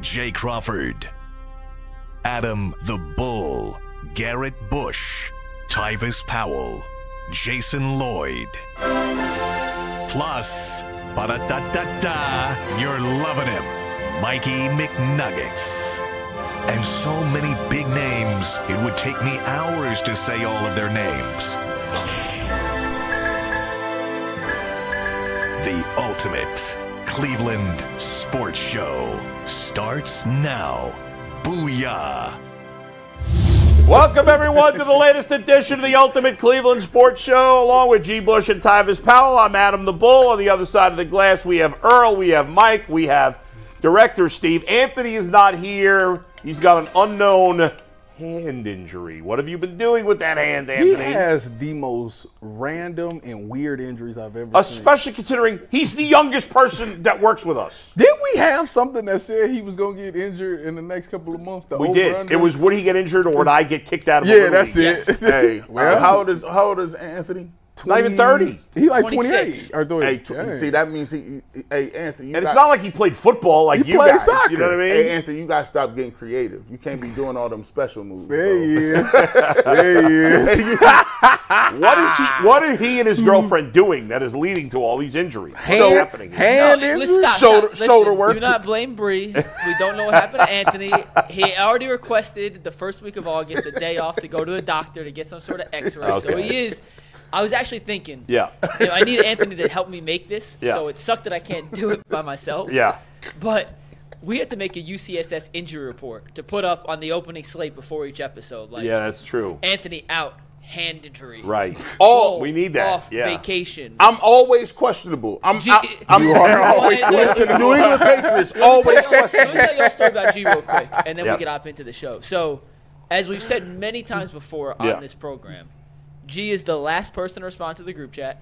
Jay Crawford, Adam the Bull, Garrett Bush, Tyvis Powell, Jason Lloyd. Plus, ba-da-da-da-da, you're loving him, Mikey McNuggets. And so many big names, it would take me hours to say all of their names. The ultimate Cleveland sports show starts now. Booyah! Welcome, everyone, to the latest edition of the Ultimate Cleveland Sports Show. Along with G. Bush and Tyvis Powell, I'm Adam the Bull. On the other side of the glass, we have Earl, we have Mike, we have Director Steve. Anthony is not here. He's got an unknown hand injury. What have you been doing with that hand, Anthony? He has the most random and weird injuries I've ever seen. Especially considering he's the youngest person that works with us. Didn't we have something that said he was going to get injured in the next couple of months? We did. It was, would he get injured or would I get kicked out of the league? Yeah, that's it. Yes. Hey, well, how old is Anthony? 20, not even 30. He like 28. Or hey, see, that means hey, Anthony. And it's not like he played football like you guys. Soccer. You know what I mean? Hey, Anthony, you got to stop getting creative. You can't be doing all them special moves. There he is. There he is. What is he and his girlfriend doing that is leading to all these injuries? Happening? Hand injury? Shoulder work? Do not blame Bree. We don't know what happened to Anthony. He already requested the first week of August a day off to go to a doctor to get some sort of x-ray. Okay. So he is. I was actually thinking, yeah, I need Anthony to help me make this. Yeah. So it sucked that I can't do it by myself. Yeah. But we have to make a UCSS injury report to put up on the opening slate before each episode. Like, yeah, that's true. Anthony out, hand injury. Right. Oh, we need that. Off yeah. vacation. I'm always questionable. You are always questionable. New England Patriots always questionable. Let me tell you a story about G real quick, and then Yes. we get off into the show. So, as we've said many times before on this program, G is the last person to respond to the group chat.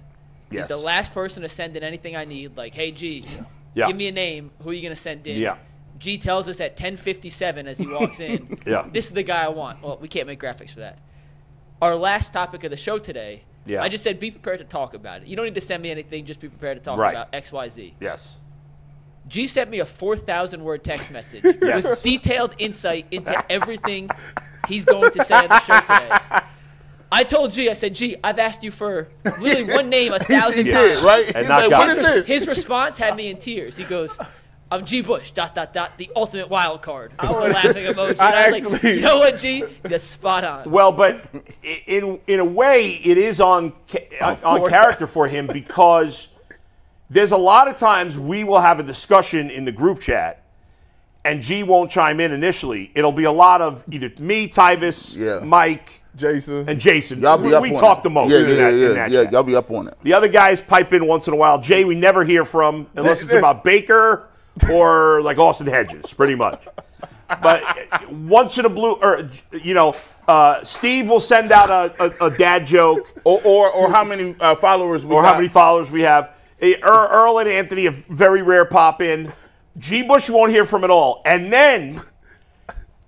He's Yes. the last person to send in anything I need. Like, hey, G, give me a name. Who are you going to send in? Yeah. G tells us at 10:57 as he walks in, Yeah. this is the guy I want. Well, we can't make graphics for that. Our last topic of the show today, I just said be prepared to talk about it. You don't need to send me anything. Just be prepared to talk about X, Y, Z. Yes. G sent me a 4,000-word text message with detailed insight into everything he's going to say on the show today. I told G, I said, G, I've asked you for literally one name 1,000 times. Right? And He's not like, got what it. is this? His response had me in tears. He goes, I'm G Bush, ... the ultimate wild card. The laughing emoji. And I was like, you know what, G? That's spot on. Well, but in a way, it is on character for him because there's a lot of times we will have a discussion in the group chat and G won't chime in initially. It'll be a lot of either me, Tyvis, Mike, Jason. and Jason. Y'all be up we on talk it. the most Yeah, in that chat. y'all be up on it. The other guys pipe in once in a while. Jay, we never hear from unless it's about Baker or like Austin Hedges, pretty much. But once in a blue, or Steve will send out a dad joke, or how many followers we got. how many followers we have. Earl and Anthony, a very rare pop in. G. Bush you won't hear from at all, and then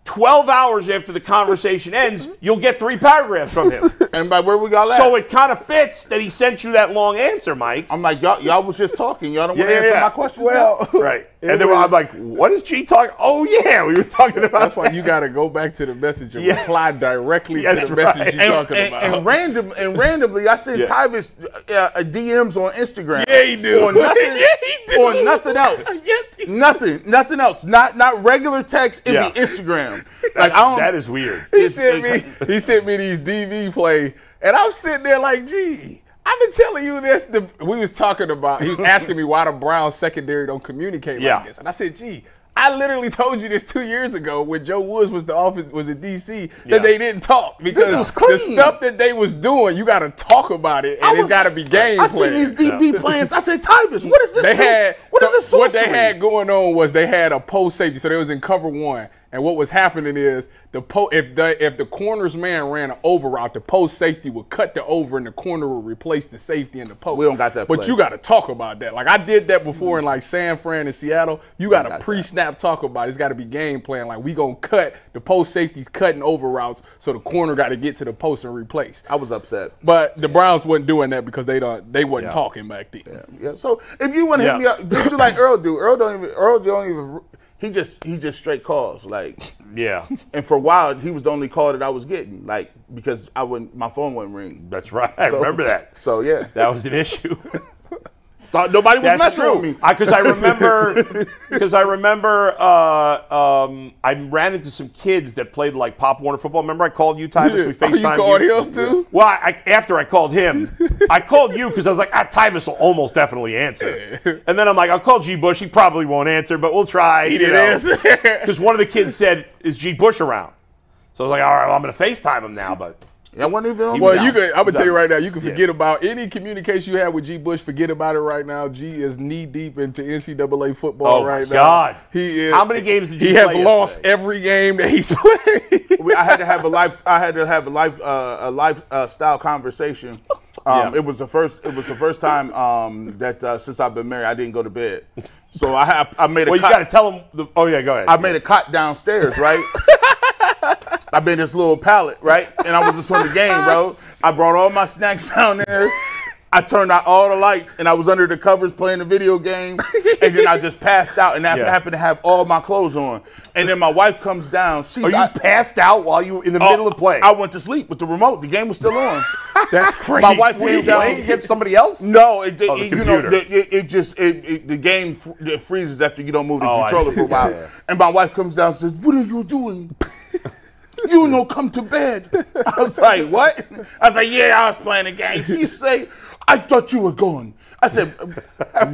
12 hours after the conversation ends, you'll get 3 paragraphs from him. And by where we got that? So it kind of fits that he sent you that long answer, Mike. I'm like, y'all was just talking. Y'all don't want to answer my questions now? Right. And then I'm like, what is G talking? Oh, yeah, we were talking about That's why you got to go back to the message and reply directly to the message you're talking about. And randomly, I sent Tyvis DMs on Instagram. Yeah, he do. Or nothing, he do. Or nothing else. Yes, nothing else. Not regular text. It'd be Instagram. Like that is weird. He sent me these DV play, and I'm sitting there like, gee, I've been telling you this. We was talking about. He was asking me why the Browns secondary don't communicate like this, and I said, gee, I literally told you this 2 years ago when Joe Woods was in D.C. that they didn't talk because this was clean. The stuff that they was doing, you got to talk about it, and it's got to be game I plan. seen these DB plans. I said, Tyvis, what is this? What they had going on was they had a post safety, so they was in cover one. And what was happening is if the corner's man ran an over route, the post safety would cut the over and the corner would replace the safety in the post. We don't got that play. But you got to talk about that. Like I did that before in like San Fran and Seattle. You got to pre-snap talk about it. It's got to be game plan. Like we gonna cut the post safety's cutting over routes, so the corner got to get to the post and replace. I was upset. But the Browns wasn't doing that because they wasn't talking back then. Yeah. So if you want to hit me up, just do like Earl do. Earl don't even he just straight calls, like. Yeah. And for a while, he was the only call that I was getting, like, because my phone wouldn't ring. That's right. I remember that. So yeah, that was an issue. Thought nobody was messing with me. Because I remember, I ran into some kids that played like Pop Warner football. Remember I called you, Tyvus? We FaceTimed you. Called him too? Well, after I called him, I called you because I was like, Tyvus will almost definitely answer. And then I'm like, I'll call G. Bush. He probably won't answer, but we'll try. He didn't answer. Because one of the kids said, "Is G. Bush around?" So I was like, all right, well, I'm going to FaceTime him now, but. I wasn't even on. Well, I'm gonna tell you right now, you can forget about any communication you have with G. Bush. Forget about it right now. G is knee deep into NCAA football right now. God, he is. How many games did you? He has lost every game that he's played. I had to have a lifestyle conversation. It was the first time that since I've been married, I didn't go to bed. So I made a. Well, you got to tell him. Go ahead. I made a cot downstairs, right? I made this little pallet, right? And I was just on the game, bro. I brought all my snacks down there. I turned out all the lights, and I was under the covers playing the video game. And then I just passed out, and I happened to have all my clothes on. And then my wife comes down. Passed out while you were in the middle of playing? I went to sleep with the remote. The game was still on. That's crazy. My wife came down. Against somebody else? No, the game freezes after you don't move the controller for a while. Yeah. And my wife comes down and says, "What are you doing?" "You know, come to bed." I was like, "What?" I was like, "Yeah, I was playing a game." She said, "I thought you were gone." I said,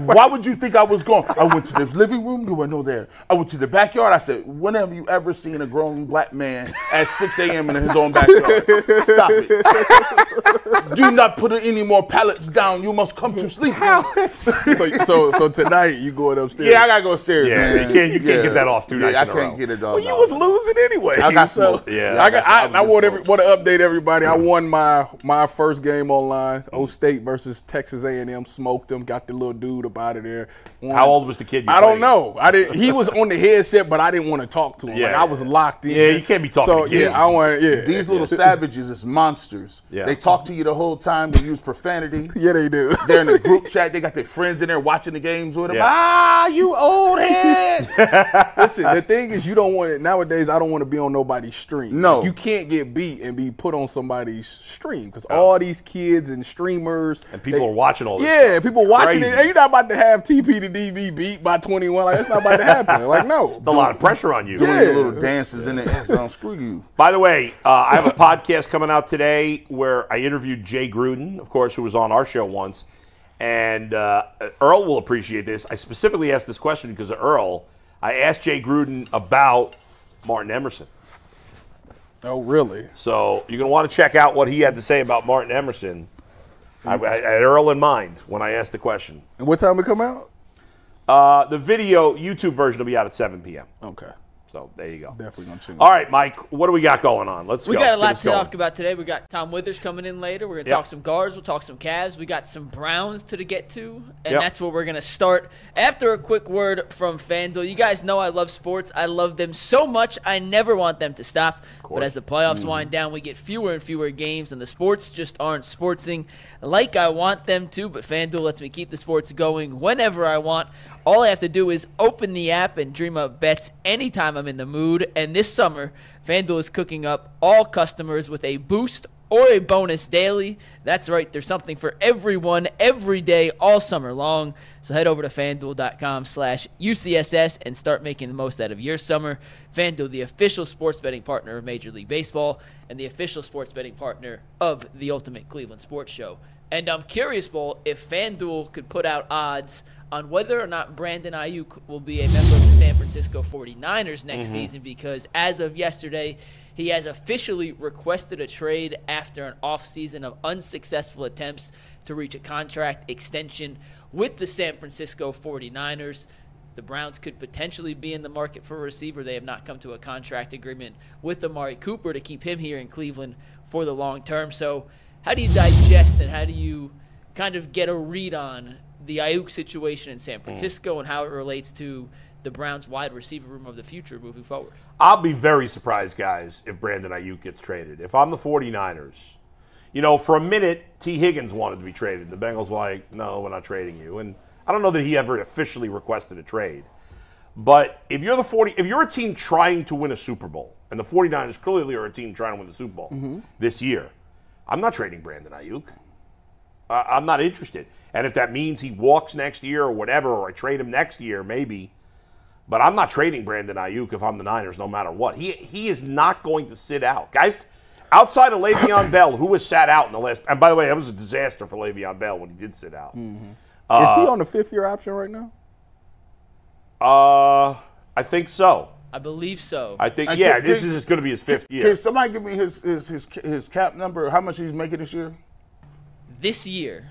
"Why would you think I was gone?" I went to the living room. There were no there. I went to the backyard. I said, "When have you ever seen a grown black man at 6 a.m. in his own backyard? Stop it. Do not put any more pallets down. You must come to sleep." So tonight you going upstairs? Yeah, I gotta go upstairs. Yeah, man. you can't get that off 2 nights in a row. I can't get it off. Well, you was losing anyway. I got smoked. I want to update everybody. I won my first game online. State versus Texas A&M. Smoked him. Got the little dude up out of there. How old was the kid? I don't know. He was on the headset, but I didn't want to talk to him. Yeah, like, I was locked in. Yeah, you can't be talking to kids. These little savages is monsters. Yeah. They talk to you the whole time. They use profanity. Yeah, they do. They're in the group chat. They got their friends in there watching the games with them. Yeah. You old head. Listen, the thing is, you don't want it nowadays. I don't want to be on nobody's stream. No, like, you can't get beat and be put on somebody's stream because all these kids and streamers and people are watching all this. Yeah, people watching it. And you're not about to have TP to DB beat by 21. Like, that's not about to happen. Like, no. It's a lot of pressure on you. Doing your little dances in the end zone. Screw you. By the way, I have a podcast coming out today where I interviewed Jay Gruden, of course, who was on our show once. And Earl will appreciate this. I specifically asked this question because of Earl. I asked Jay Gruden about Martin Emerson. Oh, really? So you're going to want to check out what he had to say about Martin Emerson. I had Earl in mind when I asked the question. And what time it come out? The video YouTube version will be out at 7 p.m. Okay. So there you go. Definitely going to tune in. All right, Mike, what do we got going on? Let's go. We got a lot to talk about today. We got Tom Withers coming in later. We're going to talk some guards. We'll talk some Cavs. We got some Browns to get to, and that's where we're going to start. After a quick word from FanDuel, you guys know I love sports. I love them so much, I never want them to stop. But as the playoffs wind down, we get fewer and fewer games, and the sports just aren't sportsing like I want them to. But FanDuel lets me keep the sports going whenever I want. All I have to do is open the app and dream up bets anytime I'm in the mood. And this summer, FanDuel is cooking up all customers with a boost or a bonus daily. That's right, there's something for everyone every day all summer long. So head over to FanDuel.com/UCSS and start making the most out of your summer. FanDuel, the official sports betting partner of Major League Baseball and the official sports betting partner of the Ultimate Cleveland Sports Show. And I'm curious, Bull, if FanDuel could put out odds on whether or not Brandon Aiyuk will be a member of the San Francisco 49ers next season, because as of yesterday, he has officially requested a trade after an offseason of unsuccessful attempts to reach a contract extension with the San Francisco 49ers. The Browns could potentially be in the market for a receiver. They have not come to a contract agreement with Amari Cooper to keep him here in Cleveland for the long term. So how do you digest and how do you kind of get a read on the Aiyuk situation in San Francisco and how it relates to the Browns' wide receiver room of the future moving forward? I'll be very surprised, guys, if Brandon Aiyuk gets traded. If I'm the 49ers, you know, for a minute, T. Higgins wanted to be traded. The Bengals were like, no, we're not trading you. And I don't know that he ever officially requested a trade. But if you're a team trying to win a Super Bowl, and the 49ers clearly are a team trying to win the Super Bowl this year, I'm not trading Brandon Aiyuk. I'm not interested. And if that means he walks next year or whatever, or I trade him next year, maybe. But I'm not trading Brandon Aiyuk if I'm the Niners, no matter what. He is not going to sit out. Guys, outside of Le'Veon Bell, who was sat out in the last – and by the way, that was a disaster for Le'Veon Bell when he did sit out. Is he on the 5th-year option right now? I think so. I believe so. I think, this is going to be his 5th year. Can somebody give me his cap number, how much he's making this year? This year,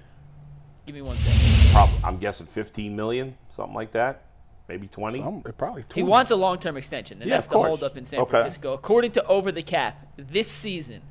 give me 1 second. Probably, I'm guessing $15 million, something like that. Maybe 20. Probably 20. He wants a long-term extension, and that's the holdup in San Francisco. According to Over the Cap, this season,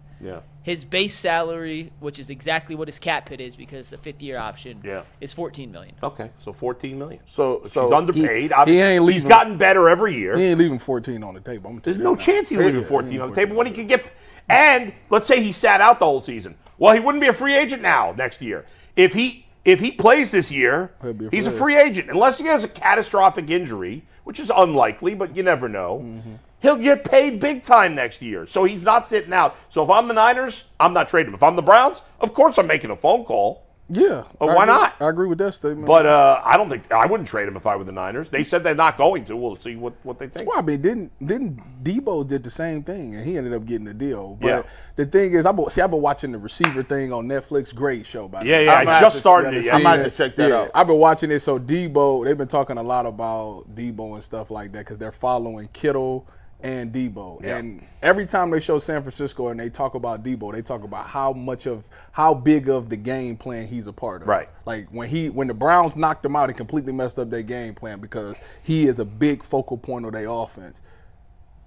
his base salary, which is exactly what his cap hit is because the 5th-year option, is $14 million. Okay, so $14 million. So he's underpaid. He ain't leaving. He's gotten better every year. He ain't leaving 14 on the table. There's no chance he's leaving 14 on the table when he can get. And let's say he sat out the whole season. Well, he wouldn't be a free agent now next year. If he plays this year, he's a free agent. Unless he has a catastrophic injury, which is unlikely, but you never know. He'll get paid big time next year. So he's not sitting out. So if I'm the Niners, I'm not trading him. If I'm the Browns, of course I'm making a phone call. Yeah. But why not? I agree with that statement. But I wouldn't trade him if I were the Niners. They said they're not going to. We'll see what they think. Well, I mean, didn't Debo did the same thing, and he ended up getting the deal. But the thing is, I've been watching the receiver thing on Netflix. Great show, by the way. Yeah, I just started it. I might have to check that out. I've been watching it. So Debo, they've been talking a lot about Debo and stuff like that because they're following Kittle and Debo. Yeah. And every time they show San Francisco and they talk about Debo, they talk about how big of the game plan he's a part of. Right. Like when the Browns knocked him out, it completely messed up their game plan because he is a big focal point of their offense.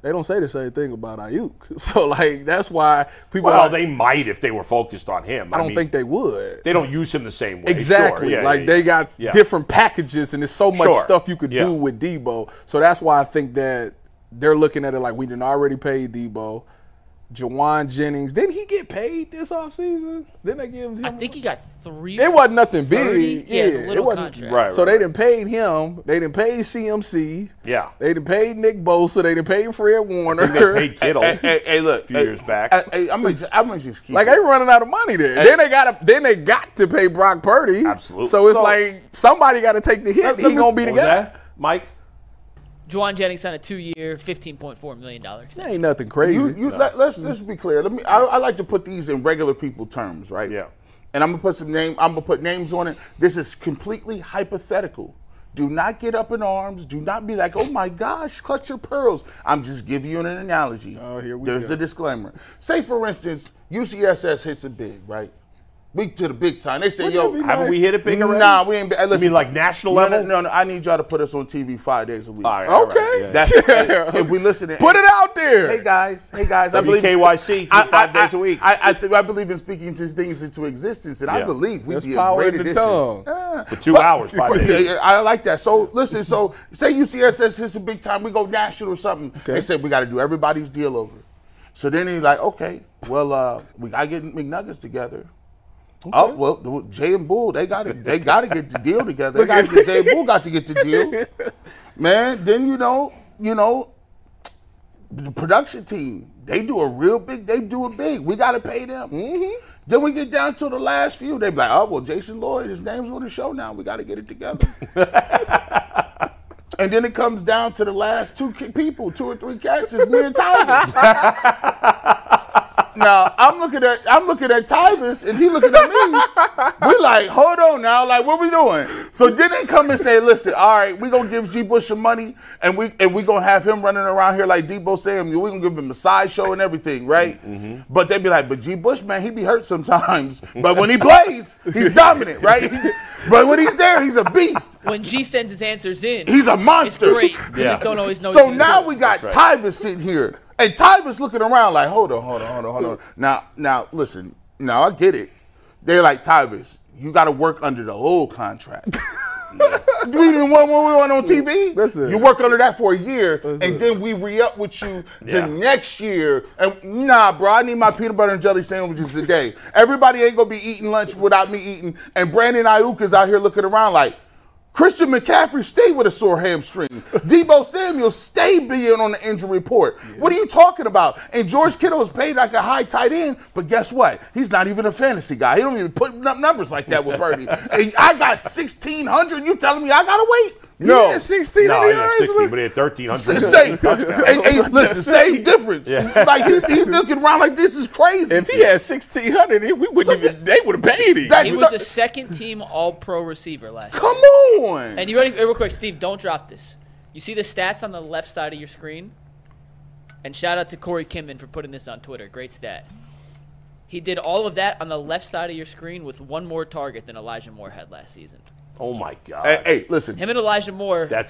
They don't say the same thing about Aiyuk. So, like, that's why people they might if they were focused on him. I don't think they would. They don't use him the same way. Exactly. Sure. They got different packages, and there's so much stuff you could do with Debo. So that's why I think that they're looking at it like we didn't already pay Debo. Jawan Jennings, didn't he get paid this offseason? Didn't they give him? I think he got 3. It wasn't nothing big. Yeah, it was a little contract. Right. So they didn't pay him. They didn't pay CMC. Yeah. They didn't pay Nick Bosa. They didn't pay Fred Warner. They paid Kittle. Hey, look, a few years back. I'm gonna just keep like they running out of money there. Then they got to pay Brock Purdy. Absolutely. So it's like somebody got to take the hit. He gonna be the guy. Mike. Juwan Jennings signed a 2-year, $15.4 million extension. That ain't nothing crazy. Let's be clear. I like to put these in regular people terms, right? Yeah. And I'm gonna put names on it. This is completely hypothetical. Do not get up in arms. Do not be like, oh my gosh, clutch your pearls. I'm just giving you an analogy. Oh, here we There's go. the disclaimer. Say, for instance, UCSS hits it big, right? Big to the big time. They say, yo, Haven't we hit it big already? Nah, we ain't. Listen, You mean like national level? No. I need y'all to put us on TV 5 days a week. All right, Okay. That's If we listen to Put it out there. Hey guys, I believe WKYC 5 days a week. I believe in speaking to things into existence, and I believe we'd There's be a power great in the addition. tongue. For 2 hours, 5 days. Yeah, I like that. So listen, so say UCSS hits a big time, we go national or something. Okay. They said we got to do everybody's deal over. So then he's like, okay, well, we got to get McNuggets together. Okay. Oh well, Jay and Bull, they got to get the deal together. Jay and Bull got to get the deal, man. Then you know, the production team, they do it big. We got to pay them. Mm-hmm. Then we get down to the last few. They be like, oh well, Jason Lloyd, his name's on the show now. We got to get it together. And then it comes down to the last 2 or 3 catches, me and Tyvus. Now I'm looking at Tyvus and he looking at me. We like, hold on now, like what we doing? So then they come and say, listen, all right, we gonna give G Bush some money and we gonna have him running around here like Debo saying, we gonna give him a sideshow and everything, right? Mm-hmm. But they be like, but G Bush, man, he be hurt sometimes. But when he plays, he's dominant, right? But when he's there, he's a beast. When G sends his answers in, He's a monster. it's great. You just don't always know. So what now we got Tyvus sitting here. And Tyvus looking around like, hold on. Now, listen. Now, I get it. They're like, Tyvus, you got to work under the old contract. You didn't want when we went on TV? Listen. You work under that for a year, and then we re-up with you the next year. And nah, bro, I need my peanut butter and jelly sandwiches today. Everybody ain't going to be eating lunch without me eating. And Brandon Aiyuk is out here looking around like, Christian McCaffrey stayed with a sore hamstring. Deebo Samuel stayed being on the injury report. Yeah. What are you talking about? And George Kittle is paid like a high tight end, but guess what? He's not even a fantasy guy. He don't even put up numbers like that with Purdy. And I got 1,600. You telling me I gotta wait? No, 16 no, he had 16, but he had 1,300. Listen, same difference. Yeah. Like he's looking around like this is crazy. If he had 1,600, we wouldn't even. They would have paid him. He was a second-team All-Pro receiver last year. Come on. And you ready? Real quick, Steve, don't drop this. You see the stats on the left side of your screen? And shout out to Corey Kimman for putting this on Twitter. Great stat. He did all of that on the left side of your screen with one more target than Elijah Moore had last season. Oh, my God. Hey, listen. Him and Elijah Moore were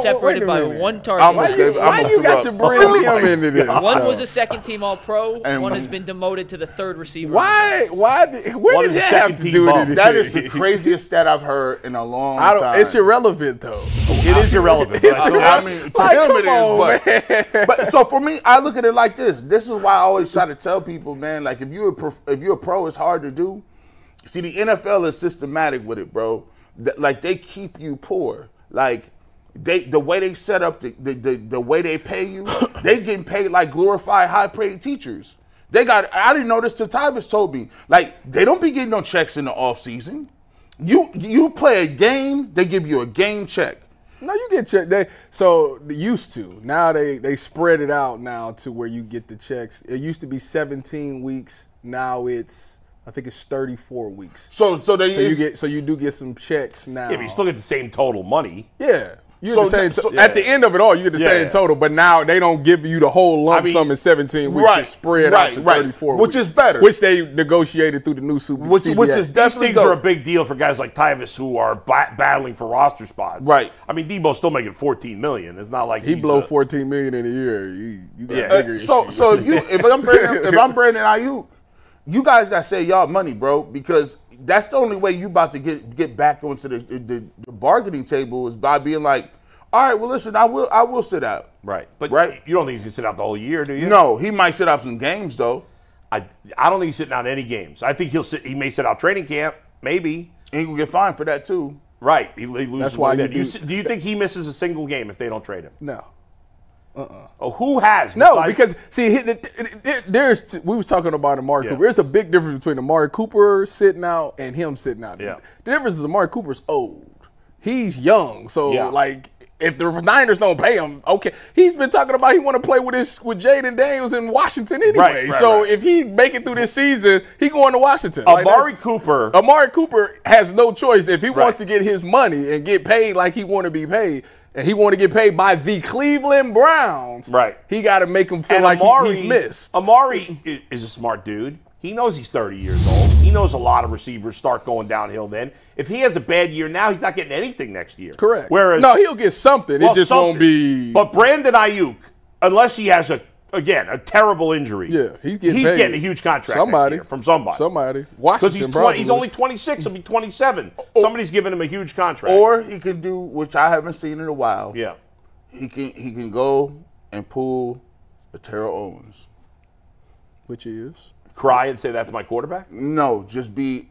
separated by one target. Why you got to bring him into this? One was a second-team All-Pro. One has been demoted to the third receiver. Why? Where did that have to do with it? That is the craziest stat I've heard in a long time. It's irrelevant, though. It is irrelevant. I mean, to him it is. But so for me, I look at it like this. This is why I always try to tell people, man, like if you're a pro, it's hard to do. See, the NFL is systematic with it, bro. Like they keep you poor. Like the way they set up the way they pay you, they getting paid like glorified high-paid teachers. I didn't know this till Tyvus told me. Like they don't be getting no checks in the off season. You play a game, they give you a game check. No, you get checked. They used to. Now they spread it out now to where you get the checks. It used to be 17 weeks. Now I think it's 34 weeks. So you do get some checks now. Yeah, but you still get the same total money. Yeah. At the end of it all, you get the same total, but now they don't give you the whole lump sum in 17 weeks. It's spread out to 34 weeks. Which is better. Which they negotiated through the new Super Which is definitely These things are a big deal for guys like Tyvus who are battling for roster spots. Right. I mean, Debo's still making $14 million. It's not like he blow $14 million in a year. You got figure so if I'm Brandon Aiyuk, you guys got to save y'all money, bro, because that's the only way you about to get back onto the bargaining table is by being like, all right, well, listen, I will sit out. Right. But right? You don't think he's going to sit out the whole year, do you? No, he might sit out some games, though. I don't think he's sitting out any games. I think he may sit out training camp, maybe. And he will get fined for that, too. Right. He loses. That's why do you think he misses a single game if they don't trade him? No. Oh, who has? No, because see, we was talking about Amari Cooper. There's a big difference between Amari Cooper sitting out and him sitting out. Yeah. The difference is Amari Cooper's old. He's young, so like if the Niners don't pay him, okay. He's been talking about he want to play with Jaden Daniels in Washington anyway. Right. If he make it through this season, he going to Washington. Amari Cooper has no choice if he wants to get his money and get paid like he want to be paid. And he want to get paid by the Cleveland Browns. Right. He got to make him feel like he's missed. Amari is a smart dude. He knows he's 30 years old. He knows a lot of receivers start going downhill then. If he has a bad year now, he's not getting anything next year. Correct. Whereas, no, he'll get something. It just won't be. But Brandon Aiyuk, unless he has a terrible injury. Yeah, he's getting a huge contract next year from somebody. Washington, because he's only 26. He'll be 27. Somebody's giving him a huge contract. Or he can do, which I haven't seen in a while. Yeah. He can go and pull a Terrell Owens. Which is? Cry and say that's my quarterback? No, just be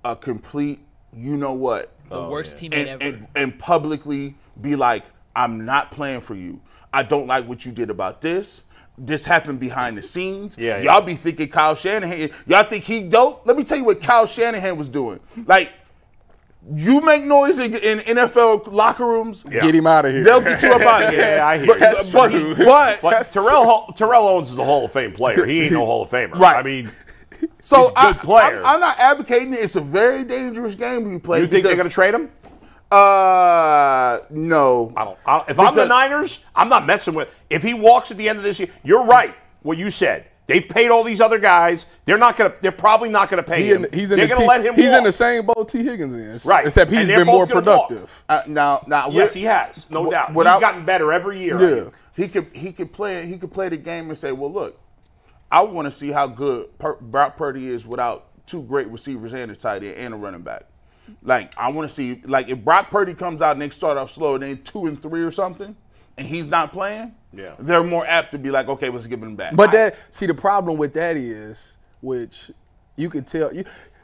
a complete you-know-what. The worst teammate ever. And publicly be like, I'm not playing for you. I don't like what you did about this. This happened behind the scenes. Y'all be thinking Kyle Shanahan. Y'all think he dope? Let me tell you what Kyle Shanahan was doing. Like, you make noise in NFL locker rooms. Get him out of here. They'll get you up out of here. I hear you. But Terrell Owens is a Hall of Fame player. He ain't no Hall of Famer. Right. I mean, so he's a good player. I'm not advocating it. It's a very dangerous game to be played. You think they're going to trade him? No. If I'm the Niners, I'm not messing with. If he walks at the end of this year, you're right. What you said. They've paid all these other guys. They're probably not going to pay him. They're going to let him walk. He's in the same boat T. Higgins is. Right. Except he's been more productive. Now, yes, he has. No doubt. He's gotten better every year. Yeah. He could play the game and say, well, look, I want to see how good Brock Purdy is without two great receivers and a tight end and a running back. Like, I want to see, like, if Brock Purdy comes out and they start off slow and then 2 and 3 or something, and he's not playing, they're more apt to be like, okay, let's give him back. But the problem with that is, which you could tell,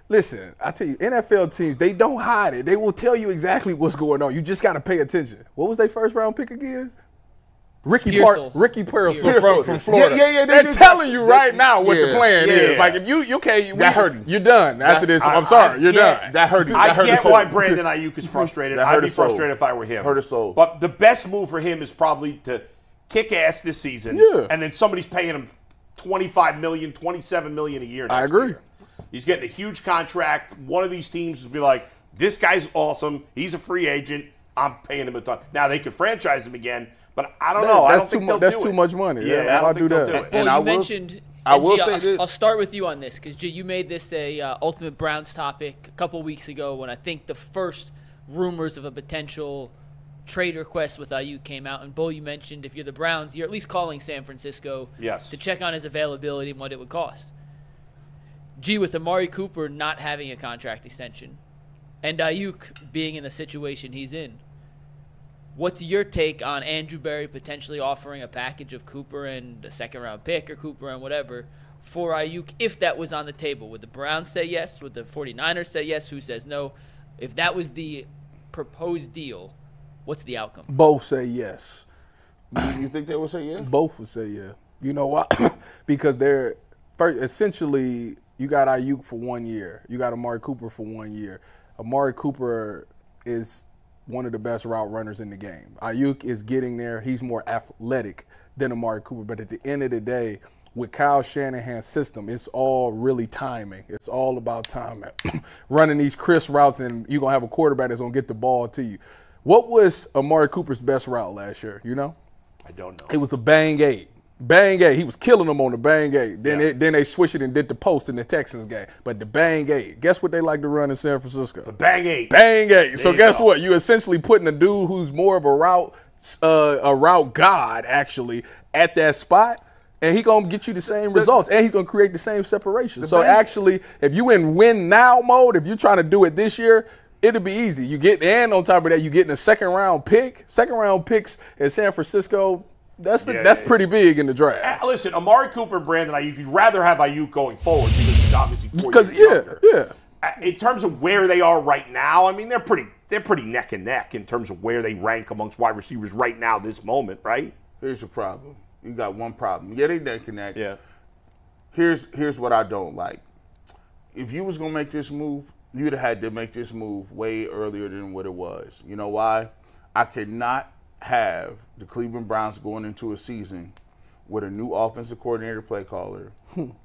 Listen, I tell you, NFL teams, they don't hide it. They will tell you exactly what's going on. You just got to pay attention. What was their first round pick again? Ricky Pearsall from Florida. Yeah, they're telling you right now what the plan is. Like, if you're done after this. I'm sorry, you're done. That hurt. I get why Brandon Aiyuk is frustrated. I'd be frustrated if I were him. Hurt his soul. But the best move for him is probably to kick ass this season, and then somebody's paying him $25 million, $27 million a year. I agree. Year. He's getting a huge contract. One of these teams will be like, this guy's awesome. He's a free agent. I'm paying him a ton. Now, they could franchise him again, but I don't know. That's too much money. Yeah, I'll do that. And you mentioned, I'll start with you on this, because you made this a Ultimate Browns topic a couple weeks ago when I think the first rumors of a potential trade request with Aiyuk came out. And, Bull, you mentioned if you're the Browns, you're at least calling San Francisco to check on his availability and what it would cost. With Amari Cooper not having a contract extension and Aiyuk being in the situation he's in, what's your take on Andrew Berry potentially offering a package of Cooper and a second-round pick or Cooper and whatever for Aiyuk if that was on the table? Would the Browns say yes? Would the 49ers say yes? Who says no? If that was the proposed deal, what's the outcome? Both say yes. You think they would say yeah? Both would say yeah. You know why? Because they're essentially – you got Aiyuk for 1 year. You got Amari Cooper for 1 year. Amari Cooper is one of the best route runners in the game. Aiyuk is getting there. He's more athletic than Amari Cooper. But at the end of the day, with Kyle Shanahan's system, it's all really timing. It's all about timing. Running these crisp routes, and you're going to have a quarterback that's going to get the ball to you. What was Amari Cooper's best route last year? You know? I don't know. It was a bang eight. Bang eight. He was killing them on the bang eight. Then they switched it and did the post in the Texans game. But the bang eight. Guess what they like to run in San Francisco? The bang eight. Bang eight. So guess what? You essentially putting a dude who's more of a route god actually at that spot, and he gonna get you the same results, and he's gonna create the same separation. So actually, if you in win now mode, if you're trying to do it this year, it'll be easy. You get, and on top of that, you getting a second round pick. Second round picks in San Francisco. That's pretty big in the draft. Listen, Amari Cooper and Brandon Aiyuk, you'd rather have Aiyuk going forward because he's obviously 4 years younger. Yeah. In terms of where they are right now, I mean, they're pretty neck and neck in terms of where they rank amongst wide receivers right now, this moment, right? Here's the problem. You got one problem. Yeah, they neck and neck. Yeah. Here's what I don't like. If you was gonna make this move, you'd have had to make this move way earlier than what it was. You know why? I could not have the Cleveland Browns going into a season with a new offensive coordinator, play caller.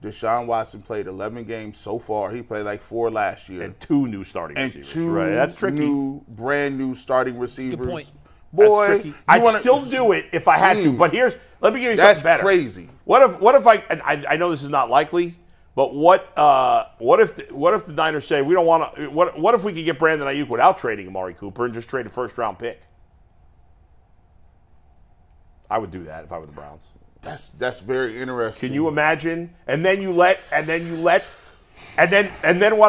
Deshaun Watson played 11 games so far. He played like 4 last year. And 2 new starting receivers. And 2 That's tricky. brand new starting receivers. Good point. Boy, I'd still do it if I had to. But let me give you something better. That's crazy. What if I know this is not likely, but what if the Niners say we don't want to? What if we could get Brandon Aiyuk without trading Amari Cooper and just trade a first-round pick? I would do that if I were the Browns. That's very interesting. Can you imagine? And then what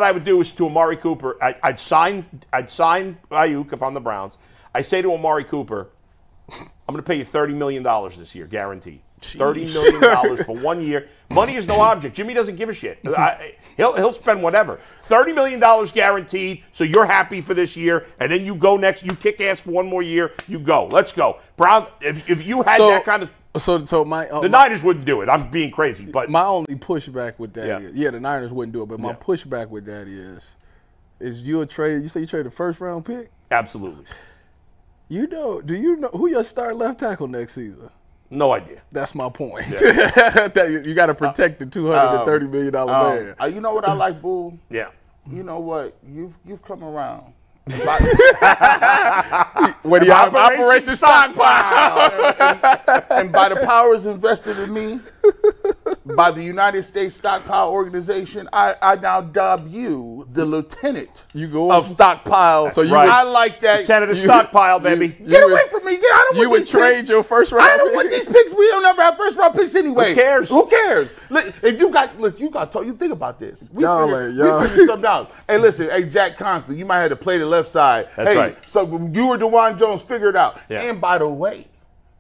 I would do is to Amari Cooper, I'd sign Aiyuk if I'm the Browns. I say to Amari Cooper, I'm going to pay you $30 million this year, guaranteed. $30 million for 1 year. Money is no object. Jimmy doesn't give a shit. He'll spend whatever. $30 million guaranteed, so you're happy for this year, and then you go next. You kick ass for 1 more year. You go. Let's go. Browns, if you had that kind of – the Niners wouldn't do it. I'm being crazy. But my only pushback with that is the Niners wouldn't do it, but my pushback with that is you a trade – you say you trade a first-round pick? Absolutely. Do you know who your starting left tackle next season? No idea. That's my point. Yeah. You got to protect the $230 million man. You know what I like, Bull? Yeah. You know what? You've come around. When the Operation Stockpile. And by the powers invested in me, by the United States Stockpile Organization, I now dub you the lieutenant of Stockpile. So I like that. Lieutenant of Stockpile, baby. Get away from me. I don't want these picks. You would trade your first round I don't want these picks. We don't ever have first round picks anyway. Who cares? If you got you think about this. We figured something out. Hey, listen, Jack Conklin, you might have to play the left side. That's right. So you or DeJuan Jones figure it out. Yeah. And by the way,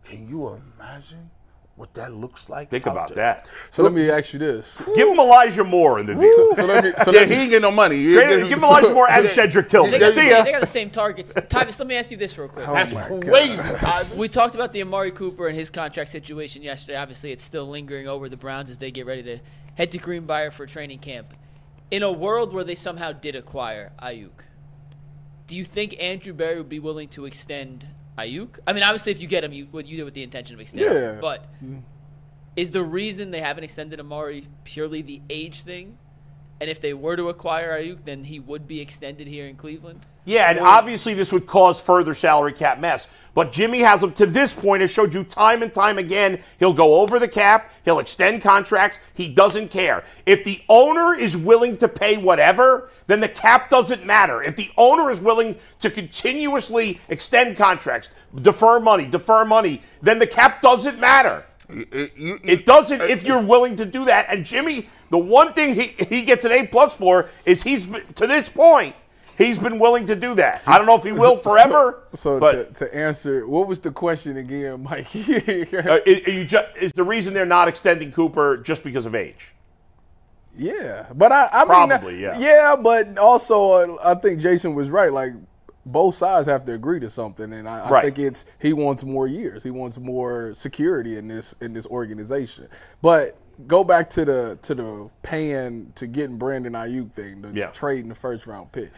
can you imagine what that looks like. Think about that. So let me ask you this. Give him Elijah Moore in the deal. So let me. He ain't getting no money. Give him Elijah Moore and Cedric Tillman. They got the same targets. Tyvus, let me ask you this real quick. That's crazy, Tyvus. We talked about the Amari Cooper and his contract situation yesterday. Obviously, it's still lingering over the Browns as they get ready to head to Greenbrier for training camp. In a world where they somehow did acquire Aiyuk, do you think Andrew Berry would be willing to extend Aiyuk? I mean, obviously, if you get him, you do it with the intention of extending him. But is the reason they haven't extended Amari purely the age thing? And if they were to acquire Aiyuk, then he would be extended here in Cleveland? Yeah, and obviously this would cause further salary cap mess. But Jimmy has him to this point, has showed you time and time again, he'll go over the cap, he'll extend contracts, he doesn't care. If the owner is willing to pay whatever, then the cap doesn't matter. If the owner is willing to continuously extend contracts, defer money, then the cap doesn't matter. It doesn't if you're willing to do that. And Jimmy, the one thing he gets an A+ for is to this point, he's been willing to do that. I don't know if he will forever. But to answer, what was the question again, Mike? Is the reason they're not extending Cooper just because of age? Yeah, but I probably, mean, yeah, but also I think Jason was right. Like, both sides have to agree to something, and I think he wants more years. He wants more security in this organization. But go back to the paying to getting Brandon Aiyuk thing, the trading the first round pick.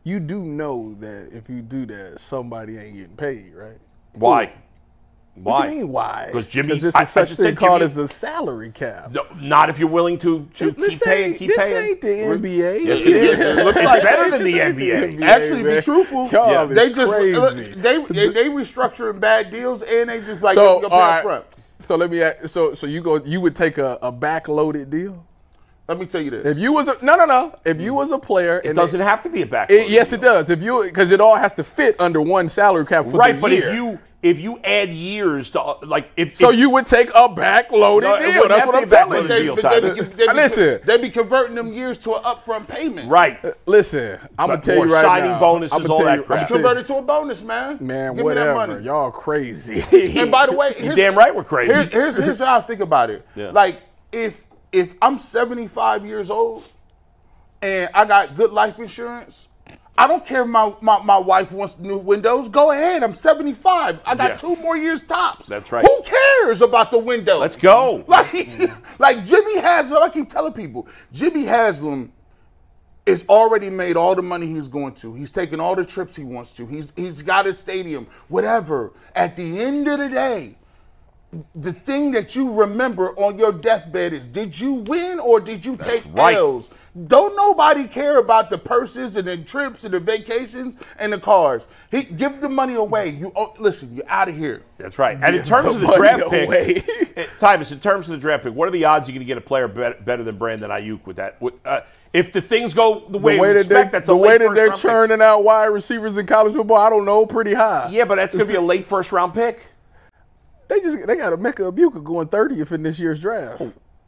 You do know that if you do that, somebody ain't getting paid, right? Why? Why? What do you mean why? Because Jimmy, there's a such thing called as a salary cap. No, not if you're willing to keep paying. This ain't the NBA. Yes, it is. It looks like better than the NBA. Actually, be truthful. They just crazy. they restructuring bad deals, and they just like so, go pay up front. So let me ask, so you would take a backloaded deal? Let me tell you this. If you was no. If you was a player, it doesn't have to be a backloaded yes, deal. it does. Because it all has to fit under one salary cap for the year. Right, but if you add years to you would take a backloaded deal. That's what I'm telling you. Listen, they be converting them years to an upfront payment. Right. Listen, I'm gonna tell you right signing now. bonuses, all that crap. Convert it to a bonus, man. Man, give whatever. me that money. Y'all crazy. And by the way, you're damn right we're crazy. Here's how I think about it. Yeah. Like if I'm 75 years old and I got good life insurance, I don't care if my wife wants new windows. Go ahead. I'm 75. I got 2 more years tops. That's right. Who cares about the windows? Let's go. Like Jimmy Haslam, I keep telling people, Jimmy Haslam is already made all the money he's going to. He's taking all the trips he wants to. He's got a stadium, whatever. At the end of the day, the thing that you remember on your deathbed is, did you win or did you take L's? Don't nobody care about the purses and the trips and the vacations and the cars. Give the money away. Listen, you're out of here. That's right. And in terms of the draft pick, Tyvus, in terms of the draft pick, what are the odds you're going to get a player better than Brandon Aiyuk with that? If the things go the way we expect, that's a late first round pick. The way that they're churning out wide receivers in college football, I don't know, pretty high. Yeah, but that's going to be a late first round pick. They got a Mecca Abuka going 30th in this year's draft.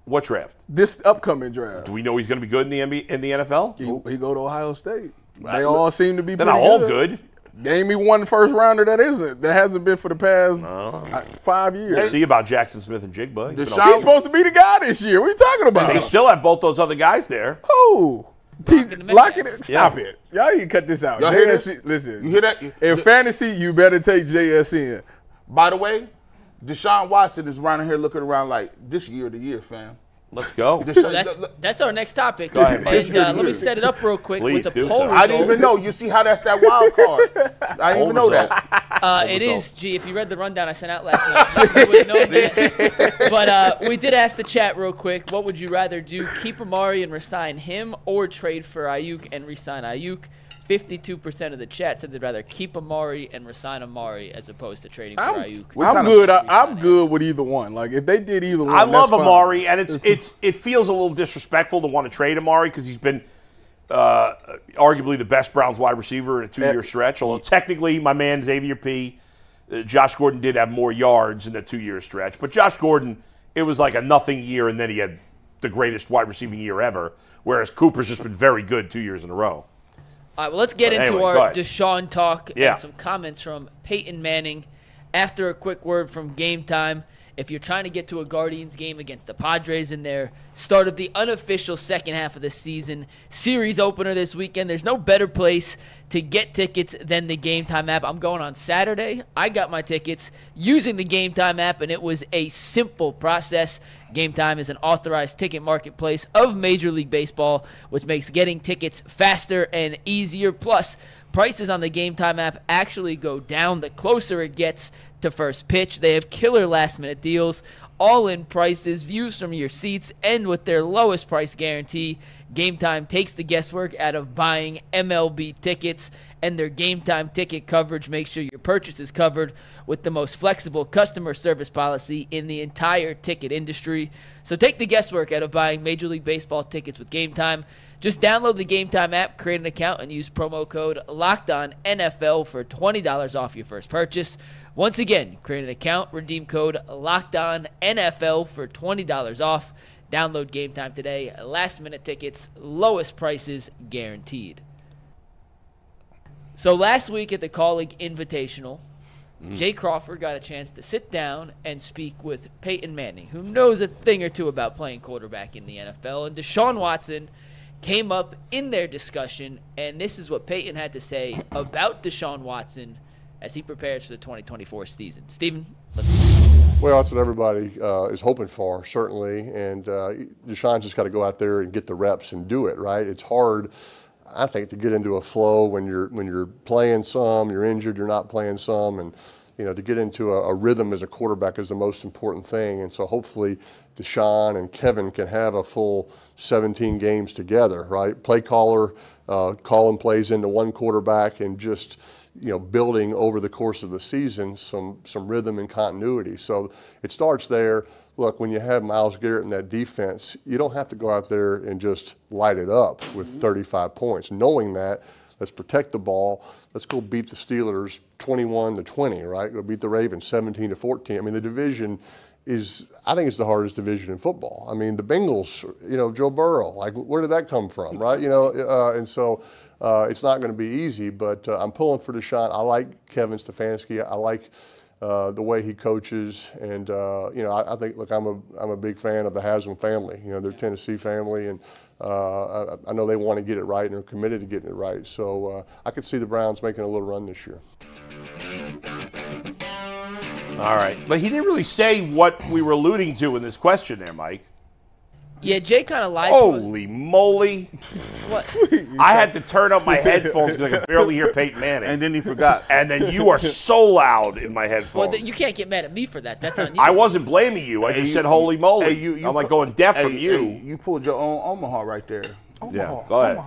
What draft? This upcoming draft. Do we know he's going to be good in the NFL? He go to Ohio State. They all seem to be. They're not all good. Name me one first rounder that hasn't been for the past 5 years. We'll see about Jackson Smith and Jigba. He's supposed to be the guy this year. What are you talking about? They still have both those other guys there. Oh. Lock it. Stop it. Y'all need to cut this out. JSN, listen. You hear that? In fantasy, you better take JSN. By the way, Deshaun Watson is running here looking around like, this year of the year, fam. Let's go. That's our next topic. And let me set it up real quick with the poll result. I didn't even know. You see how that's that wild card. I didn't even know that. It is, G. If you read the rundown I sent out last night, you would know that. But we did ask the chat real quick, what would you rather do, keep Amari and resign him or trade for Aiyuk and resign Aiyuk? 52% of the chat said they'd rather keep Amari and resign Amari as opposed to trading for Aiyuk. I'm good. I'm good with either one. Like if they did either one, I love Amari, and it feels a little disrespectful to want to trade Amari because he's been arguably the best Browns wide receiver in a 2-year stretch. Although technically, my man Xavier P, Josh Gordon did have more yards in the 2-year stretch, but Josh Gordon, it was like a nothing year, and then he had the greatest wide receiving year ever. Whereas Cooper's just been very good 2 years in a row. All right, well, let's get into our Deshaun talk and some comments from Peyton Manning after a quick word from Game Time. if you're trying to get to a Guardians game against the Padres in their start of the unofficial second half of the season, series opener this weekend, there's no better place to get tickets than the Game Time app. I'm going on Saturday. I got my tickets using the Game Time app, and it was a simple process. Game Time is an authorized ticket marketplace of Major League Baseball, which makes getting tickets faster and easier. Plus, prices on the Game Time app actually go down the closer it gets to first pitch. They have killer last-minute deals, all-in prices, views from your seats, and with their lowest price guarantee, Game Time takes the guesswork out of buying MLB tickets, and their Game Time ticket coverage makes sure your purchase is covered with the most flexible customer service policy in the entire ticket industry. So take the guesswork out of buying Major League Baseball tickets with Game Time. Just download the Game Time app, create an account, and use promo code LOCKEDONNFL for $20 off your first purchase. Once again, create an account, redeem code LOCKEDONNFL for $20 off. Download Game Time today. Last-minute tickets, lowest prices guaranteed. So last week at the Colleague Invitational, Jay Crawford got a chance to sit down and speak with Peyton Manning, who knows a thing or two about playing quarterback in the NFL. And Deshaun Watson came up in their discussion, and this is what Peyton had to say about Deshaun Watson as he prepares for the 2024 season. Steven, let's go. Well, that's what everybody is hoping for, certainly. And Deshaun's just got to go out there and get the reps and do it, right? It's hard, I think, to get into a flow when you're playing some, you're injured, you're not playing some, and to get into a rhythm as a quarterback is the most important thing. And so hopefully Deshaun and Kevin can have a full 17 games together, right? Play caller, calling plays into one quarterback, and just building over the course of the season some rhythm and continuity. So it starts there. Look, when you have Myles Garrett in that defense, you don't have to go out there and just light it up with 35 points. Knowing that, let's protect the ball. Let's go beat the Steelers 21-20, right? Go beat the Ravens 17-14. I mean, the division is, I think it's the hardest division in football. I mean, the Bengals, Joe Burrow, like, where did that come from, right? And so it's not going to be easy, but I'm pulling for Deshaun. I like Kevin Stefanski. I like the way he coaches, and I think, look, I'm a big fan of the Haslam family. They're a Tennessee family, and I know they want to get it right and are committed to getting it right. So I could see the Browns making a little run this year. All right, but he didn't really say what we were alluding to in this question there, Mike. Yeah, Jay kind of lied. Holy moly. What? I had to turn up my headphones because I could barely hear Peyton Manning. And then he forgot. And then you are so loud in my headphones. Well, you can't get mad at me for that. That's on you. I wasn't blaming you. I just said holy moly. I'm like going deaf from you. You pulled your own Omaha right there. Yeah, go ahead.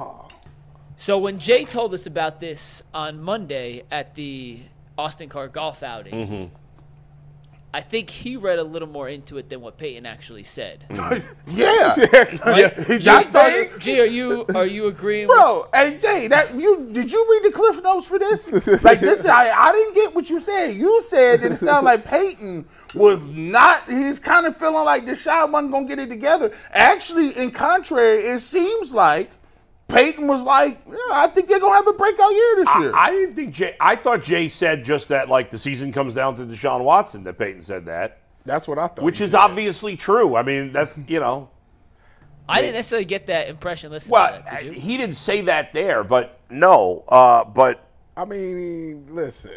So when Jay told us about this on Monday at the Austin Car Golf outing, I think he read a little more into it than what Peyton actually said. Yeah. Right? Jay, are you agreeing? Bro, hey Jay, did you read the Cliff Notes for this? Like this, I didn't get what you said. You said that it sounded like Peyton was not. He's kind of feeling like Deshaun wasn't gonna get it together. Actually, in contrary, it seems like Peyton was like, I think they're going to have a breakout year this year. I didn't think Jay – I thought Jay said just that, like, the season comes down to Deshaun Watson, that Peyton said that. That's what I thought. Which is obviously true. I mean, that's, I didn't necessarily get that impression listening to that. Did you? He didn't say that there, but no. But I mean, listen.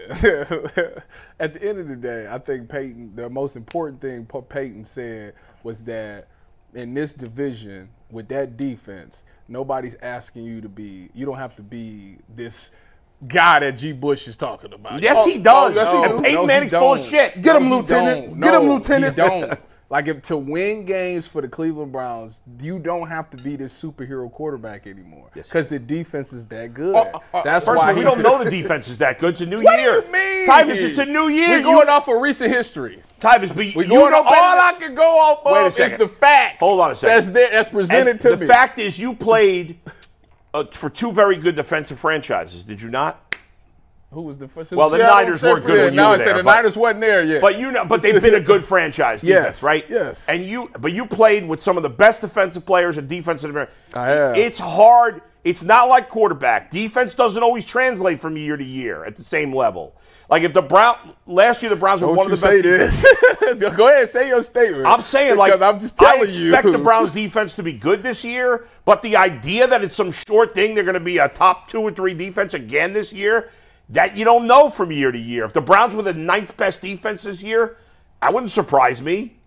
At the end of the day, I think Peyton, the most important thing Peyton said was that in this division, with that defense, nobody's asking you to be – you don't have to be this guy that G. Bush is talking about. Yes, he does. Yes, he and Peyton Manning's full of shit. Get him, Lieutenant. Get him, Lieutenant. He don't. Like, to win games for the Cleveland Browns, you don't have to be this superhero quarterback anymore because the defense is that good. That's why we don't know the defense is that good. It's a new what year. What do you mean? Tyvus, it's a new year. We're going off of recent history. Tyvus, but all I can go off of is the facts. Hold on a second. That's presented to me. The fact is you played for two very good defensive franchises, did you not? Who was the first? Well, the Niners weren't good when you were there. The Niners wasn't there yet. But they've been a good franchise defense, right? Yes. And you played with some of the best defensive players and defensive. I have. It's hard. It's not like quarterback. Defense doesn't always translate from year to year at the same level. Like if last year the Browns were one of the best. Go ahead, say your statement. I'm saying, because I'm just telling you. I expect the Browns defense to be good this year, but the idea that it's some short thing, they're going to be a top 2 or 3 defense again this year, that you don't know from year to year. If the Browns were the 9th best defense this year, that wouldn't surprise me.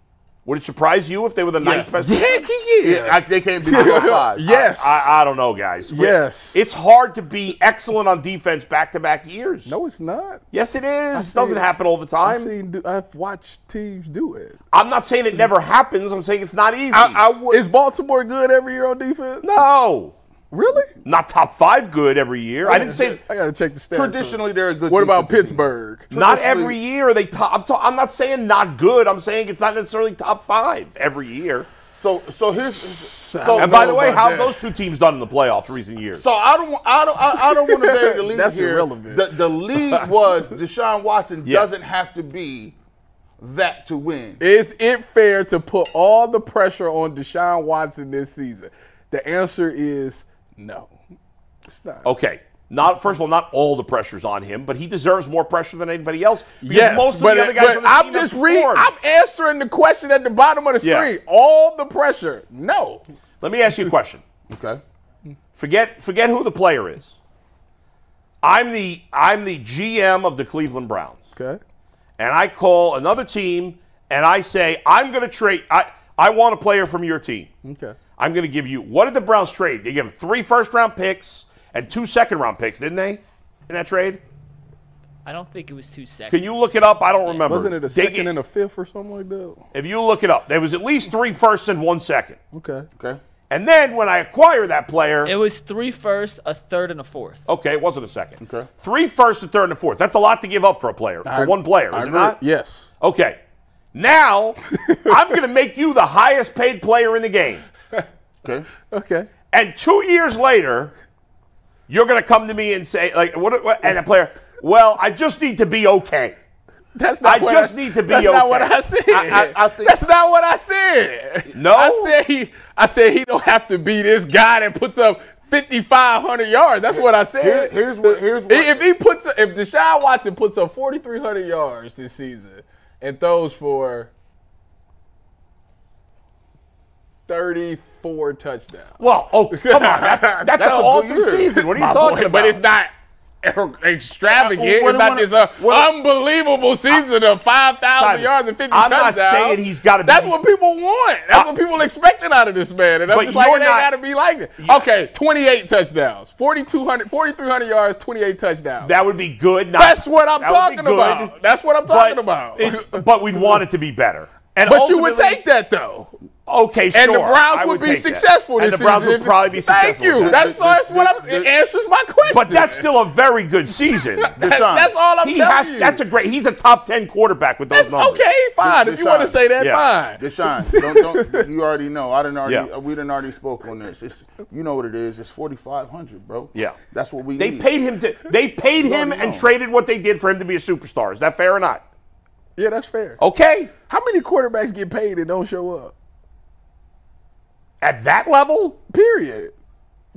Would it surprise you if they were the 9th best? Yeah, they can't be top 5. Yes. I don't know, guys. Yes. It's hard to be excellent on defense back-to-back years. No, it's not. Yes, it is. It doesn't happen all the time. I've watched teams do it. I'm not saying it never happens. I'm saying it's not easy. Is Baltimore good every year on defense? No. Really? Not top 5 good every year. I didn't say. I got to check the stats. Traditionally, they're a good. What about Pittsburgh? Not every year are they top. I'm not saying not good. I'm saying it's not necessarily top 5 every year. So and by the way, how have those 2 teams done in the playoffs recent years? So I don't want to bury the lead That's here. irrelevant. The lead was Deshaun Watson doesn't have to be that to win. Is it fair to put all the pressure on Deshaun Watson this season? The answer is no. It's not. Okay. First of all, not all the pressure's on him, but he deserves more pressure than anybody else. Yes, most of the other guys on the team I'm answering the question at the bottom of the screen. All the pressure. No. Let me ask you a question. Okay. Forget who the player is. I'm the GM of the Cleveland Browns. Okay. And I call another team and I say, I'm going to trade. I want a player from your team. Okay. I'm going to give you. What did the Browns trade? They gave him 3 first-round picks and 2 second-round picks, didn't they? In that trade? I don't think it was 2 seconds. Can you look it up? I don't remember. Wasn't it a second and a 5th or something like that? If you look it up, there was at least 3 firsts and 1 second. Okay. And then when I acquire that player, it was 3 firsts, a 3rd, and a 4th. Okay, it wasn't a second. Okay. 3 firsts, a 3rd, and a 4th. That's a lot to give up for a player, for one player, is it not? Yes. Okay. Now, I'm going to make you the highest paid player in the game. Okay. And 2 years later, you're going to come to me and say, like, what? And a player, well, I just need to be okay. That's not I just need to be That's okay. not what I said. I think that's not what I said. No? I said he don't have to be this guy that puts up 5,500 yards. That's what I said. Here's what. If Deshaun Watson puts up 4,300 yards this season and throws for 34 touchdowns. Well, come on. That's an awesome season. What are you talking about? But it's not extravagant. It's not this unbelievable season of 5,000 yards and 50 touchdowns. I'm not saying he's got to be. That's what people want. That's what people expecting out of this man. And I'm just like, it ain't got to be like that. Okay, 28 touchdowns, 4,300 yards, 28 touchdowns. That would be good. That's what I'm talking about. That's what I'm talking about. But we'd want it to be better. But you would take that, though. Okay, sure. And the Browns would be successful this season. And the Browns would probably be successful. Thank you. It answers my question. But that's still a very good season. That's all I'm telling you. That's he's a top 10 quarterback with those numbers. Okay, fine. If you want to say that, fine. Deshaun, don't you already know. We done already spoke on this. You know what it is. It's 4,500, bro. Yeah. That's what we need. They paid him and traded what they did for him to be a superstar. Is that fair or not? Yeah, that's fair. Okay. How many quarterbacks get paid and don't show up? At that level? Period.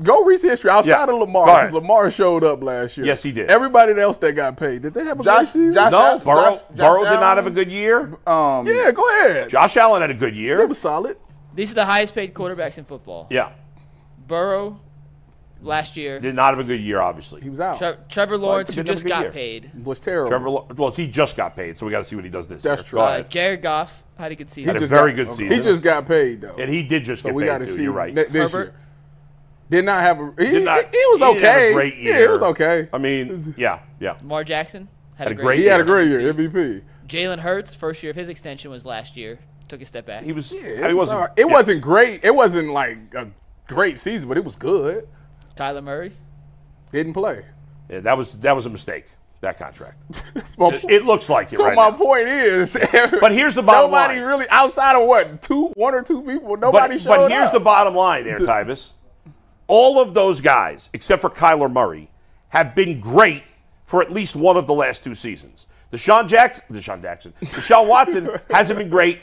Go recent history outside of Lamar, because Lamar showed up last year. Yes, he did. Everybody else that got paid, did they have a great season? No, Burrow did not have a good year. Yeah, go ahead. Josh Allen had a good year. They were solid. These are the highest paid quarterbacks in football. Yeah. Burrow, last year. Did not have a good year, obviously. He was out. Trevor Lawrence, who just got paid. Was terrible. Well, he just got paid, so we got to see what he does this year. That's true. Jared Goff had a good season. Had a very good season. He just got paid, though. And he did just get paid, too. You're right. This year. Did not have a – he was okay. He didn't have a great year. Yeah, it was okay. I mean, yeah. Lamar Jackson had a great year. He had a great year, MVP. Jalen Hurts, first year of his extension was last year. Took a step back. It wasn't great. It wasn't like a great season, but it was good. Kyler Murray didn't play. Yeah, that was a mistake. That contract. It looks like it. So right my now. point is, but here's the bottom line. Nobody really outside of one or two people. Nobody showed up. But here's the bottom line, there, Tyvis. All of those guys, except for Kyler Murray, have been great for at least one of the last 2 seasons. Deshaun Watson hasn't been great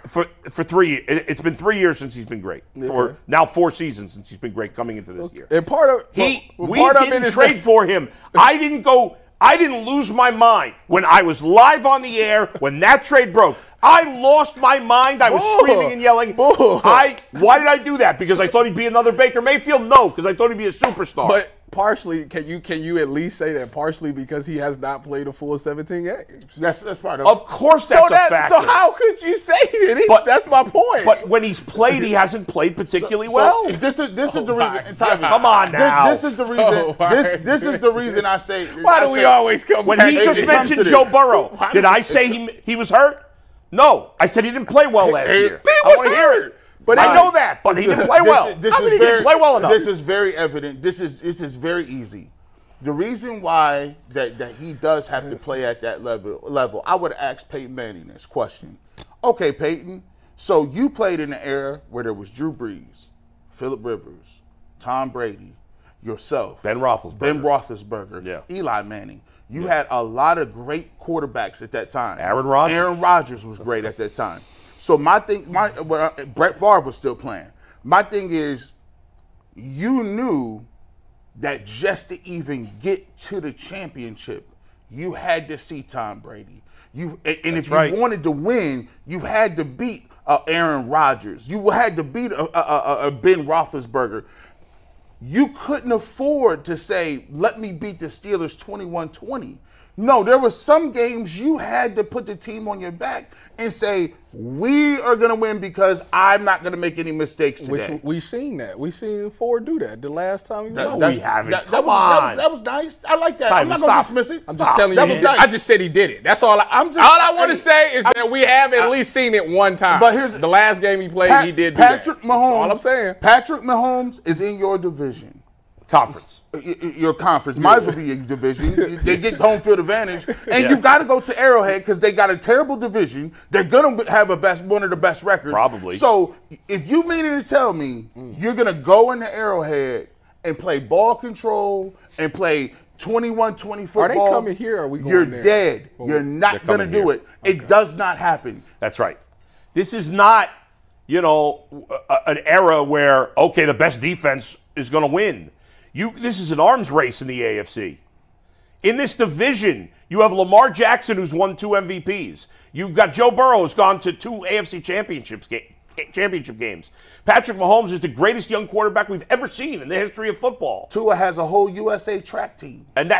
for 3 years. It's been 3 years since he's been great. For now 4 seasons since he's been great coming into this year. And part of we didn't trade for him. I didn't lose my mind when I was live on the air when that trade broke. I lost my mind. I was screaming and yelling. Why did I do that? Because I thought he'd be another Baker Mayfield? No, because I thought he'd be a superstar. But partially, can you at least say that partially because he has not played a full 17 games? That's part of it. Of course that's a factor. So how could you say it? That's my point. But when he's played, he hasn't played particularly well. This is the reason. Come on now. This is the reason. This is the reason I say. Why do we always come when back? He just mentioned Joe Burrow. Did I say he was hurt? No, I said he didn't play well last year. He was hurt. But I know that, but he didn't play well. He didn't play well enough. This is very evident. This is very easy. The reason why that he does have to play at that level, I would ask Peyton Manning this question. Okay, Peyton, so you played in an era where there was Drew Brees, Phillip Rivers, Tom Brady, yourself, Ben Roethlisberger, Eli Manning. You had a lot of great quarterbacks at that time. Aaron Rodgers was great at that time. So Brett Favre was still playing. My thing is, you knew that just to even get to the championship, you had to see Tom Brady. If you wanted to win, you had to beat Aaron Rodgers. You had to beat Ben Roethlisberger. You couldn't afford to say, let me beat the Steelers 21-20. No, there were some games you had to put the team on your back and say, we are going to win because I'm not going to make any mistakes today. We've seen that. We've seen Ford do that the last time he won. We haven't. That was nice. I like that. I'm not going to dismiss it. I'm just telling you. Nice. I just said he did it. That's all. All I want to say is that we have at least seen it one time. But here's the last game he played, he did do Patrick that. Mahomes. That's all I'm saying. Patrick Mahomes is in your division. Conference. Your conference. Might as well be your division. They get home field advantage. And you got to go to Arrowhead because they got a terrible division. They're going to have one of the best records. Probably. So if you mean to tell me you're going to go into Arrowhead and play ball control and play 21-20 football. Are they coming here or are we going You're there? dead. You're not going to do it. Okay. It does not happen. That's right. This is not, an era where, okay, the best defense is going to win. This is an arms race in the AFC. In this division, you have Lamar Jackson, who's won 2 MVPs. You've got Joe Burrow, who's gone to 2 AFC championship games. Patrick Mahomes is the greatest young quarterback we've ever seen in the history of football. Tua has a whole USA track team. And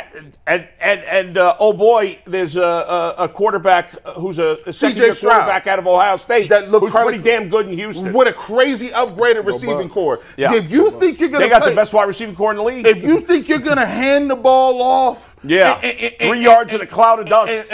oh boy, there's a quarterback who's a second-year quarterback out of Ohio State who's pretty damn good in Houston. With a crazy upgraded receiving core. Yeah. If you think you're going to They got the best wide receiving core in the league. If you think you're going to hand the ball off. Yeah, 3 yards in a cloud of dust.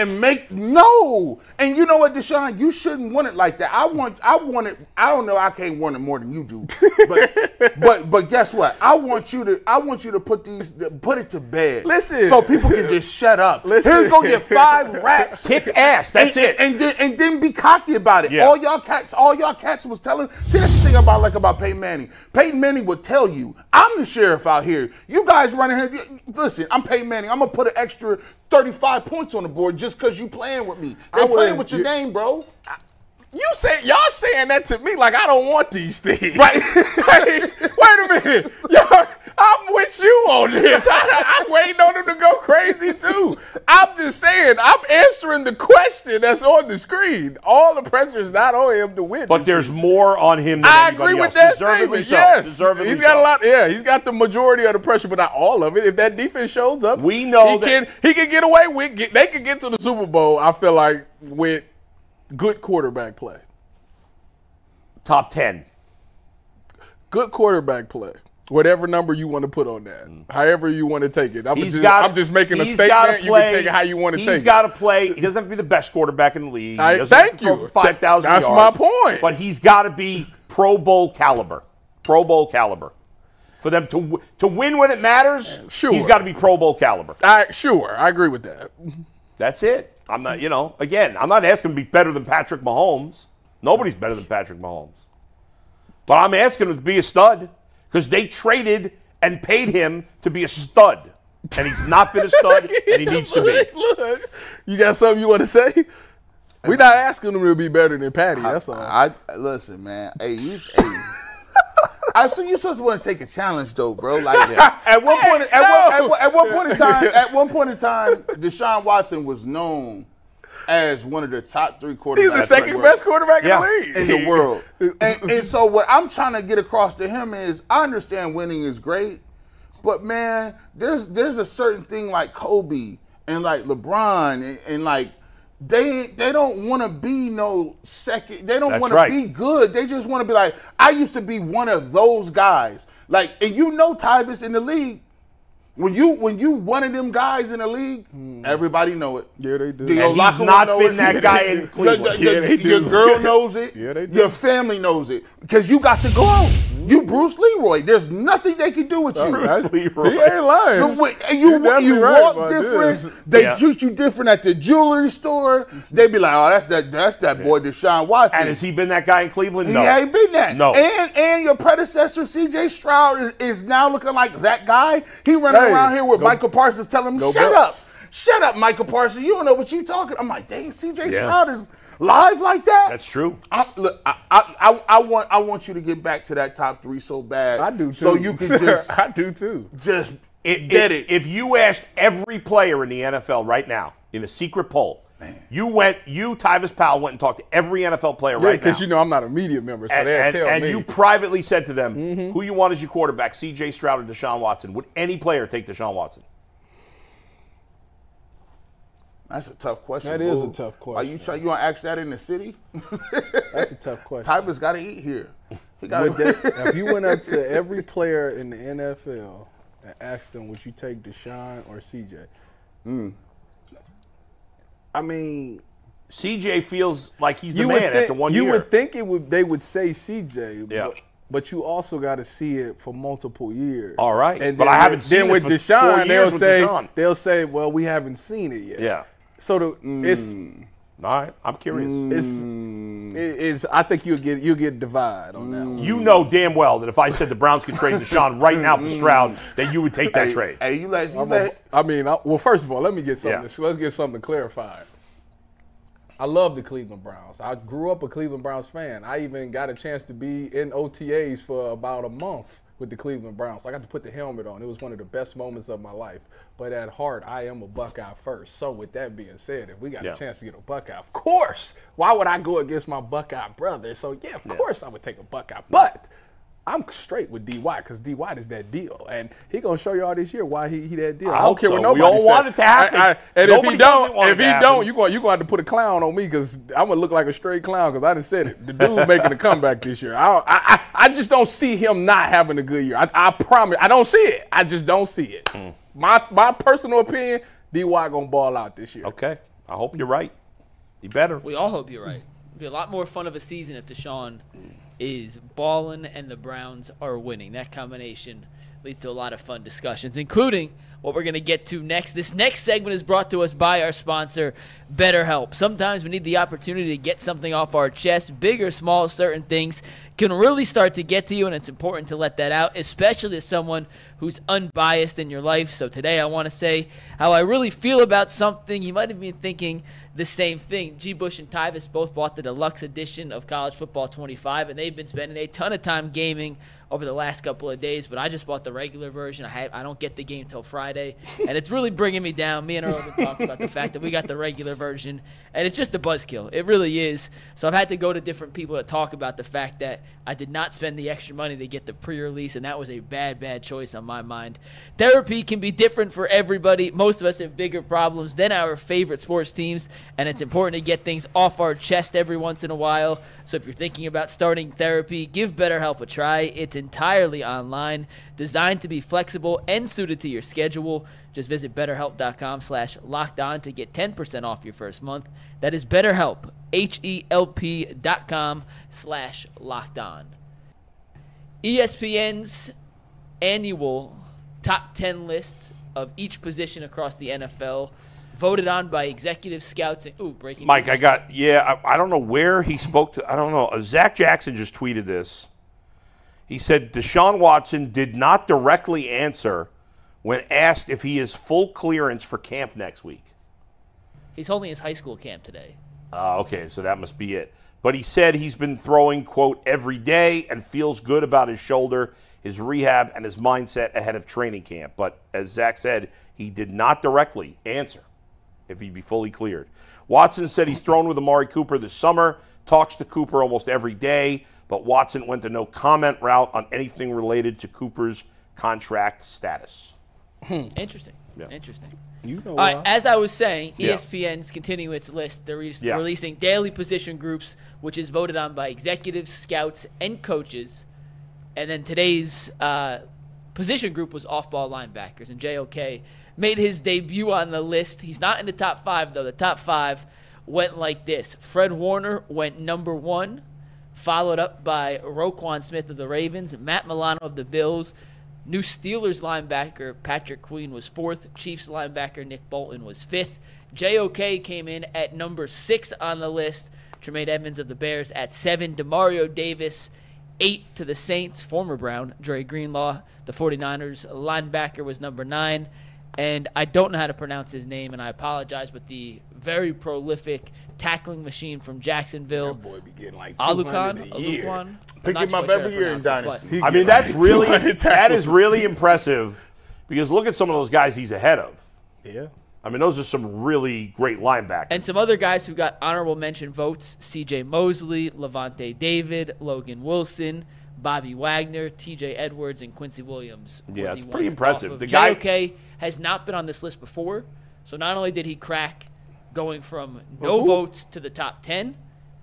No. And you know what, Deshaun? You shouldn't want it like that. I want it. I don't know. I can't want it more than you do. But guess what? I want you to put it to bed. Listen. So people can just shut up. Listen. Here's go get 5 racks. Kick ass. That's it. And then be cocky about it. Yeah. All y'all cats was telling. See, that's the thing about Peyton Manning. Peyton Manning would tell you, I'm the sheriff out here. You guys running here. Listen, I'm Peyton Manning. I'm gonna put an extra 35 points on the board just because you playing with me. They playing with your name, bro. Y'all saying that to me like I don't want these things. Right. Wait a minute. I'm with you on this. I'm waiting on them to go crazy too. I'm just saying, I'm answering the question that's on the screen. All the pressure is not on him to win. But there's more on him than I anybody agree with else. that statement. Yes. He's got a lot. Yeah, he's got the majority of the pressure, but not all of it. If that defense shows up, we know he can get away with. They can get to the Super Bowl. I feel like with good quarterback play. Top 10. Good quarterback play. Whatever number you want to put on that. However you want to take it. I'm just making a statement. You can take it how you want to take it. He's got to play. He doesn't have to be the best quarterback in the league. Thank you. For 5,000 yards. That's my point. But he's got to be Pro Bowl caliber. Pro Bowl caliber. For them to win when it matters, he's got to be Pro Bowl caliber. Sure. I agree with that. That's it. I'm not, again, I'm not asking him to be better than Patrick Mahomes. Nobody's better than Patrick Mahomes. But I'm asking him to be a stud because they traded and paid him to be a stud. and he's not been a stud, and he needs to be. Look, you got something you want to say? We're not asking him to be better than Patty. That's all. Listen, man. Hey, you're supposed to want to take a challenge, though, bro. Like at one point in time, Deshaun Watson was known as one of the top 3 quarterbacks. He's the second best quarterback in the league. In the world. And so what I'm trying to get across to him is I understand winning is great, but, man, there's a certain thing like Kobe and like LeBron and like they don't want to be no second. They don't want to be good. They just want to be like, I used to be one of those guys. Like, and Tyvus, in the league, when you one of them guys in the league, everybody know it. Yeah, they do. And he's not been that guy in Cleveland. Your girl knows it. Yeah, they do. Your family knows it. Because you got to go out. You Bruce Leroy. There's nothing they can do with you. Bruce Leroy. He ain't lying. And you walk different. They treat you different at the jewelry store. They be like, oh, that's that boy Deshaun Watson. And has he been that guy in Cleveland? No. He ain't been that. No. And your predecessor, C.J. Stroud, is now looking like that guy. He running around here with Michael Parsons telling him, shut up, Michael Parsons. You don't know what you talking. I'm like, dang, C.J. Stroud is live like that. That's true. I want you to get back to that top 3 so bad. I do too. So you can just I do too. Just get it. If you asked every player in the NFL right now in a secret poll, you Tyvus Powell went and talked to every NFL player right now. Because I'm not a media member, so they'll tell me. And you privately said to them, who you want as your quarterback, C.J. Stroud or Deshaun Watson. Would any player take Deshaun Watson? That's a tough question. That is a tough question. You want to ask that in the city? That's a tough question. Tyvus got to eat here. If you went up to every player in the NFL and asked them, would you take Deshaun or C.J.? I mean, CJ feels like he's the man after 1 year. You would think they would say CJ, but you also got to see it for multiple years. All right, and but I haven't seen it with for Deshaun. 4 years They'll say, well, we haven't seen it yet. Yeah. So it's all right. I'm curious. I think you'll get divided on that one. You know damn well that if I said the Browns could trade Deshaun right now for Stroud, that you would take that trade. Hey, well, first of all, let me get something. Let's get something clarified. I love the Cleveland Browns. I grew up a Cleveland Browns fan. I even got a chance to be in OTAs for about a month with the Cleveland Browns. I got to put the helmet on. It was one of the best moments of my life. But at heart, I am a Buckeye first. So with that being said, if we got a chance to get a Buckeye, of course, why would I go against my Buckeye brother? So, yeah, of course I would take a Buckeye. But I'm straight with D.Y. because D.Y. is that deal. And he going to show you all this year why he that deal. I don't care what nobody says. We all want it to happen. And if he don't, you're going to have to put a clown on me because I'm going to look like a straight clown because I done said it. The dude making a comeback this year. I just don't see him not having a good year. I promise. I don't see it. I just don't see it. My personal opinion, D.Y. going to ball out this year. Okay. I hope you're right. You better. We all hope you're right. It'll be a lot more fun of a season if Deshaun is balling and the Browns are winning. That combination leads to a lot of fun discussions, including what we're going to get to next. This next segment is brought to us by our sponsor, BetterHelp. Sometimes we need the opportunity to get something off our chest. Big or small, certain things can really start to get to you, and it's important to let that out, especially as someone who's unbiased in your life. So today I want to say how I really feel about something. You might have been thinking the same thing. G. Bush and Tyvus both bought the deluxe edition of College Football 25, and they've been spending a ton of time gaming over the last couple of days, but I just bought the regular version. I don't get the game till Friday, and it's really bringing me down. Me and Earl have been talking about the fact that we got the regular version, and it's just a buzzkill. It really is. So I've had to go to different people to talk about the fact that I did not spend the extra money to get the pre-release, and that was a bad choice on my mind. Therapy can be different for everybody. Most of us have bigger problems than our favorite sports teams, and it's important to get things off our chest every once in a while. So if you're thinking about starting therapy, give BetterHelp a try. It's entirely online, designed to be flexible and suited to your schedule. Just visit BetterHelp.com/lockedon to get 10% off your first month. That is BetterHelp, HELP.com/lockedon. ESPN's annual top 10 list of each position across the NFL, voted on by executive scouts. Breaking Mike, news. I don't know where he spoke to. I don't know. Zach Jackson just tweeted this. He said Deshaun Watson did not directly answer when asked if he has full clearance for camp next week. He's holding his high school camp today. Okay, so that must be it. But he said he's been throwing, quote, every day and feels good about his shoulder, his rehab, and his mindset ahead of training camp. But as Zach said, he did not directly answer if he'd be fully cleared. Watson said he's thrown with Amari Cooper this summer, talks to Cooper almost every day, but Watson went the no comment route on anything related to Cooper's contract status. Interesting. Yeah. Interesting. You know All right, why. as I was saying, Yeah. ESPN's continuing its list. They're releasing daily position groups, which is voted on by executives, scouts, and coaches. And then today's position group was off-ball linebackers, and JOK made his debut on the list. He's not in the top 5, though. The top 5 went like this. Fred Warner went number 1, followed up by Roquan Smith of the Ravens, Matt Milano of the Bills. New Steelers linebacker Patrick Queen was 4th. Chiefs linebacker Nick Bolton was 5th. JOK came in at number 6 on the list. Tremaine Edmonds of the Bears at 7. Demario Davis, 8 to the Saints. Former Brown, Dre Greenlaw, the 49ers linebacker, was number 9. And I don't know how to pronounce his name, and I apologize, but the very prolific tackling machine from Jacksonville, That boy be getting like 200 a year. Aluquan. Pick I'm him not up sure every how to year in pronounce it, Dynasty. but- I mean, that's really 200 that is tackles a really season. impressive because look at some of those guys he's ahead of. Yeah. I mean, those are some really great linebackers. And some other guys who got honorable mention votes: C.J. Mosley, Levante David, Logan Wilson, Bobby Wagner, T.J. Edwards, and Quincy Williams. were Yeah, the it's pretty ones impressive. off of. The guy- JOK has not been on this list before, so not only did he crack going from no votes to the top 10,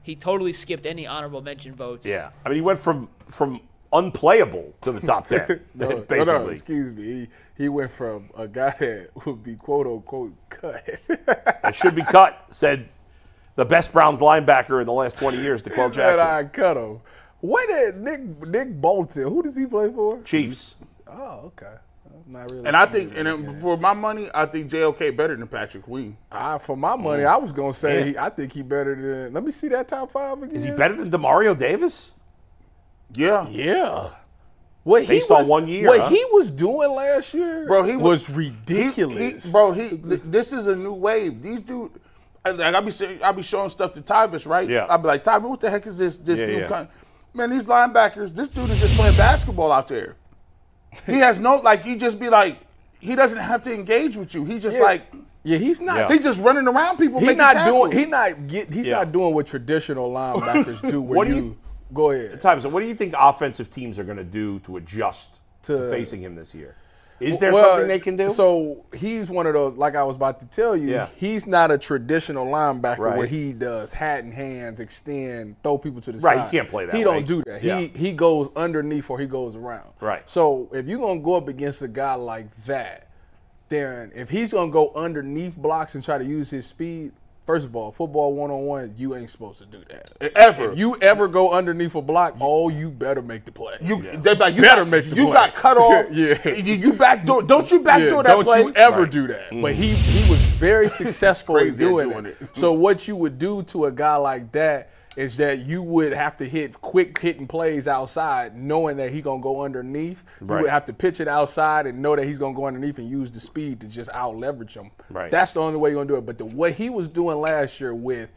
he totally skipped any honorable mention votes. Yeah, I mean, he went from unplayable to the top 10, basically. No, excuse me. He went from a guy that would be quote unquote cut. That should be cut, said the best Browns linebacker in the last 20 years, DeQuell And Jackson. I cut him. What did Nick Bolton? Who does he play for? Chiefs. Oh, okay. Not really. And I think, for my money, I think JOK better than Patrick Queen. For my money, I was gonna say I think he better than. Let me see that top 5 again. Is he better than Demario Davis? Yeah. Yeah. What Based on 1 year, What huh? he was doing last year, Bro, he was ridiculous. This is a new wave. These dudes, like I be showing stuff to Tyvis, right? Yeah. I'll be like, Tyvis, what the heck is this Yeah, new yeah. kind? Man, these linebackers, this dude is just playing basketball out there. He has no, you just be like, he doesn't have to engage with you. He's just yeah, he's not. Yeah. he's just running around people. He's making not tackles. doing. He's not doing what traditional linebackers do. Where What do you you- go ahead? Tyvison, what do you think offensive teams are going to do to adjust to To- facing him this year? Is there something they can do? So he's one of those, like I was about to tell you, Yeah. he's not a traditional linebacker Right. where he does hat and hands, extend, throw people to the Right, side. he can't play that He way. don't do that. Yeah. He goes underneath or he goes around. Right. So if you're going to go up against a guy like that, then if he's going to go underneath blocks and try to use his speed, first of all, football one-on-one, you ain't supposed to do that. Ever. If you ever go underneath a block, you better make the play. You better make the you play. got cut off. Yeah. You backdoor. Don't you backdoor that don't play? you ever Right. do that. But he was very successful in crazy at doing doing it. it. So what you would do to a guy like that is that you would have to hit quick hitting plays outside, knowing that he's going to go underneath. Right. You would have to pitch it outside and know that he's going to go underneath and use the speed to just out leverage him. Right. That's the only way you're going to do it. But what he was doing last year with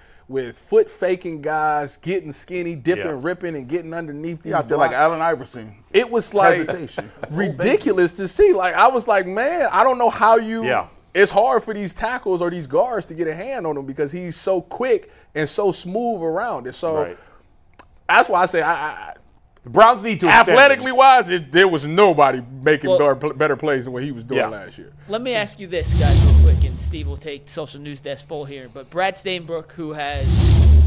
foot faking guys, getting skinny, dipping, Yeah. ripping, and getting underneath these He out there like blocks, Allen Iverson. it was like Hesitation. ridiculous to see. Like I was like, man, I don't know how you. Yeah. It's hard for these tackles or these guards to get a hand on him because he's so quick and so smooth around it. So Right. that's why I say, I The Browns need to extend him. athletically wise, there was nobody making Well- better plays than what he was doing Yeah. last year. Let me ask you this, guys, real quick, and Steve will take social news desk full here. But Brad Stainbrook, who has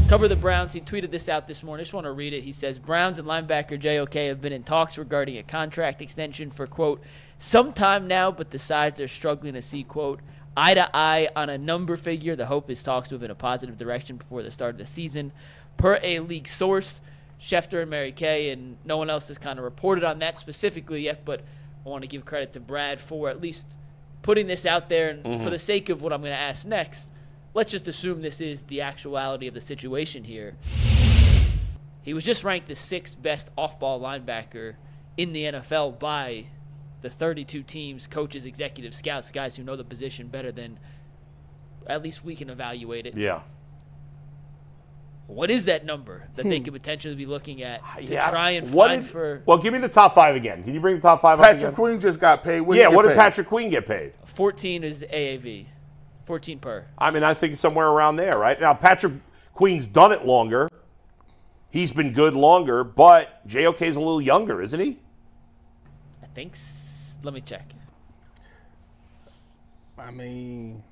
covered the Browns, he tweeted this out this morning. I just want to read it. He says, Browns and linebacker JOK have been in talks regarding a contract extension for, quote, some time now, but the sides are struggling to see, quote, eye to eye on a number figure. The hope is talks move in a positive direction before the start of the season. Per a league source, Schefter and Mary Kay, and no one else has kind of reported on that specifically yet, but I want to give credit to Brad for at least putting this out there. And for the sake of what I'm going to ask next, let's just assume this is the actuality of the situation here. He was just ranked the 6th best off-ball linebacker in the NFL by the 32 teams, coaches, executives, scouts, guys who know the position better than at least we can evaluate it. Yeah. What is that number that they could potentially be looking at to try and for? Well, give me the top 5 again. Can you bring the top 5 up again? Patrick Queen just got paid. What did Patrick Queen get paid? 14 is AAV. 14 per. I mean, I think it's somewhere around there, right? Now, Patrick Queen's done it longer. He's been good longer, but JOK's a little younger, isn't he? I think. Let me check. I mean,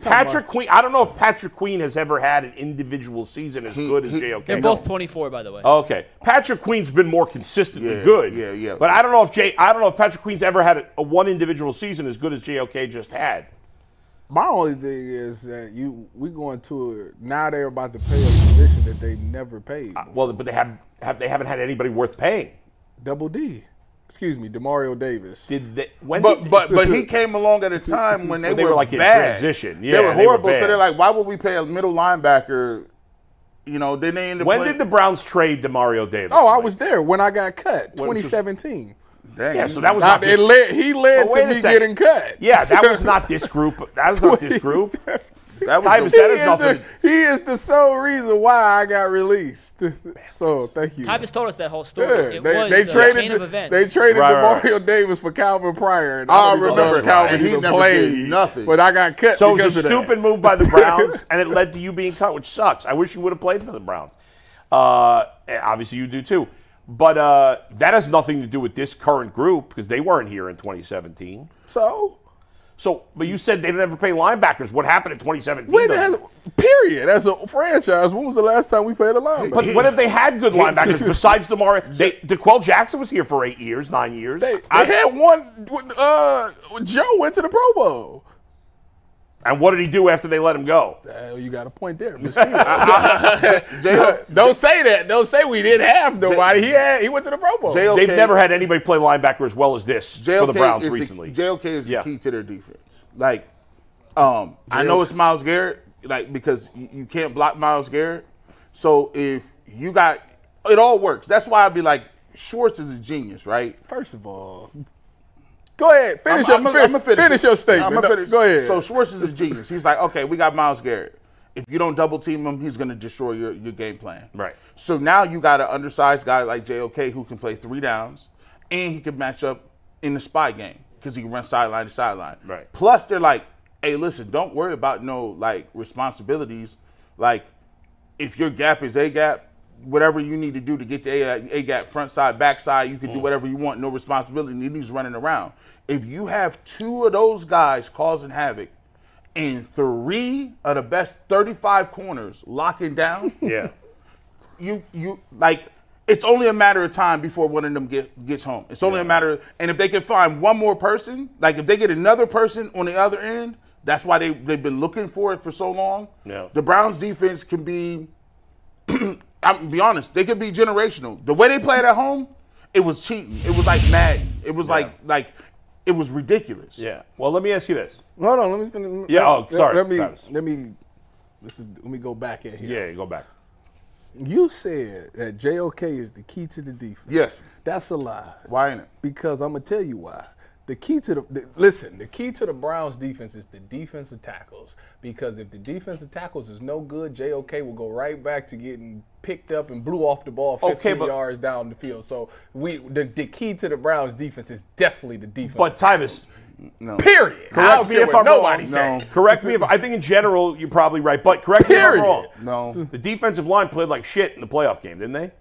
Patrick Queen. I don't know if Patrick Queen has ever had an individual season as good as JOK. They're both 24, by the way. Okay, Patrick Queen's been more consistently good. Yeah. But I don't know if Patrick Queen's ever had a one individual season as good as JOK just had. My only thing is that we going to now they're about to pay a position that they never paid. Well, but they haven't had anybody worth paying. Double D. Excuse me, DeMario Davis. But he came along at a time when they were like bad. In transition. Yeah, they were horrible. So they're like, why would we pay a middle linebacker? You know, then they ended up. When did the Browns trade DeMario Davis? Oh, I was there when I got cut, 2017. Dang. Yeah, so that was not. He led to me getting cut. Yeah, that was not this group. That was not this group. He is the sole reason why I got released. So thank you. Tyvus told us that whole story. Yeah, They traded DeMario Davis for Calvin Pryor. And I remember Calvin he never played nothing. But I got cut. So it was a stupid move by the Browns, and it led to you being cut, which sucks. I wish you would have played for the Browns. Obviously, you do too. But that has nothing to do with this current group because they weren't here in 2017. So, but you said they never pay linebackers. What happened in 2017? Period. As a franchise, when was the last time we paid a linebacker? But what if they had good linebackers besides DeMario? DeQuell Jackson was here for 8 years, 9 years. They had one. Joe went to the Pro Bowl. And what did he do after they let him go? You got a point there. Don't say that. Don't say we didn't have nobody. He went to the Pro Bowl. They've never had anybody play linebacker as well as this for the Browns recently. JOK is the key to their defense. Like, I know it's Myles Garrett, like because you can't block Myles Garrett. So if you got, it all works. That's why I'd be like, Schwartz is a genius, right? First of all. Go ahead. Finish your statement. Go ahead. So Schwartz is a genius. He's like, okay, we got Myles Garrett. If you don't double team him, he's going to destroy your game plan. Right. So now you got an undersized guy like JOK who can play 3 downs, and he can match up in the spy game because he can run sideline to sideline. Right. Plus, they're like, hey, listen, don't worry about no like responsibilities. Like, if your gap is A gap, whatever you need to do to get the A gap, front side, back side, you can do whatever you want, no responsibility, and he's running around. If you have 2 of those guys causing havoc and 3 of the best 35 corners locking down, you like it's only a matter of time before one of them gets home. It's only a matter of, and if they can find one more person, like if they get another person on the other end, that's why they've been looking for it for so long. Yeah. The Browns defense can be I'm be honest, they could be generational. The way they played at home, it was cheating. It was like Madden. It was like it was ridiculous. Yeah. Well, let me ask you this. Hold on. Let me. Sorry. Let me go back in here. Yeah, go back. You said that JOK is the key to the defense. Yes. That's a lie. Why ain't it? Because I'm gonna tell you why. The key to the key to the Browns defense is the defensive tackles. Because if the defensive tackles is no good, JOK will go right back to getting picked up and blew off the ball 15 yards down the field. So the key to the Browns defense is definitely the defense. But Tyvus, no. Period. Correct me if I'm wrong. No. Correct me if I think in general you're probably right. But correct me if I'm wrong. No. The defensive line played like shit in the playoff game, didn't they?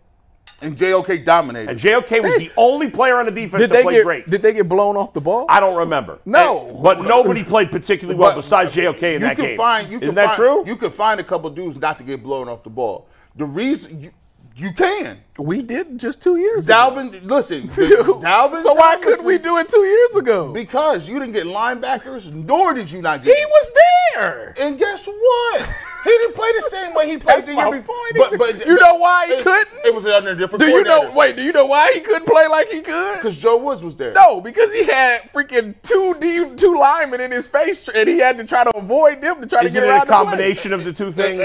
And JOK dominated. And JOK was the only player on the defense that played great. Did they get blown off the ball? I don't remember. No. But nobody played particularly well besides JOK in that game. Isn't that true? You can find a couple dudes not to get blown off the ball. The reason you can. We did just 2 years ago. Listen, Dalvin. So why couldn't we do it 2 years ago? Because you didn't get linebackers, nor did you not get. He was there. And guess what? He didn't play the same way he played the year before. But you know why he couldn't? It was under a different. Do you know why he couldn't play like he could? Because Joe Woods was there. No, because he had freaking two linemen in his face, and he had to try to avoid them to try to get around the play. Is it a combination of the two things?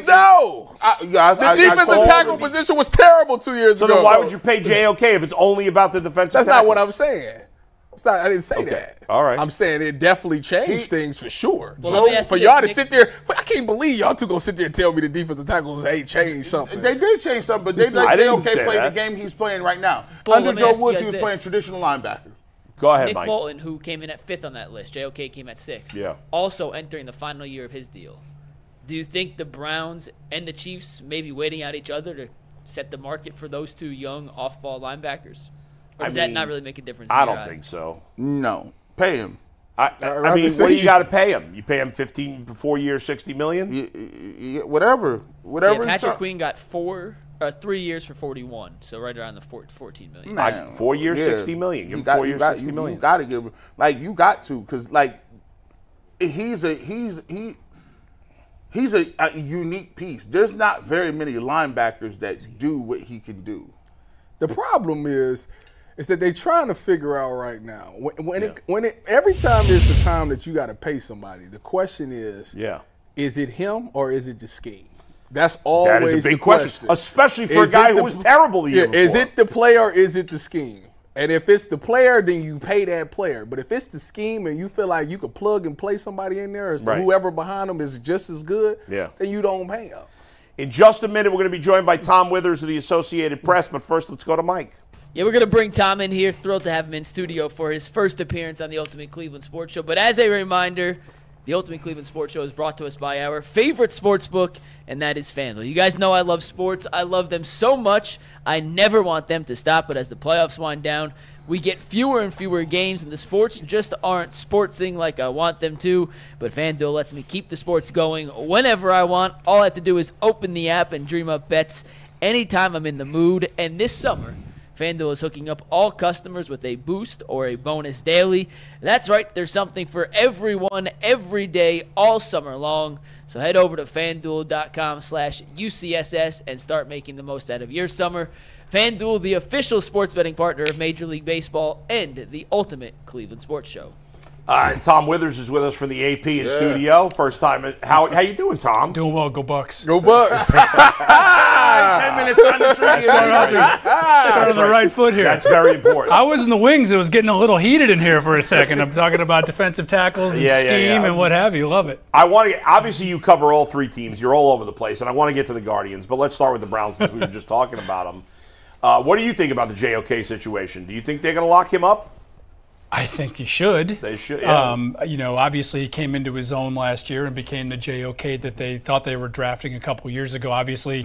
No. The defensive tackle position was terrible 2 years ago. So then why would you pay JOK if it's only about the defensive tackle? That's not what I'm saying. I didn't say that. All right. I'm saying it definitely changed things for sure. Well, let me ask for you y'all this, to sit there, but I can't believe y'all two gonna sit there and tell me the defensive tackles ain't changed something. They did change something, but they let JOK play the game he's playing right now. Well, Under let me Joe ask you Woods, guys he was this. playing traditional linebacker. Go ahead, Nick Mike. Bolton, who came in at 5th on that list, JOK came at 6th. Yeah. Also entering the final year of his deal. Do you think the Browns and the Chiefs may be waiting out each other to set the market for those two young off-ball linebackers? Or does that not really make a difference? I don't think so. No. Pay him. I mean, what do you got to pay him? You pay him 4 years, $60 million? Whatever. Yeah, Patrick Queen got 3 years for 41, so right around the 14 million. Man, 4 years, $60 million. Give him 4 years, $60 million. You got to give him, you got to, because he's a unique piece. There's not very many linebackers that do what he can do. The problem is that they're trying to figure out right now. Every time there's a time that you got to pay somebody, the question is, is it him or is it the scheme? That's always that is a big the question. Especially for a guy who was terrible the year before. Is it the player or is it the scheme? And if it's the player, then you pay that player. But if it's the scheme and you feel like you could plug and play somebody in there, whoever behind them is just as good, then you don't pay them. In just a minute, we're going to be joined by Tom Withers of the Associated Press. But first, let's go to Mike. Yeah, we're going to bring Tom in here. Thrilled to have him in studio for his first appearance on the Ultimate Cleveland Sports Show. But as a reminder, the Ultimate Cleveland Sports Show is brought to us by our favorite sports book, and that is FanDuel. You guys know I love sports. I love them so much. I never want them to stop. But as the playoffs wind down, we get fewer and fewer games, and the sports just aren't sportsing like I want them to. But FanDuel lets me keep the sports going whenever I want. All I have to do is open the app and dream up bets anytime I'm in the mood. And this summer, FanDuel is hooking up all customers with a boost or a bonus daily. That's right, there's something for everyone every day all summer long. So head over to FanDuel.com/UCSS and start making the most out of your summer. FanDuel, the official sports betting partner of Major League Baseball and the Ultimate Cleveland Sports Show. Tom Withers is with us from the AP in studio. First time. How you doing, Tom? Doing well. Go Bucks. Go Bucks. 10 minutes on the tree. Start on the right foot here. That's very important. I was in the wings. It was getting a little heated in here for a second. I'm talking about defensive tackles and scheme and what have you. Love it. I want to. Obviously, you cover all three teams. You're all over the place, and I want to get to the Guardians. But let's start with the Browns since we were just talking about them. What do you think about the JOK situation? Do you think they're going to lock him up? I think you should. They should. Yeah. Obviously he came into his own last year and became the JOK that they thought they were drafting a couple years ago. Obviously,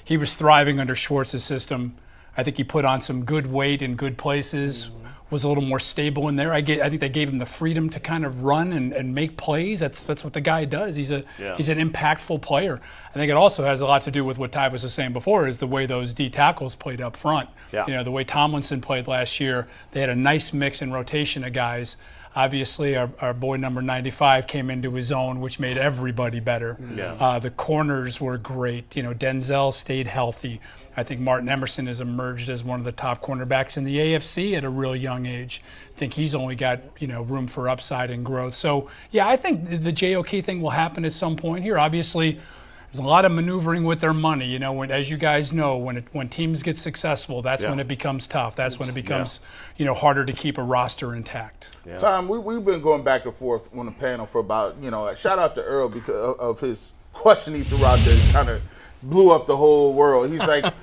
he was thriving under Schwartz's system. I think he put on some good weight in good places. Was a little more stable in there. I think they gave him the freedom to kind of run and make plays. That's what the guy does. He's an impactful player. I think it also has a lot to do with what Ty was saying before, is the way those D tackles played up front. Yeah. The way Tomlinson played last year. They had a nice mix and rotation of guys. Obviously, our boy number 95 came into his own, which made everybody better. Yeah. The corners were great. Denzel stayed healthy. I think Martin Emerson has emerged as one of the top cornerbacks in the AFC at a real young age. I think he's only got room for upside and growth. So, yeah, I think the JOK thing will happen at some point here. Obviously, there's a lot of maneuvering with their money. As you guys know, when teams get successful, that's when it becomes tough. That's when it becomes harder to keep a roster intact. Yeah. Tom, we've been going back and forth on the panel for about, shout out to Earl because of his question he threw out there, kind of blew up the whole world. He's like,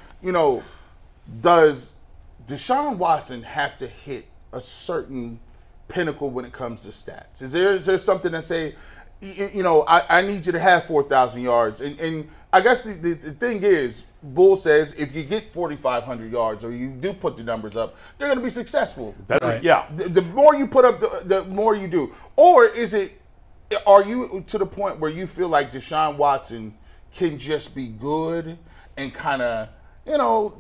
does Deshaun Watson have to hit a certain pinnacle when it comes to stats? Is there something that say, I need you to have 4,000 yards? And I guess the thing is, Bull says if you get 4,500 yards or you do put the numbers up, they're going to be successful. Right. Yeah. The more you put up, the more you do. Or are you to the point where you feel like Deshaun Watson can just be good and kind of,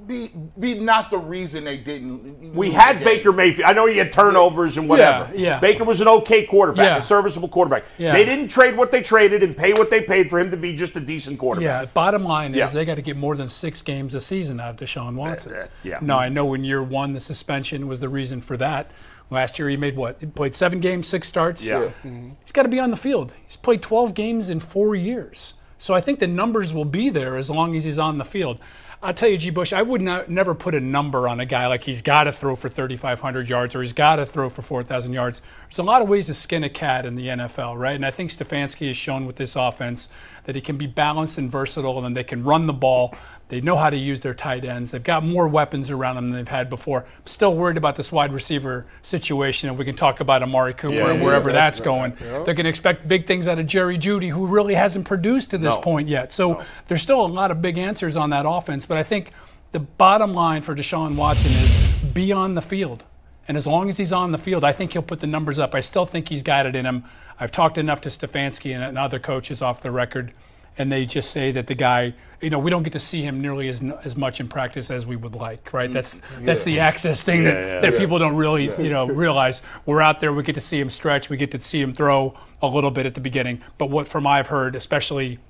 be not the reason they didn't. We had Baker Mayfield. I know he had turnovers and whatever. Yeah. Baker was an okay quarterback, a serviceable quarterback. Yeah. They didn't trade what they traded and pay what they paid for him to be just a decent quarterback. Yeah, bottom line is they got to get more than 6 games a season out of Deshaun Watson. Now, I know in year 1 the suspension was the reason for that. Last year he made what? He played 7 games, 6 starts. Yeah. He's got to be on the field. He's played 12 games in 4 years. So I think the numbers will be there as long as he's on the field. I'll tell you, G. Bush, I would never put a number on a guy like he's got to throw for 3,500 yards or he's got to throw for 4,000 yards. There's a lot of ways to skin a cat in the NFL, right? And I think Stefanski has shown with this offense that he can be balanced and versatile, and they can run the ball. They know how to use their tight ends. They've got more weapons around them than they've had before. I'm still worried about this wide receiver situation, and we can talk about Amari Cooper and wherever that's going. They're going to expect big things out of Jerry Jeudy, who really hasn't produced to this point yet. So there's still a lot of big answers on that offense, but I think the bottom line for Deshaun Watson is be on the field. And as long as he's on the field, I think he'll put the numbers up. I still think he's got it in him. I've talked enough to Stefanski and other coaches off the record, and they just say that the guy, we don't get to see him nearly as much in practice as we would like, right? That's the access thing that people don't really, realize. We're out there, we get to see him stretch, we get to see him throw a little bit at the beginning. But what from I've heard, especially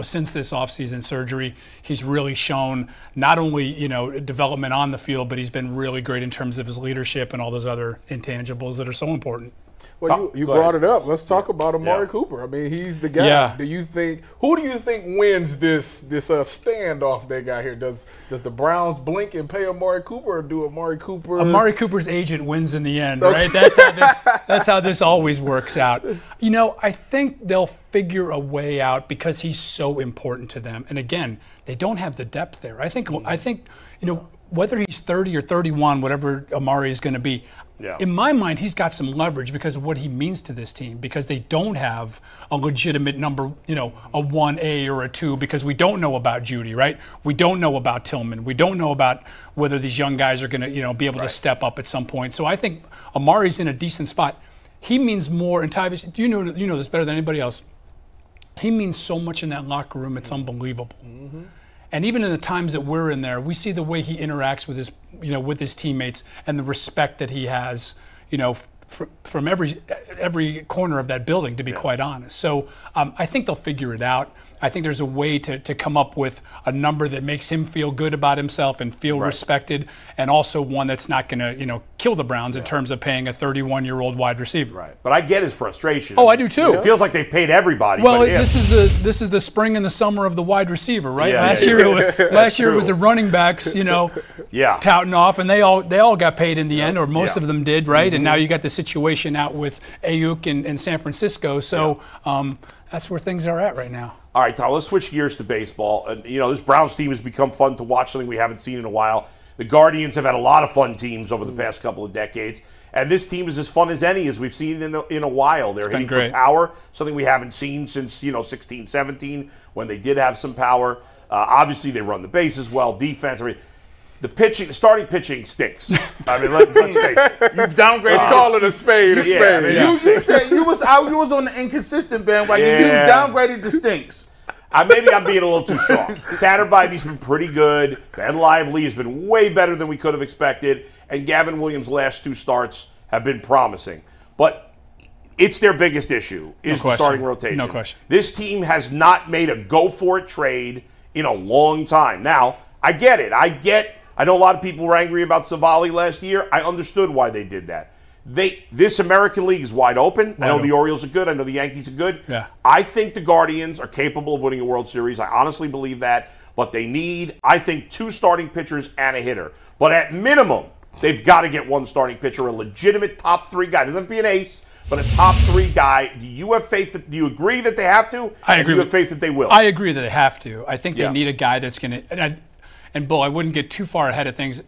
since this offseason surgery, he's really shown not only, development on the field, but he's been really great in terms of his leadership and all those other intangibles that are so important. Well, you brought it up. Let's talk about Amari Cooper. I mean, he's the guy. Yeah. Who do you think wins this standoff they got here? Does the Browns blink and pay Amari Cooper, or do Amari Cooper's agent wins in the end, right? That's how this always works out. I think they'll figure a way out because he's so important to them. And again, they don't have the depth there. I think whether he's 30 or 31, whatever Amari is going to be, in my mind, he's got some leverage because of what he means to this team, because they don't have a legitimate number, a 1A or a 2, because we don't know about Jeudy, right? We don't know about Tillman. We don't know about whether these young guys are going to, be able to step up at some point. So I think Amari's in a decent spot. He means more, and Tyvis, you know this better than anybody else. He means so much in that locker room, it's unbelievable. Mm-hmm. And even in the times that we're in there, we see the way he interacts with his teammates and the respect that he has, from every corner of that building, to be quite honest. So I think they'll figure it out. I think there's a way to come up with a number that makes him feel good about himself and feel respected, and also one that's not going to, kill the Browns in terms of paying a 31-year-old wide receiver. Right. But I get his frustration. Oh, I do too. It feels like they've paid everybody. Well, this is the spring and the summer of the wide receiver, right? Last year it was the running backs, touting off, and they all got paid in the end, or most of them did, right? Mm-hmm. And now you got the situation out with Aiyuk in San Francisco. So that's where things are at right now. All right, Tom, let's switch gears to baseball. This Browns team has become fun to watch, something we haven't seen in a while. The Guardians have had a lot of fun teams over the past couple of decades, and this team is as fun as any as we've seen in a while. They're hitting for power, something we haven't seen since 16, 17, when they did have some power. Obviously, they run the bases well, defense. The starting pitching stinks. I mean, let's face it. You've downgraded. Let's call it a spade. You said you was on the inconsistent bandwagon. You downgraded the stinks. Maybe I'm being a little too strong. Tanner Bibee's been pretty good. Ben Lively has been way better than we could have expected. And Gavin Williams' last 2 starts have been promising. But it's their biggest issue, is the starting rotation. No question. This team has not made a go-for-it trade in a long time. Now, I get it. I know a lot of people were angry about Savali last year. I understood why they did that. This American League is wide open. I know the Orioles are good. I know the Yankees are good. Yeah. I think the Guardians are capable of winning a World Series. I honestly believe that. But they need, I think, 2 starting pitchers and a hitter. But at minimum, they've got to get 1 starting pitcher, a legitimate top 3 guy. Doesn't have to be an ace, but a top 3 guy. Do you have faith do you agree that they have to? I agree. Do you have faith that they will? I agree that they have to. I think they need a guy that's going to. And Bull, I wouldn't get too far ahead of things.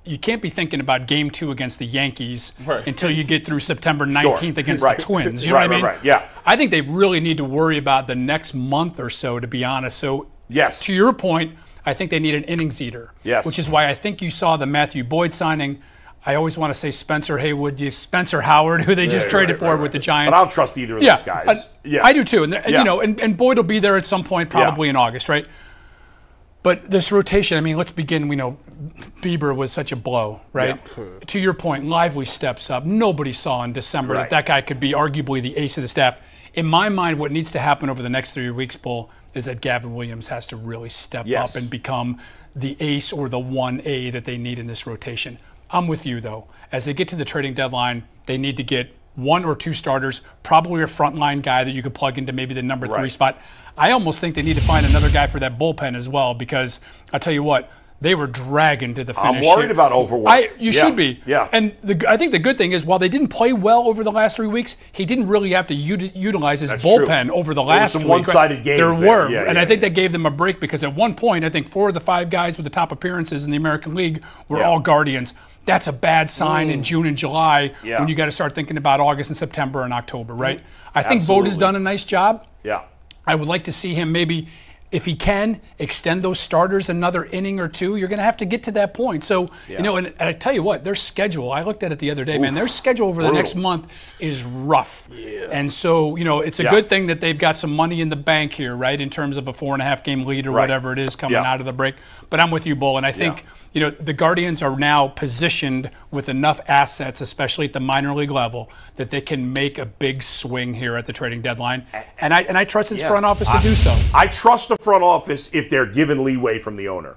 You can't be thinking about Game 2 against the Yankees until you get through September 19th against the Twins. You know what I mean? Right. Yeah. I think they really need to worry about the next month or so, to be honest. So, to your point, I think they need an innings eater. Yes. Which is why I think you saw the Matthew Boyd signing. I always want to say Spencer Howard, who they just traded for with the Giants. But I don't trust either of those guys. I do too. And Boyd will be there at some point, probably in August, right? But this rotation, let's begin. We know Bieber was such a blow, right? Yeah. To your point, Lively steps up. Nobody saw in December that guy could be arguably the ace of the staff. In my mind, what needs to happen over the next 3 weeks, Bull, is that Gavin Williams has to really step up and become the ace or the 1A that they need in this rotation. I'm with you, though. As they get to the trading deadline, they need to get 1 or 2 starters, probably a frontline guy that you could plug into maybe the number 3 spot. I almost think they need to find another guy for that bullpen as well, because I'll tell you what, they were dragging to the finish. I'm worried about overwork. You should be. Yeah. And I think the good thing is, while they didn't play well over the last 3 weeks, he didn't really have to utilize his bullpen over the last some week. one-sided games. There were. And I think that gave them a break, because at one point, I think 4 of the 5 guys with the top appearances in the American League were all Guardians. That's a bad sign in June and July when you got to start thinking about August and September and October, right? I think Vogt has done a nice job. Yeah. I would like to see him maybe, if he can, extend those starters another inning or 2. You're going to have to get to that point. So, and I tell you what, their schedule, I looked at it the other day, man, their schedule over the next month is rough. Yeah. And so, it's a good thing that they've got some money in the bank here, right, in terms of a 4.5 game lead or whatever it is coming out of the break. But I'm with you, Bull, and I think the Guardians are now positioned with enough assets, especially at the minor league level, that they can make a big swing here at the trading deadline. And I trust his front office to do so. I trust the front office if they're given leeway from the owner.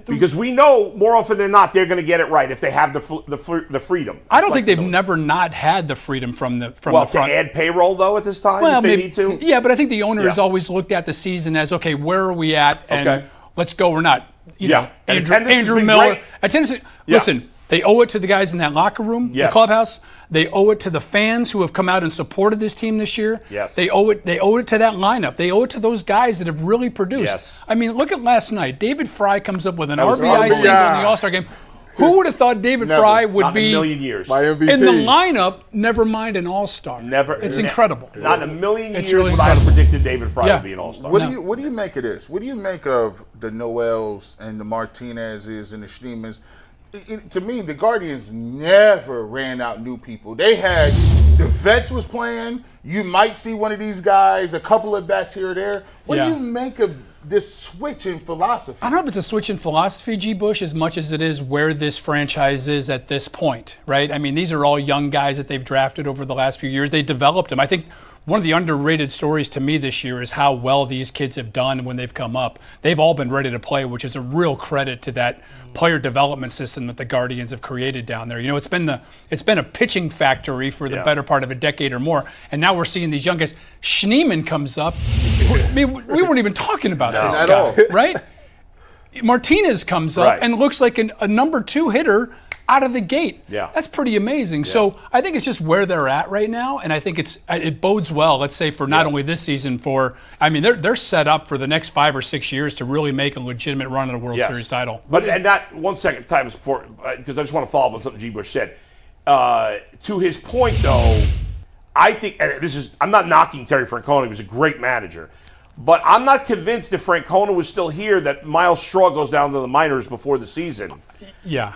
Because we know more often than not they're going to get it right if they have the freedom. I don't think they've never not had the freedom from the front. To add payroll though at this time, if they need to. Yeah, but I think the owner has always looked at the season as, okay, where are we at, and let's go or not. Andrew Miller. Listen, they owe it to the guys in that locker room, the clubhouse. They owe it to the fans who have come out and supported this team this year. Yes. They owe it to that lineup. They owe it to those guys that have really produced. Yes. I mean, look at last night. David Fry comes up with an RBI single in the All-Star game. Who would have thought David Fry would be in a million years my MVP in the lineup? Never mind an All-Star. Never. It's incredible. Not in a million years really would I have predicted David Fry would be an All-Star. What do you make of this? What do you make of the Noels and the Martinezes and the Schneemans? To me, the Guardians never ran out new people. They had the vets was playing. You might see one of these guys, a couple of bats here or there. What do you make of this switch in philosophy? I don't know if it's a switch in philosophy, G. Bush, as much as it is where this franchise is at this point, right? I mean, these are all young guys that they've drafted over the last few years. They developed them. I think one of the underrated stories to me this year is how well these kids have done when they've come up. They've all been ready to play, which is a real credit to that player development system that the Guardians have created down there. It's been a pitching factory for the better part of a decade or more, and now we're seeing these young guys. Schneeman comes up. I mean, we weren't even talking about this guy, right? Martinez comes up and looks like a number 2 hitter out of the gate. Yeah. That's pretty amazing. Yeah. So I think it's just where they're at right now, and I think it bodes well, let's say, for not only this season, they're set up for the next 5 or 6 years to really make a legitimate run at a World Series title. But and not 1 second time before, because I just want to follow up on something G. Bush said. To his point, though, I think, and I'm not knocking Terry Francona, he was a great manager. But I'm not convinced if Francona was still here that Miles Straw goes down to the minors before the season. Yeah.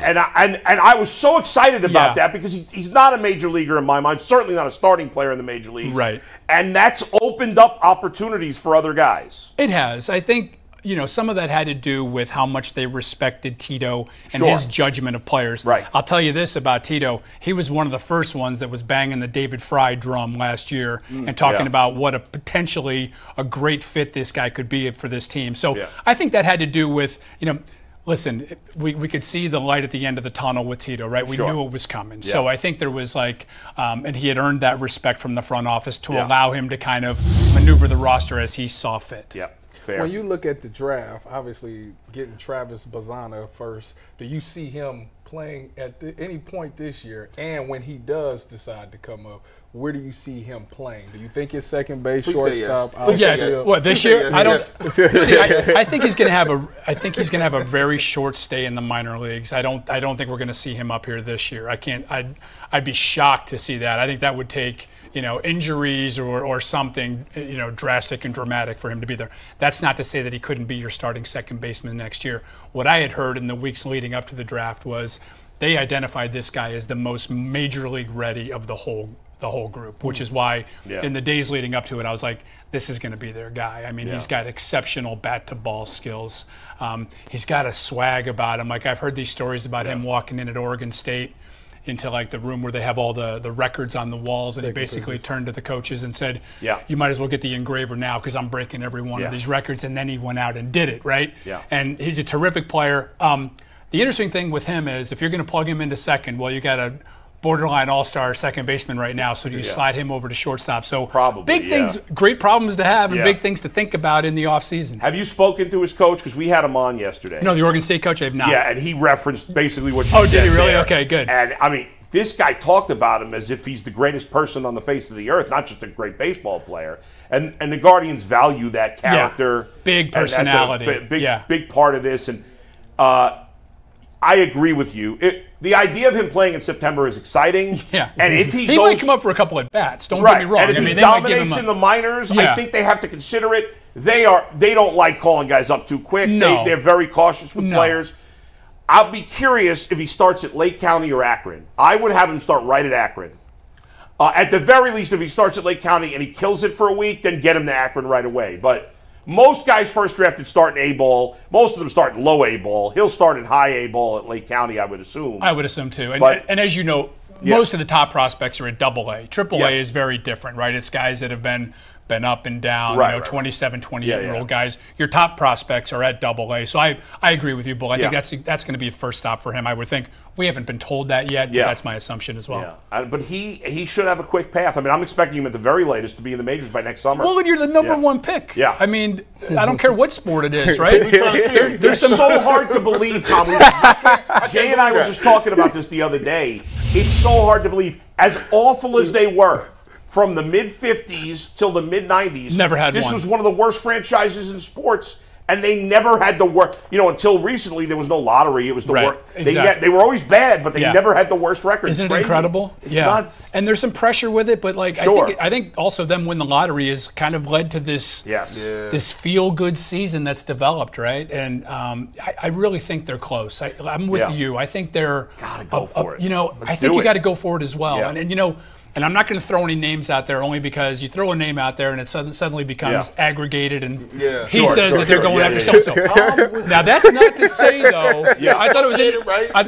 And I was so excited about that because he's not a major leaguer in my mind, certainly not a starting player in the major leagues. Right. And that's opened up opportunities for other guys. It has. I think, some of that had to do with how much they respected Tito and his judgment of players. Right. I'll tell you this about Tito. He was one of the first ones that was banging the David Fry drum last year and talking about what a potentially a great fit this guy could be for this team. So I think that had to do with, listen, we could see the light at the end of the tunnel with Tito, right? We knew it was coming. So I think there was and he had earned that respect from the front office to allow him to kind of maneuver the roster as he saw fit. Yeah. Fair. When you look at the draft, obviously getting Travis Bazzana first, do you see him playing at any point this year? And when he does decide to come up, where do you see him playing? Do you think it's second base, shortstop? What, this year? I don't. See, I think he's going to have a very short stay in the minor leagues. I don't think we're going to see him up here this year. I'd be shocked to see that. I think that would take injuries or something, drastic and dramatic for him to be there. That's not to say that he couldn't be your starting second baseman next year. What I had heard in the weeks leading up to the draft was they identified this guy as the most major league ready of the whole group, which is why in the days leading up to it, I was like, this is going to be their guy. I mean, he's got exceptional bat-to-ball skills. He's got a swag about him. I've heard these stories about him walking in at Oregon State into the room where they have all the records on the walls, and he basically turned to the coaches and said, you might as well get the engraver now because I'm breaking every one of these records. And then he went out and did it, right? Yeah. And he's a terrific player. The interesting thing with him is if you're going to plug him into second, well, you got to borderline all-star second baseman right now. So do you slide him over to shortstop? So probably big things, great problems to have, and big things to think about in the offseason. Have you spoken to his coach? Because we had him on yesterday. No, the Oregon State coach, I have not. Yeah, and he referenced basically what you said. Oh, did he really? There. Okay, good. And I mean, this guy talked about him as if he's the greatest person on the face of the earth, not just a great baseball player. And the Guardians value that character. Big personality. And that's a big part of this. And I agree with you. The idea of him playing in September is exciting. Yeah. And if he might come up for a couple at bats. Don't get me wrong. And if he dominates in the minors, I think they have to consider it. They don't like calling guys up too quick. No. They're very cautious with players. I'll be curious if he starts at Lake County or Akron. I would have him start right at Akron. At the very least, if he starts at Lake County and he kills it for a week, then get him to Akron right away. But most guys first drafted start in A-ball. Most of them start in low A-ball. He'll start in high A-ball at Lake County, I would assume. I would assume too. And as you know, most of the top prospects are at AA. AAA is very different, right? It's guys that have been up and down, 27, 28-year-old guys. Your top prospects are at AA. So I agree with you, Bull. I think that's going to be a first stop for him, I would think. We haven't been told that yet, but that's my assumption as well. Yeah. But he should have a quick path. I mean, I'm expecting him at the very latest to be in the majors by next summer. Well, and you're the number one pick. Yeah. I mean, I don't care what sport it is, right? There's so hard to believe, Tom. Jay and I were just talking about this the other day. It's so hard to believe. As awful as they were, from the mid-'50s till the mid-'90s. Never had this one. was one of the worst franchises in sports, and they never had the worst. Until recently, there was no lottery. It was the worst. Exactly. They were always bad, but they never had the worst record. Isn't it incredible? It's nuts. And there's some pressure with it, but I think also them win the lottery has kind of led to this this feel-good season that's developed, right? And I really think they're close. I'm with you. I think they're gotta go for it. I think you got to go for it as well. Yeah. And I'm not going to throw any names out there only because you throw a name out there and it suddenly becomes aggregated and he says that they're going after so-and-so. Now, that's not to say, though, I thought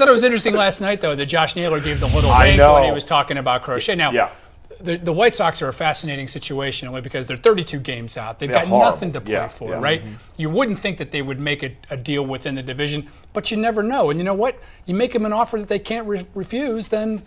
it was interesting last night, though, that Josh Naylor gave the little wink when he was talking about Crochet. Now, the White Sox are a fascinating situation only because they're 32 games out. They've got nothing to play for, right? You wouldn't think that they would make a deal within the division, but you never know. And you know what? You make them an offer that they can't refuse, then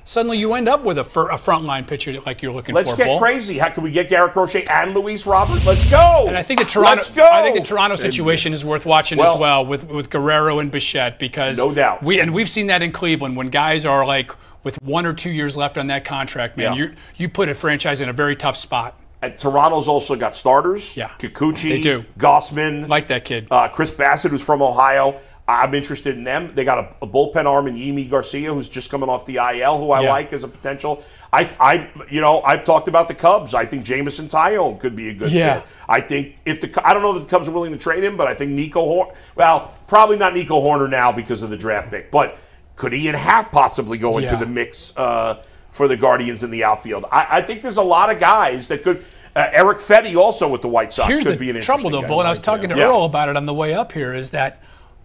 suddenly you end up with a frontline pitcher like you're looking for. Let's get crazy. How can we get Garrett Crochet and Luis Robert? Let's go. And I think the Toronto situation is worth watching as well with Guerrero and Bichette because no doubt. We've seen that in Cleveland when guys are like with 1 or 2 years left on that contract, man. You put a franchise in a very tough spot. And Toronto's also got starters. Yeah. Kikuchi. They do. Gossman. Like that kid. Chris Bassett, who's from Ohio. I'm interested in them. They got a bullpen arm in Yimi Garcia, who's just coming off the IL, who I like as a potential. I've talked about the Cubs. I think Jameson Tyone could be a good fit. I think I don't know that the Cubs are willing to trade him, but I think probably not Nico Horner now because of the draft pick, but could Ian Happ possibly go into the mix for the Guardians in the outfield? I think there's a lot of guys that could. Eric Fetty also with the White Sox could be an interesting trouble, though, Bull, and I was talking to Earl about it on the way up here, is that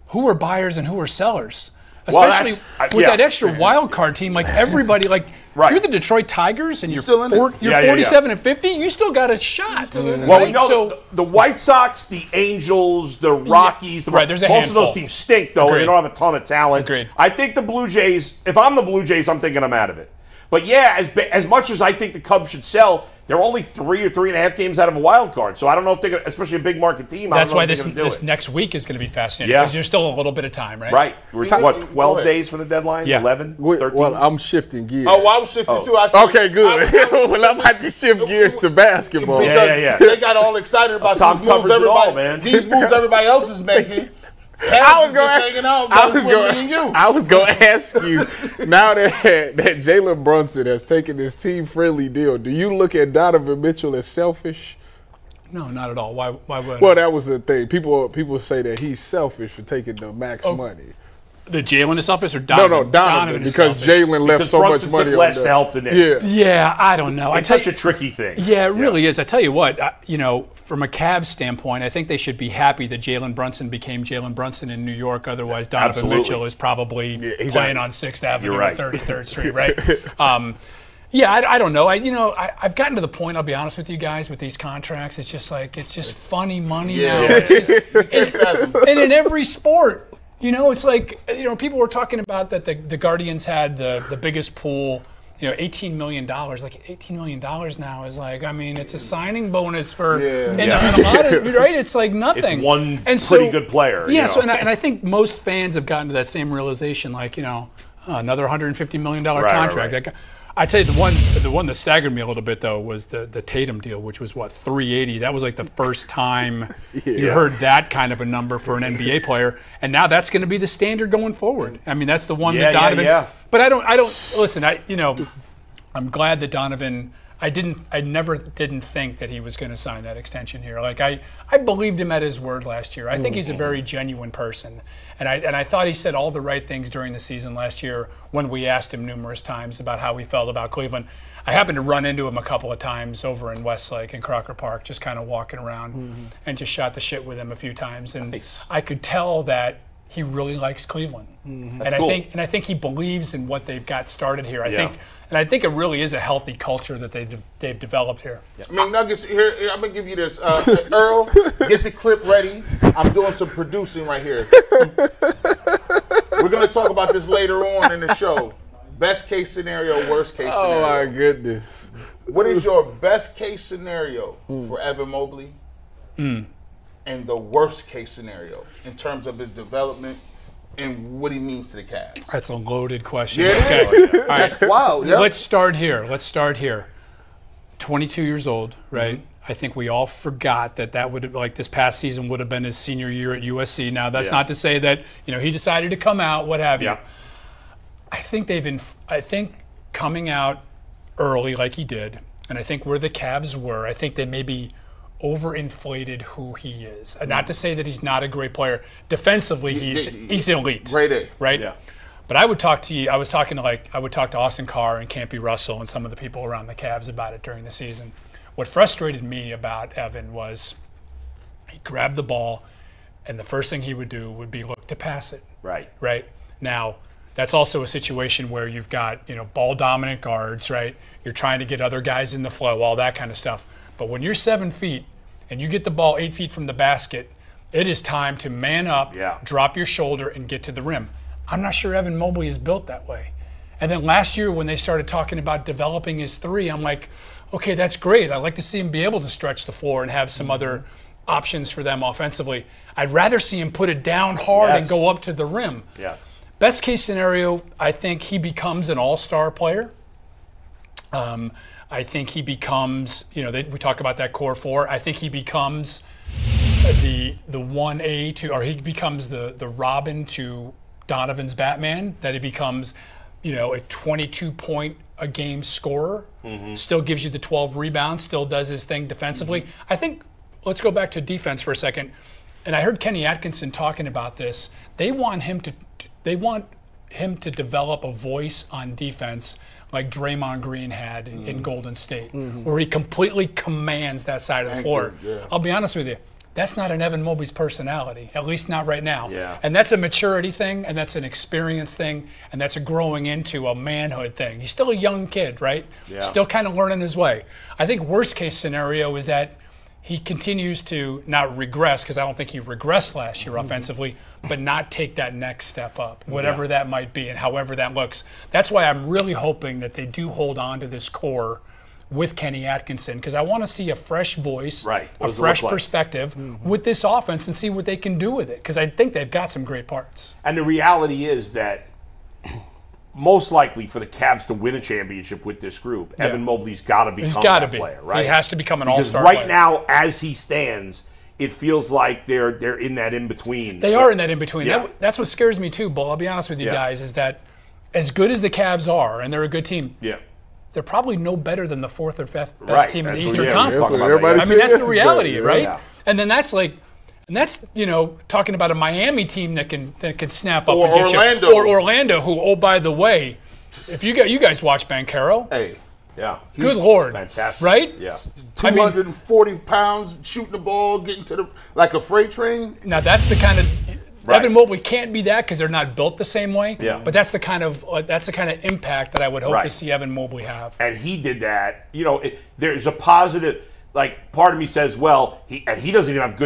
who are buyers and who are sellers? Especially with that extra wild card team, like everybody, if you're the Detroit Tigers and you're 47 and 50, you still got a shot. The White Sox, the Angels, the Rockies, there's a most handful. of those teams stink, though, and they don't have a ton of talent. Agreed. I think the Blue Jays, if I'm the Blue Jays, I'm thinking I'm out of it. But as much as I think the Cubs should sell, they're only 3 or 3.5 games out of a wild card. So I don't know if they're going to, especially a big market team. That's why this next week is going to be fascinating because there's still a little bit of time, right? Right. We're 12 days from the deadline? 11? 13? Well, I'm shifting gears. Oh, well, I was shifting too. Okay, good. Well, I'm about to shift gears to basketball. Because they got all excited about these moves everybody else is making. I was going to ask you, now that Jalen Brunson has taken this team-friendly deal, do you look at Donovan Mitchell as selfish? No, not at all. Why would? Well, that was the thing. People say that he's selfish for taking the max money. The Jalen is selfish or Donovan? No, Donovan because Jalen left so much money took less to help the Knicks. Yeah, I don't know. It's such a tricky thing. Yeah, it really is. I tell you what, from a Cavs standpoint, I think they should be happy that Jalen Brunson became Jalen Brunson in New York. Otherwise, Donovan Mitchell is probably playing on 6th Avenue and 33rd Street, right? I don't know. I've gotten to the point, I'll be honest with you guys, with these contracts, it's just funny money now. It's just, and in every sport, You know, it's like, people were talking about that the Guardians had the biggest pool, $18 million. Like $18 million now is like, I mean, it's a signing bonus for and a lot of, right? It's like nothing. It's one pretty good player. Yeah, so, and I think most fans have gotten to that same realization, like, another $150 million contract. Right. I tell you, the one that staggered me a little bit, though, was the Tatum deal, which was, what, $380. That was like the first time you heard that kind of a number for an NBA player. And now that's going to be the standard going forward. I mean, that's the one that Donovan – But I don't listen, I'm glad that Donovan – I never didn't think that he was going to sign that extension here. Like I believed him at his word last year. I think he's a very genuine person, and I thought he said all the right things during the season last year when we asked him numerous times about how he felt about Cleveland. I happened to run into him a couple of times over in Westlake and Crocker Park, just kind of walking around and just shot the shit with him a few times, and I could tell that he really likes Cleveland, and I think he believes in what they've got started here. I think it really is a healthy culture that they've developed here. McNuggets, here I'm gonna give you this. Earl, get the clip ready. I'm doing some producing right here. We're gonna talk about this later on in the show. Best case scenario, worst case scenario. Oh my goodness. What is your best case scenario for Evan Mobley? And the worst case scenario in terms of his development and what he means to the Cavs? That's a loaded question. Yeah, okay. That's wild. Yeah. Let's start here. 22 years old, right? I think we all forgot that would have, like, this past season would have been his senior year at USC. Now, that's not to say that, he decided to come out, what have you. I think coming out early like he did, and I think where the Cavs were, I think they maybe overinflated who he is. And not to say that he's not a great player. Defensively, he's elite. Grade A. Right? Yeah. But I would talk to you, I would talk to Austin Carr and Campy Russell and some of the people around the Cavs about it during the season. What frustrated me about Evan was he grabbed the ball, and the first thing he would do would be look to pass it. Right? Now, that's also a situation where you've got, ball dominant guards, right? You're trying to get other guys in the flow, all that kind of stuff. But when you're 7 feet and you get the ball 8 feet from the basket, it is time to man up, drop your shoulder, and get to the rim. I'm not sure Evan Mobley is built that way. And then last year when they started talking about developing his three, I'm like, okay, that's great. I'd like to see him be able to stretch the floor and have some other options for them offensively. I'd rather see him put it down hard and go up to the rim. Best case scenario, I think he becomes an all-star player. I think he becomes, we talk about that core four. I think he becomes the 1A to, or he becomes the Robin to Donovan's Batman. That he becomes, a 22-point-a-game scorer. Still gives you the 12 rebounds. Still does his thing defensively. I think. Let's go back to defense for a second. And I heard Kenny Atkinson talking about this. They want him to develop a voice on defense like Draymond Green had in Golden State, where he completely commands that side of the floor. I'll be honest with you, that's not an Evan Mobley's personality, at least not right now. And that's a maturity thing, and that's an experience thing, and that's a growing into a manhood thing. He's still a young kid, right? Still kind of learning his way. I think worst case scenario is that he continues to not regress, because I don't think he regressed last year offensively, but not take that next step up, whatever that might be and however that looks. That's why I'm really hoping that they do hold on to this core with Kenny Atkinson, because I want to see a fresh voice, a fresh perspective with this offense and see what they can do with it, because I think they've got some great parts. And the reality is that most likely for the Cavs to win a championship with this group, Evan Mobley's got to become that player, right? He has to become an all-star player. Right now, as he stands, it feels like they're in that in-between. They are in that in-between. That's what scares me too, Bull. I'll be honest with you guys, is that as good as the Cavs are, and they're a good team, they're probably no better than the fourth or fifth best team in the Eastern Conference. I mean, that's the reality, right? And then that's like, and that's, talking about a Miami team that can snap up and get Orlando. you. Or Orlando, who, oh, by the way, if you guys watch Banchero. Hey. Good Lord. Fantastic. Right? 240 pounds, shooting the ball, getting to like a freight train. Now, that's the kind of Evan Mobley can't be that because they're not built the same way. But that's the kind of impact that I would hope to see Evan Mobley have. And he did that. There's a positive, like, part of me says, well, he doesn't even have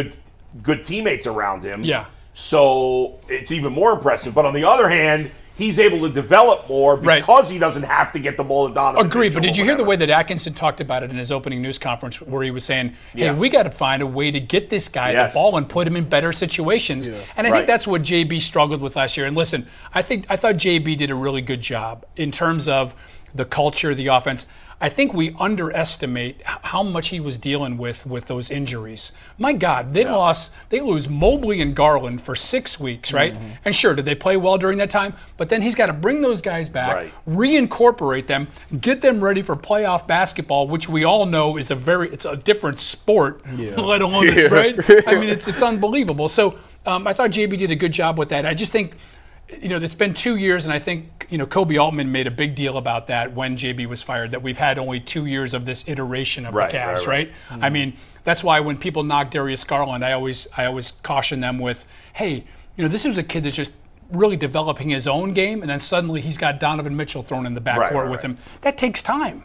good teammates around him. So it's even more impressive. But on the other hand, he's able to develop more because he doesn't have to get the ball to Donovan. Agreed, but did you hear the way that Atkinson talked about it in his opening news conference where he was saying, hey, we got to find a way to get this guy the ball and put him in better situations. And I think that's what JB struggled with last year. And listen, I thought JB did a really good job in terms of the culture, the offense. I think we underestimate how much he was dealing with those injuries. My God, they lose Mobley and Garland for 6 weeks, right? And sure, did they play well during that time? But then he's got to bring those guys back, reincorporate them, get them ready for playoff basketball, which we all know is it's a different sport, let alone, right? I mean, it's unbelievable. So I thought JB did a good job with that. I just think, it's been 2 years, and I think, Kobe Altman made a big deal about that when JB was fired, that we've had only 2 years of this iteration of the Cavs, right? I mean, that's why when people knock Darius Garland, I always caution them with, hey, this was a kid that's just really developing his own game, and then suddenly he's got Donovan Mitchell thrown in the backcourt with him. That takes time.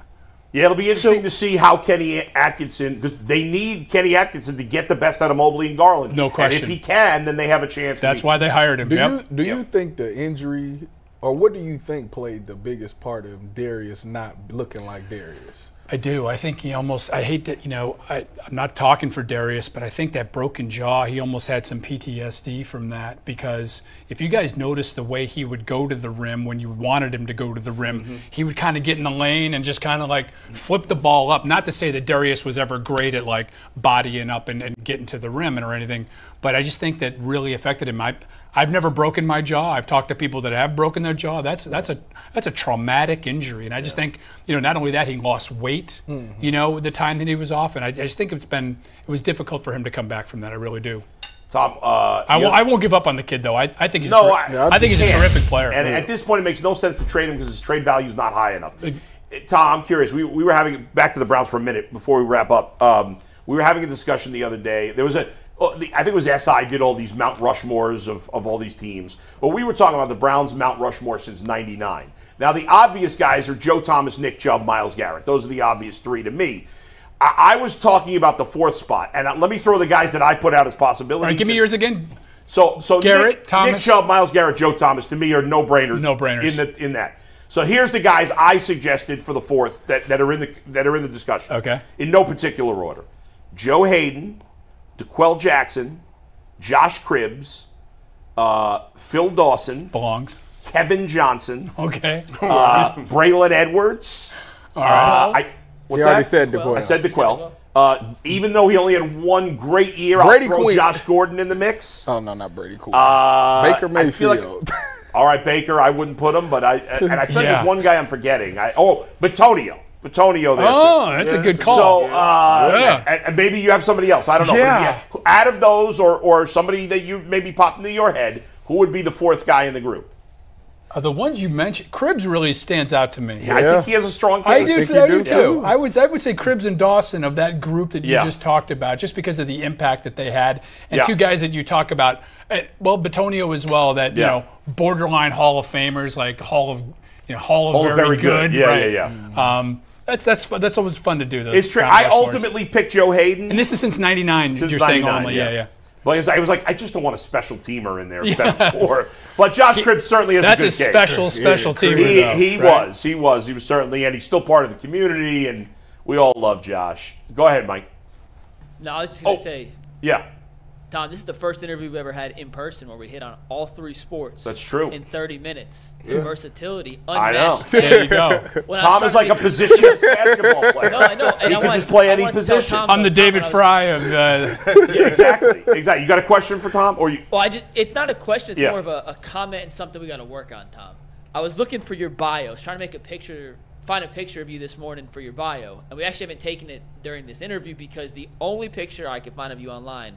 Yeah, it'll be interesting to see how Kenny Atkinson, because they need Kenny Atkinson to get the best out of Mobley and Garland. No question. And if he can, then they have a chance. That's why they hired him. Do you think the injury, or what do you think played the biggest part of Darius not looking like Darius? I do. I think he almost, I hate that, I'm not talking for Darius, but I think that broken jaw, he almost had some PTSD from that, because if you guys notice the way he would go to the rim when you wanted him to go to the rim, he would kind of get in the lane and just kind of like flip the ball up. Not to say that Darius was ever great at like bodying up and getting to the rim or anything, but I just think that really affected him. I've never broken my jaw. I've talked to people that have broken their jaw. That's a traumatic injury, and I just think not only that, he lost weight. The time that he was off, and I just think it was difficult for him to come back from that. I really do. Tom, I won't give up on the kid though. I think he's I think he's a terrific player. And at this point, it makes no sense to trade him because his trade value is not high enough. Tom, I'm curious. We were having back to the Browns for a minute before we wrap up. We were having a discussion the other day. There was I think it was SI did all these Mount Rushmores of all these teams. But we were talking about the Browns' Mount Rushmore since '99. Now, the obvious guys are Joe Thomas, Nick Chubb, Myles Garrett. Those are the obvious three to me. I was talking about the fourth spot. And let me throw the guys that I put out as possibilities. All right, give me yours again. So Garrett, Thomas. Nick Chubb, Myles Garrett, Joe Thomas, to me, are no-brainers. No-brainers. In that. So here's the guys I suggested for the fourth that are in the discussion. Okay. In no particular order. Joe Hayden, DeQuell Jackson, Josh Cribbs, Phil Dawson. Belongs. Kevin Johnson. Okay. Braylon Edwards. All right. You already said DeQuell. I said DeQuell. Even though he only had one great year, Brady I'll throw Quinn. Josh Gordon in the mix. Oh, no, not Brady Quinn. Baker Mayfield. All right, Baker, I wouldn't put him, but I think there's one guy I'm forgetting. Batonio. Batonio there. Oh, that's a good call. So, and maybe you have somebody else. I don't know. Yeah. But out of those, or somebody that you maybe popped into your head, who would be the fourth guy in the group? The ones you mentioned, Cribbs really stands out to me. Yeah. I think he has a strong case. I do too. I would say Cribbs and Dawson of that group that you just talked about, just because of the impact that they had, and two guys that you talk about. Well, Batonio as well. That borderline Hall of Famers, like Hall of very good. Yeah. That's always fun to do. Those it's true. I ultimately picked Joe Hayden, and this is since '99. You're saying only, yeah. But I was like, I just don't want a special teamer in there. Best four. But Josh Cribbs certainly has a good case. That's a special teamer. He was certainly, and he's still part of the community, and we all love Josh. Go ahead, Mike. No, I was just gonna say. Yeah. Tom, this is the first interview we've ever had in person where we hit on all three sports. That's true. In 30 minutes. The versatility, I know. unmatched. There you go. Tom is like a positionless basketball player. No, I know. He can just play any position. I'm the David Fry of. Yeah, exactly. You got a question for Tom, or you? Well, it's not a question. It's more of a comment and something we got to work on, Tom. I was looking for your bio. I was trying to make a picture. Find a picture of you this morning for your bio, and we actually haven't taken it during this interview because the only picture I could find of you online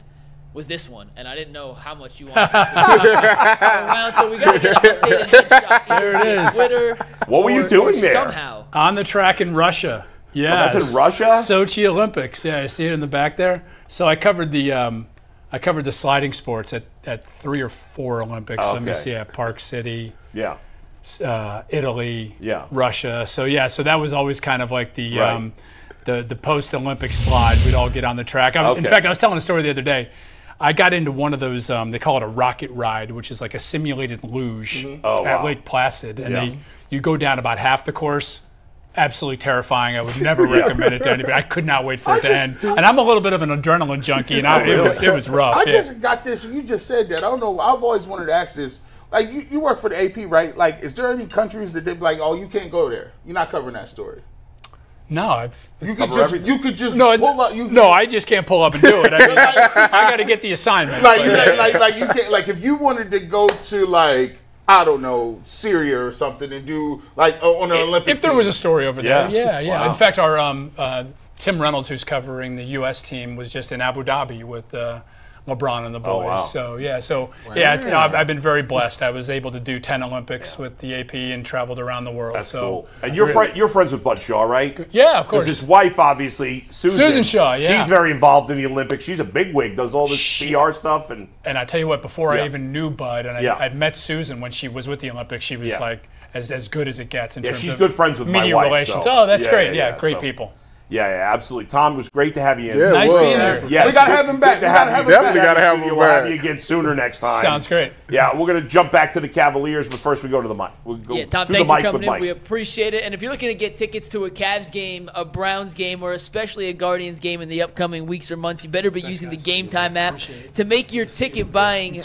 was this one, and I didn't know how much you wanted us to around, so we got to get an updated headshot. There it is. Twitter. What were you doing there? Somehow. On the track in Russia. Yeah. Oh, that's in Russia? Sochi Olympics. Yeah, I see it in the back there. So I covered the sliding sports at 3 or 4 Olympics. Okay. Let me see, Park City. Yeah. Italy. Yeah. Russia. So so that was always kind of like the post-Olympic slide. We'd all get on the track. In fact, I was telling a story the other day. I got into one of those, they call it a rocket ride, which is like a simulated luge at Lake Placid. And you go down about half the course. Absolutely terrifying. I would never recommend it to anybody. I could not wait for it to end. And I'm a little bit of an adrenaline junkie, and it was rough. I just got this. You just said that. I don't know. I've always wanted to ask this. Like, you work for the AP, right? Like, is there any countries that they'd be like, oh, you can't go there? You're not covering that story. No, you could just pull up. I just can't pull up and do it. I mean, I got to get the assignment. Like you can't. Like, if you wanted to go to, like, I don't know, Syria or something and do, like, on an Olympic If there was a story over there. Yeah. Wow. In fact, our Tim Reynolds, who's covering the U.S. team, was just in Abu Dhabi with LeBron and the boys. I've been very blessed. I was able to do 10 Olympics with the AP and traveled around the world. That's cool. And you're friends with Bud Shaw, right? Yeah, of course. His wife, obviously, Susan Shaw, she's very involved in the Olympics. She's a bigwig, does all this PR stuff. And I tell you what, before I even knew Bud, and I'd met Susan when she was with the Olympics, she was like as good as it gets in terms she's of good friends with media my wife, relations. So. That's great. Great people. Yeah, absolutely. Tom, it was great to have you in. Yeah, nice being here. Yes, we got to have him back. Definitely got to have him back. We'll have you again sooner next time. Sounds great. Yeah, we're going to jump back to the Cavaliers, but first we go to the mic. We'll go Tom, to thanks the for mic coming with Mike. in. We appreciate it. And if you're looking to get tickets to a Cavs game, a Browns game, or especially a Guardians game in the upcoming weeks or months, you better be using the Game Time app to make your ticket buying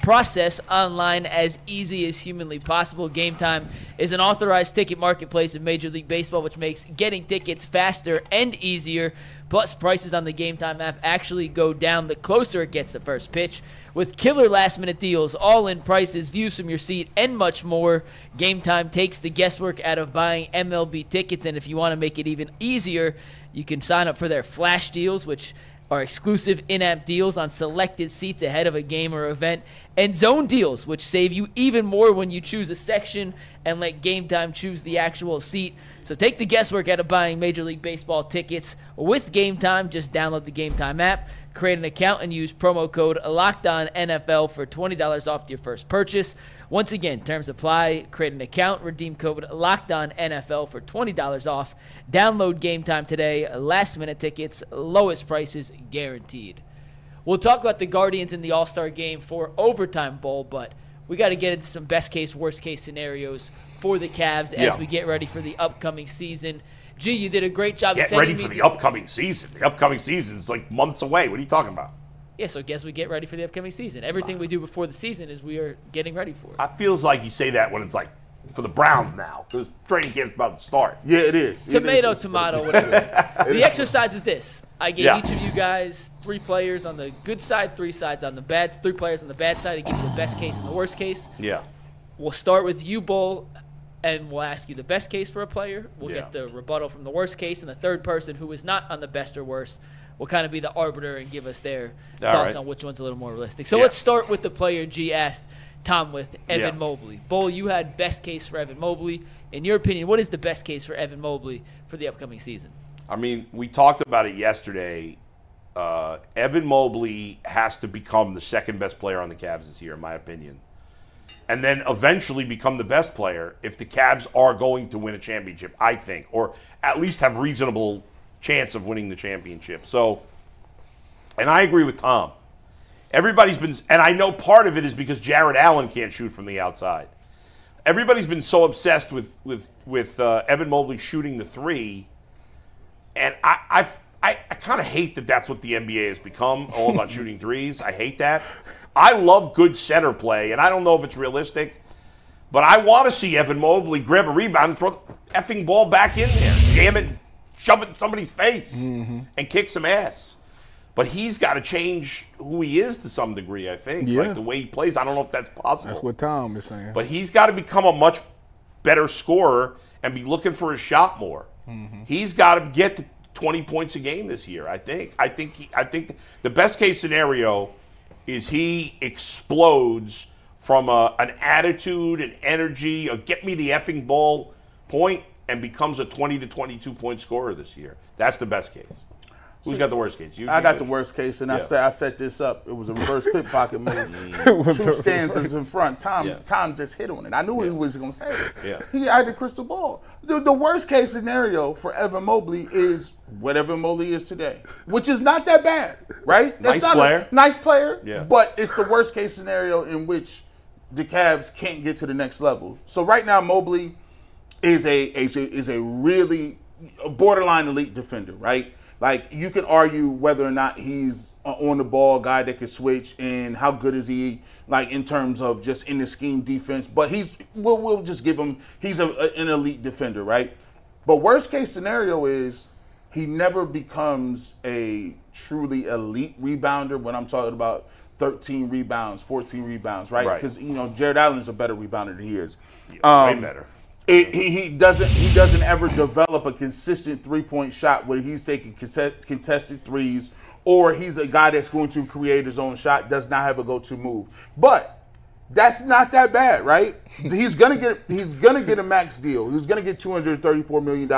process online as easy as humanly possible. Game Time is an authorized ticket marketplace in Major League Baseball, which makes getting tickets faster and easier. Plus, prices on the Game Time app actually go down the closer it gets to first pitch. With killer last-minute deals, all-in prices, views from your seat, and much more, Game Time takes the guesswork out of buying MLB tickets. And if you want to make it even easier, you can sign up for their flash deals, which are exclusive in-app deals on selected seats ahead of a game or event, and zone deals, which save you even more when you choose a section and let Game Time choose the actual seat. So take the guesswork out of buying Major League Baseball tickets with Game Time. Just download the Game Time app, create an account, and use promo code LOCKEDONNFL for $20 off your first purchase. Once again, terms apply. Create an account, redeem code LOCKEDONNFL for $20 off. Download Game Time today. Last-minute tickets, lowest prices guaranteed. We'll talk about the Guardians in the All-Star game for Overtime Bowl, but we got to get into some best-case, worst-case scenarios for the Cavs as we get ready for the upcoming season. Gee, you did a great job. Get ready for the upcoming season. The upcoming season is like months away. What are you talking about? Yeah, so I guess we get ready for the upcoming season. Everything we do before the season is we are getting ready for it. It feels like you say that when it's like for the Browns now, because training camp's about to start. Yeah, it is. Tomato, whatever. The exercise is this. I gave each of you guys 3 players on the good side, 3 players on the bad side. I give you the best case and the worst case. Yeah. We'll start with you, Bull, and we'll ask you the best case for a player. We'll get the rebuttal from the worst case, and the third person who is not on the best or worst will kind of be the arbiter and give us their thoughts on which one's a little more realistic. So let's start with the player G asked Tom with, Evan Mobley. Bull, you had best case for Evan Mobley. In your opinion, what is the best case for Evan Mobley for the upcoming season? I mean, we talked about it yesterday. Evan Mobley has to become the second best player on the Cavs this year, in my opinion. And then eventually become the best player if the Cavs are going to win a championship, I think, or at least have reasonable chance of winning the championship. So, and I agree with Tom. Everybody's been, and I know part of it is because Jared Allen can't shoot from the outside. Everybody's been so obsessed with Evan Mobley shooting the 3, and I kind of hate that that's what the NBA has become, all about shooting threes. I hate that. I love good center play, and I don't know if it's realistic, but I want to see Evan Mobley grab a rebound and throw the effing ball back in there, jam it, shove it in somebody's face, and kick some ass. But he's got to change who he is to some degree, I think. Like the way he plays. I don't know if that's possible. That's what Tom is saying. But he's got to become a much better scorer and be looking for his shot more. He's got to get to 20 points a game this year, I think. I think the best case scenario is he explodes from an attitude and energy, a get me the effing ball point, and becomes a 20 to 22 point scorer this year. That's the best case. Who's got the worst case? I got the worst case, and I set this up. It was a reverse pickpocket move. 2 stanzas in front. Tom just hit on it. I knew he was going to say it. Yeah. He had the crystal ball. The worst case scenario for Evan Mobley is whatever Mobley is today, which is not that bad, right? That's nice player. Nice player, yeah. But it's the worst case scenario in which the Cavs can't get to the next level. So right now, Mobley is a really borderline elite defender, right? Like, you can argue whether or not he's on the ball guy that can switch and how good is he, like, in terms of just in the scheme defense. But we'll just give him, he's an elite defender, right? But worst case scenario is he never becomes a truly elite rebounder when I'm talking about 13 rebounds, 14 rebounds, right? Because, Jared Allen is a better rebounder than he is. Way better. He doesn't ever develop a consistent three-point shot where he's taking contested threes, or he's a guy that's going to create his own shot, does not have a go-to move. But that's not that bad, right? He's gonna get a max deal. He's gonna get $234 million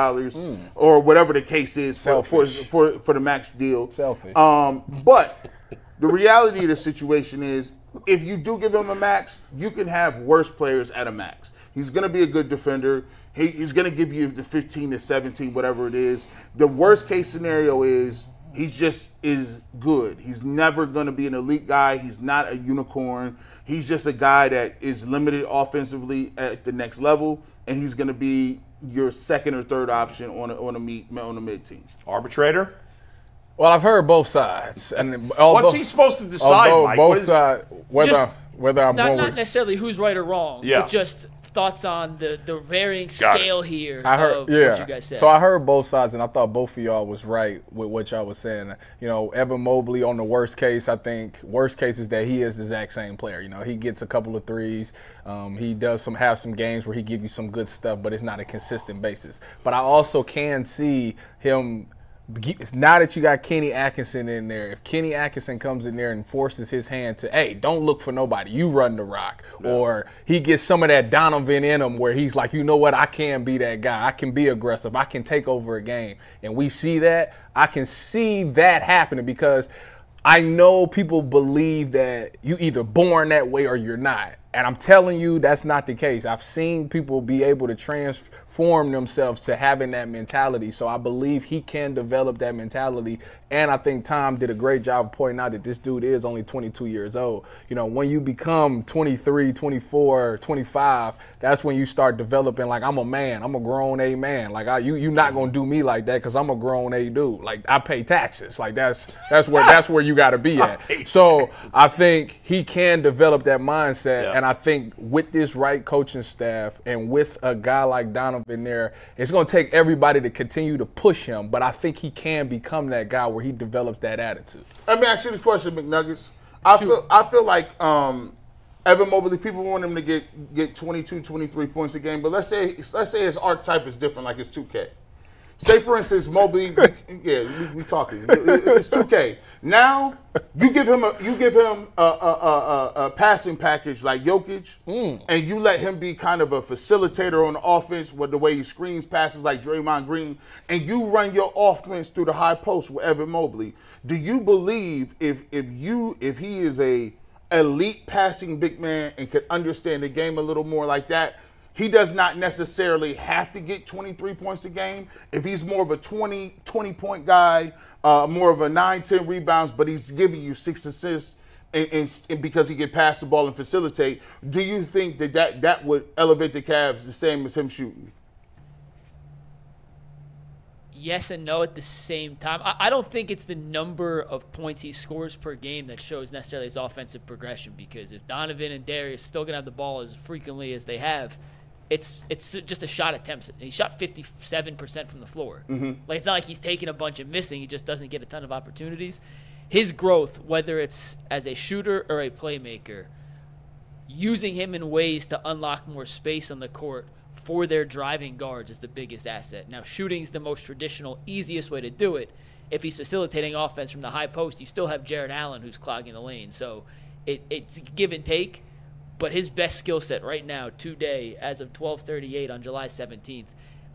or whatever the case is for the max deal. Selfish. But the reality of the situation is, if you do give him a max, you can have worse players at a max. He's going to be a good defender. He's going to give you the 15 to 17, whatever it is. The worst case scenario is he just is good. He's never going to be an elite guy. He's not a unicorn. He's just a guy that is limited offensively at the next level, and he's going to be your second or third option on a mid team. Arbitrator? Well, I've heard both sides, and what's he supposed to decide, Mike? Both sides, whether I'm not necessarily who's right or wrong, but just thoughts on the varying scale here of what you guys said. So I heard both sides, and I thought both of y'all was right with what y'all was saying. Evan Mobley on the worst case, I think worst case is that he is the exact same player. He gets a couple of threes. He does have some games where he gives you some good stuff, but it's not a consistent basis. But I also can see him. Now that you got Kenny Atkinson in there, if Kenny Atkinson comes in there and forces his hand to, hey, don't look for nobody, you run the rock, or he gets some of that Donovan in him where he's like, you know what, I can be that guy, I can be aggressive, I can take over a game, and we see that, I can see that happening because I know people believe that you either born that way or you're not. And I'm telling you, that's not the case. I've seen people be able to transform themselves to having that mentality. So I believe he can develop that mentality. And I think Tom did a great job of pointing out that this dude is only 22 years old. When you become 23, 24, 25, that's when you start developing, like, I'm a man. I'm a grown A man. Like, you're not going to do me like that because I'm a grown A dude. Like, I pay taxes. Like, that's where you got to be at. So I think he can develop that mindset. Yeah. And I think with this right coaching staff and with a guy like Donovan there, it's going to take everybody to continue to push him. But I think he can become that guy where he develops that attitude. Let me ask you this question, McNuggets. I feel like Evan Mobley, people want him to get 22, 23 points a game. But let's say his archetype is different, like it's 2K. Say, for instance, Mobley, we talking. It's 2K. Now you give him a passing package like Jokic, and you let him be kind of a facilitator on the offense with the way he screens passes like Draymond Green, and you run your offense through the high post with Evan Mobley. Do you believe if he is a elite passing big man and could understand the game a little more like that, he does not necessarily have to get 23 points a game? If he's more of a 20-point guy, more of a 9-10 rebounds, but he's giving you 6 assists and because he can pass the ball and facilitate, do you think that would elevate the Cavs the same as him shooting? Yes and no at the same time. I don't think it's the number of points he scores per game that shows necessarily his offensive progression, because if Donovan and Darius still going to have the ball as frequently as they have, it's just a shot attempts. He shot 57% from the floor. Like, it's not like he's taking a bunch and missing. He just doesn't get a ton of opportunities. His growth, whether it's as a shooter or a playmaker, using him in ways to unlock more space on the court for their driving guards is the biggest asset. Now, shooting's the most traditional, easiest way to do it. If he's facilitating offense from the high post, you still have Jared Allen who's clogging the lane. So it's give and take. But his best skill set right now, today, as of 12:38 on July 17th,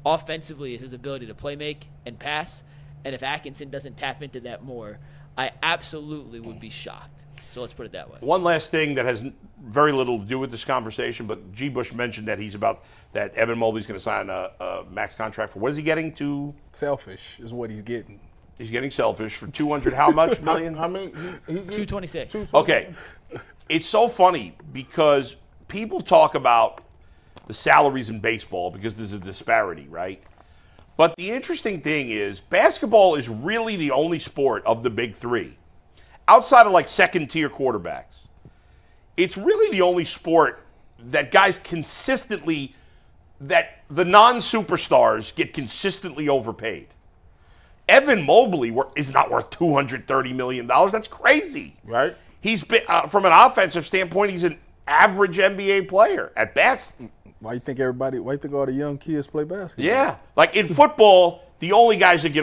offensively is his ability to play make and pass. And if Atkinson doesn't tap into that more, I absolutely would be shocked. So let's put it that way. One last thing that has very little to do with this conversation, but G. Bush mentioned that that Evan Mobley's going to sign a max contract for, what is he getting to? Selfish is what he's getting. He's getting selfish for 200 how much million? How many? 226. Okay. It's so funny because people talk about the salaries in baseball because there's a disparity, right? But the interesting thing is basketball is really the only sport of the big three, outside of like second-tier quarterbacks. It's really the only sport that guys consistently, that the non-superstars get consistently overpaid. Evan Mobley is not worth $230 million. That's crazy. Right. He's been, from an offensive standpoint, he's an average NBA player at best. Why you think all the young kids play basketball? Yeah. Like in football, the only guys that get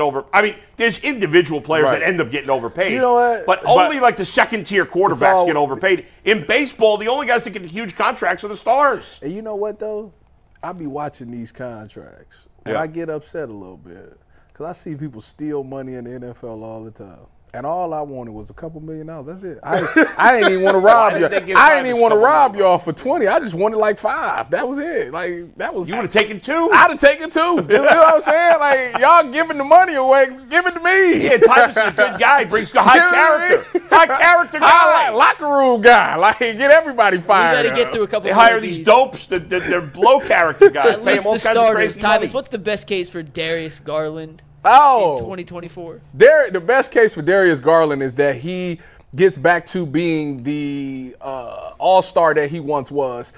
there's individual players that end up getting overpaid. You know what? But only like the second-tier quarterbacks get overpaid. In baseball, the only guys that get the huge contracts are the stars. And you know what, though? I be watching these contracts, and I get upset a little bit because I see people steal money in the NFL all the time. And all I wanted was a couple $1 million. That's it. I didn't even want to rob you. I didn't even want to rob y'all for 20. I just wanted like 5. That was it. Like that was. You would have taken 2. I'd have taken 2. You know what I'm saying? Like y'all giving the money away, give it to me. Yeah, Tyvus is a good guy. Brings high character. High character guy. Locker room guy. Like get everybody fired. We got to get through a couple. They hire these dopes. They're low character guys. At least all the kinds of starters. crazy money. Tyvus, what's the best case for Darius Garland? In 2024. The best case for Darius Garland is that he gets back to being the all-star that he once was.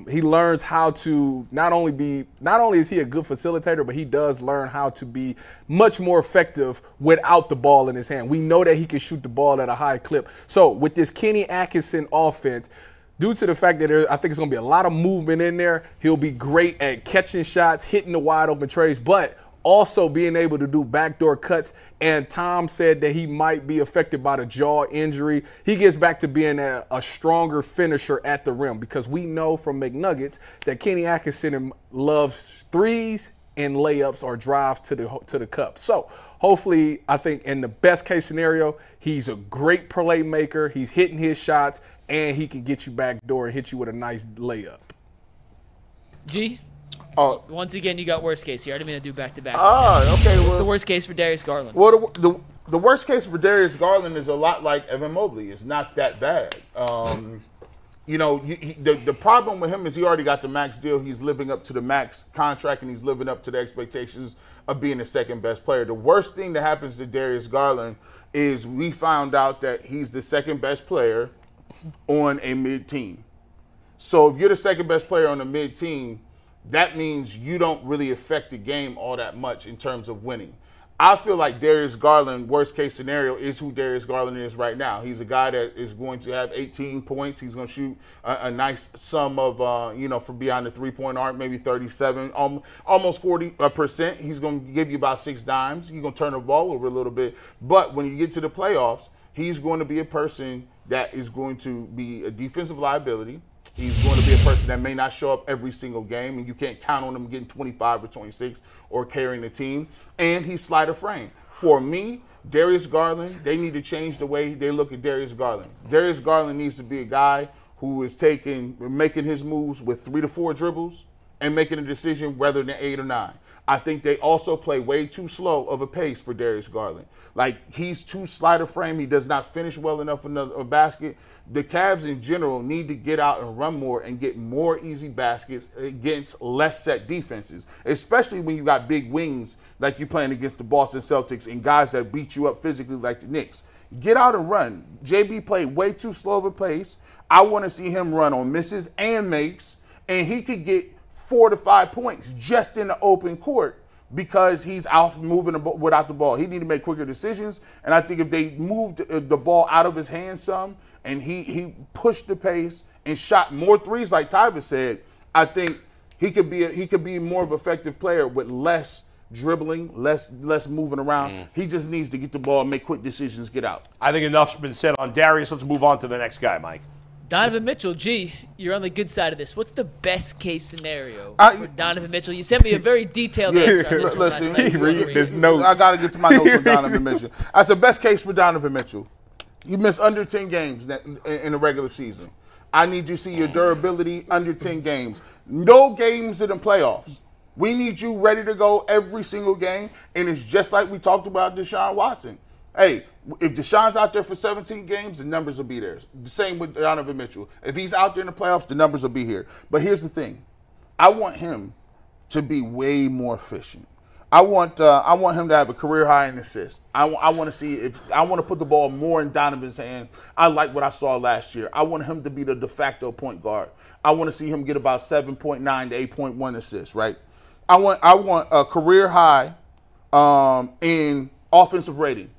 He learns how to not only is he a good facilitator, but he does learn how to be much more effective without the ball in his hand. We know that he can shoot the ball at a high clip. So with this Kenny Atkinson offense, due to the fact that I think it's going to be a lot of movement in there, he'll be great at catching shots, hitting the wide open trays, but also being able to do backdoor cuts. And Tom said that he might be affected by the jaw injury. He gets back to being a stronger finisher at the rim because we know from McNuggets that Kenny Atkinson loves threes and layups or drives to the cup. So hopefully, I think in the best case scenario, he's a great playmaker. He's hitting his shots and he can get you backdoor and hit you with a nice layup. G? Once again, you got worst case here. I didn't mean to do back-to-back. Okay. What's the worst case for Darius Garland? Well, the worst case for Darius Garland is a lot like Evan Mobley. It's not that bad. The problem with him is he already got the max deal. He's living up to the max contract, and he's living up to the expectations of being the second best player. The worst thing that happens to Darius Garland is we found out that he's the second best player on a mid-team. So if you're the second best player on a mid-team, that means you don't really affect the game all that much in terms of winning. I feel like Darius Garland, worst case scenario, is who Darius Garland is right now. He's a guy that is going to have 18 points. He's going to shoot a nice sum of, from beyond the three-point arc, maybe 37, almost 40%. He's going to give you about 6 dimes. He's going to turn the ball over a little bit. But when you get to the playoffs, he's going to be a person that is going to be a defensive liability. He's going to be a person that may not show up every single game, and you can't count on him getting 25 or 26 or carrying the team. And he's slider frame. For me, Darius Garland, they need to change the way they look at Darius Garland. Darius Garland needs to be a guy who is making his moves with 3 to 4 dribbles and making a decision rather than 8 or 9. I think they also play way too slow of a pace for Darius Garland. Like, he's too slider frame. He does not finish well enough in a basket. The Cavs in general need to get out and run more and get more easy baskets against less set defenses, especially when you got big wings like you're playing against the Boston Celtics and guys that beat you up physically like the Knicks. Get out and run. JB played way too slow of a pace. I want to see him run on misses and makes, and he could get 4 to 5 points just in the open court because he's out moving without the ball. He need to make quicker decisions, and I think if they moved the ball out of his hands some and he pushed the pace and shot more threes like Tyvus said, I think he could be more of an effective player with less dribbling, less moving around. He just needs to get the ball, make quick decisions, get out. I think enough's been said on Darius. Let's move on to the next guy, Mike. Donovan Mitchell, you're on the good side of this. What's the best case scenario for Donovan Mitchell? You sent me a very detailed answer on this Listen, there's notes. I got to get to my notes on Donovan Mitchell. That's the best case for Donovan Mitchell. You miss under 10 games in the regular season. I need you to see your durability under 10 games. No games in the playoffs. We need you ready to go every single game, and it's just like we talked about Deshaun Watson. Hey, if Deshaun's out there for 17 games, the numbers will be there. The same with Donovan Mitchell. If he's out there in the playoffs, the numbers will be here. But here's the thing. I want him to be way more efficient. I want him to have a career high in assists. I want to put the ball more in Donovan's hand. I like what I saw last year. I want him to be the de facto point guard. I want to see him get about 7.9 to 8.1 assists, right? I want a career high in offensive rating.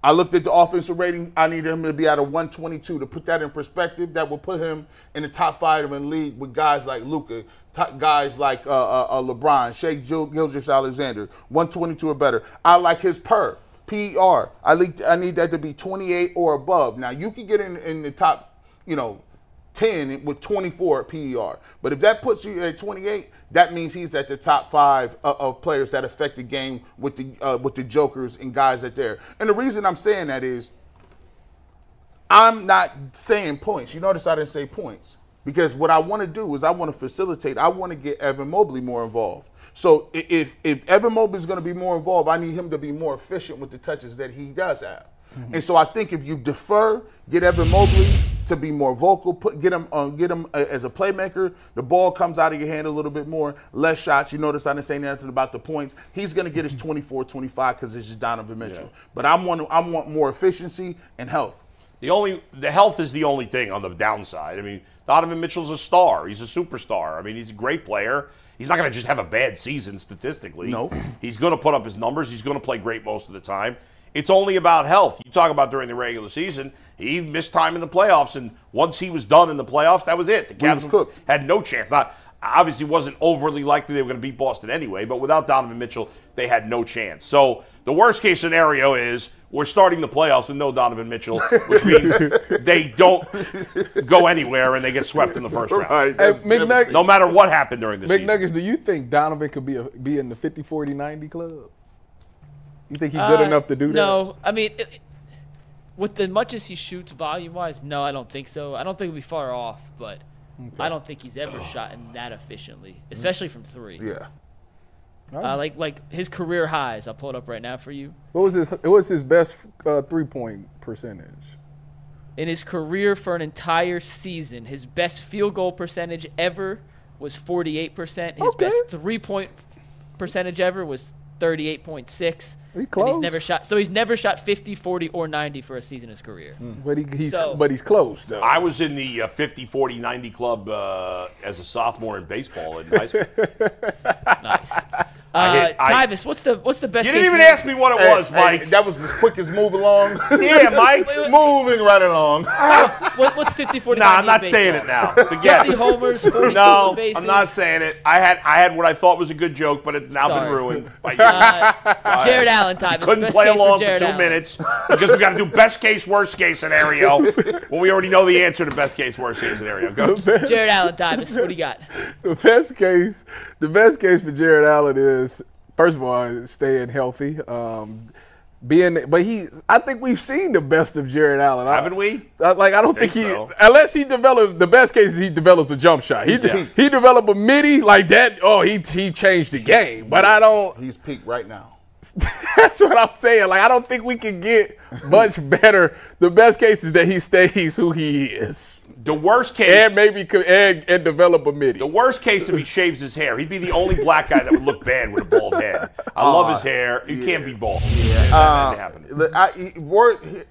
I looked at the offensive rating. I needed him to be at a 122. To put that in perspective, that will put him in the top 5 in the league with guys like Luka, guys like LeBron, Shai Gilgeous-Alexander, 122 or better. I like his PER. I need that to be 28 or above. Now, you can get in the top, 10 with 24 at PER. But if that puts you at 28, that means he's at the top 5 of players that affect the game with the jokers and guys that there. And the reason I'm saying that is I'm not saying points. You notice I didn't say points. Because what I want to do is I want to facilitate. I want to get Evan Mobley more involved. So if Evan Mobley is going to be more involved, I need him to be more efficient with the touches that he does have. Mm-hmm. And so I think if you defer, get Evan Mobley to be more vocal, get him as a playmaker, the ball comes out of your hand a little bit more, less shots. You notice I didn't say anything about the points. He's going to get his 24, 25 because it's just Donovan Mitchell. Yeah. But I want more efficiency and health. The health is the only thing on the downside. I mean, Donovan Mitchell's a star. He's a superstar. I mean, he's a great player. He's not going to just have a bad season statistically. No. He's going to put up his numbers. He's going to play great most of the time. It's only about health. You talk about during the regular season, he missed time in the playoffs, and once he was done in the playoffs, that was it. The Cavs had no chance. Obviously, wasn't overly likely they were going to beat Boston anyway, but without Donovan Mitchell, they had no chance. So the worst-case scenario is we're starting the playoffs with no Donovan Mitchell, which means they don't go anywhere and they get swept in the first round. Right. Hey, no matter what happened during the season. McNuggets, do you think Donovan could be in the 50-40-90 club? You think he's good enough to do that? No. I mean, with as much as he shoots volume-wise, no, I don't think so. I don't think he'll be far off, but I don't think he's ever shot that efficiently, especially from 3. Yeah. Like his career highs. I'll pull it up right now for you. What was his best 3-point percentage? In his career for an entire season, his best field goal percentage ever was 48%. His best 3-point percentage ever was 38.6. Close. And he's never shot 50, 40, or 90 for a season in his career. But he's close though. I was in the 50, 40, 90 club as a sophomore in baseball in high school. Nice. Tyvis, what's the best? You didn't even ask me what it was, Mike. That was the quickest move along. Yeah, Mike. Moving right along. What's 50, 40, No, 90 I'm not in saying it now. Forget 50 it. homers, 40 No, stolen bases. I'm not saying it. I had what I thought was a good joke, but it's now been ruined. Jared Allen, Tyvis. Couldn't play along for 2 minutes because we got to do best case, worst case scenario. Well, we already know the answer to best case, worst case scenario. Go. Jared Allen, Tyvis. What do you got? The best case for Jared Allen is, first of all, staying healthy. I think we've seen the best of Jared Allen. Haven't we? I don't think unless he develops, the best case is he develops a jump shot. He developed a midi like that. Oh, he changed the game. But I don't. He's peaked right now. That's what I'm saying. Like, I don't think we can get much better. The best case is that he stays who he is. The worst case, and maybe and develop a midi. The worst case if he shaves his hair, he'd be the only black guy that would look bad with a bald head. I love his hair. He can't be bald. Yeah,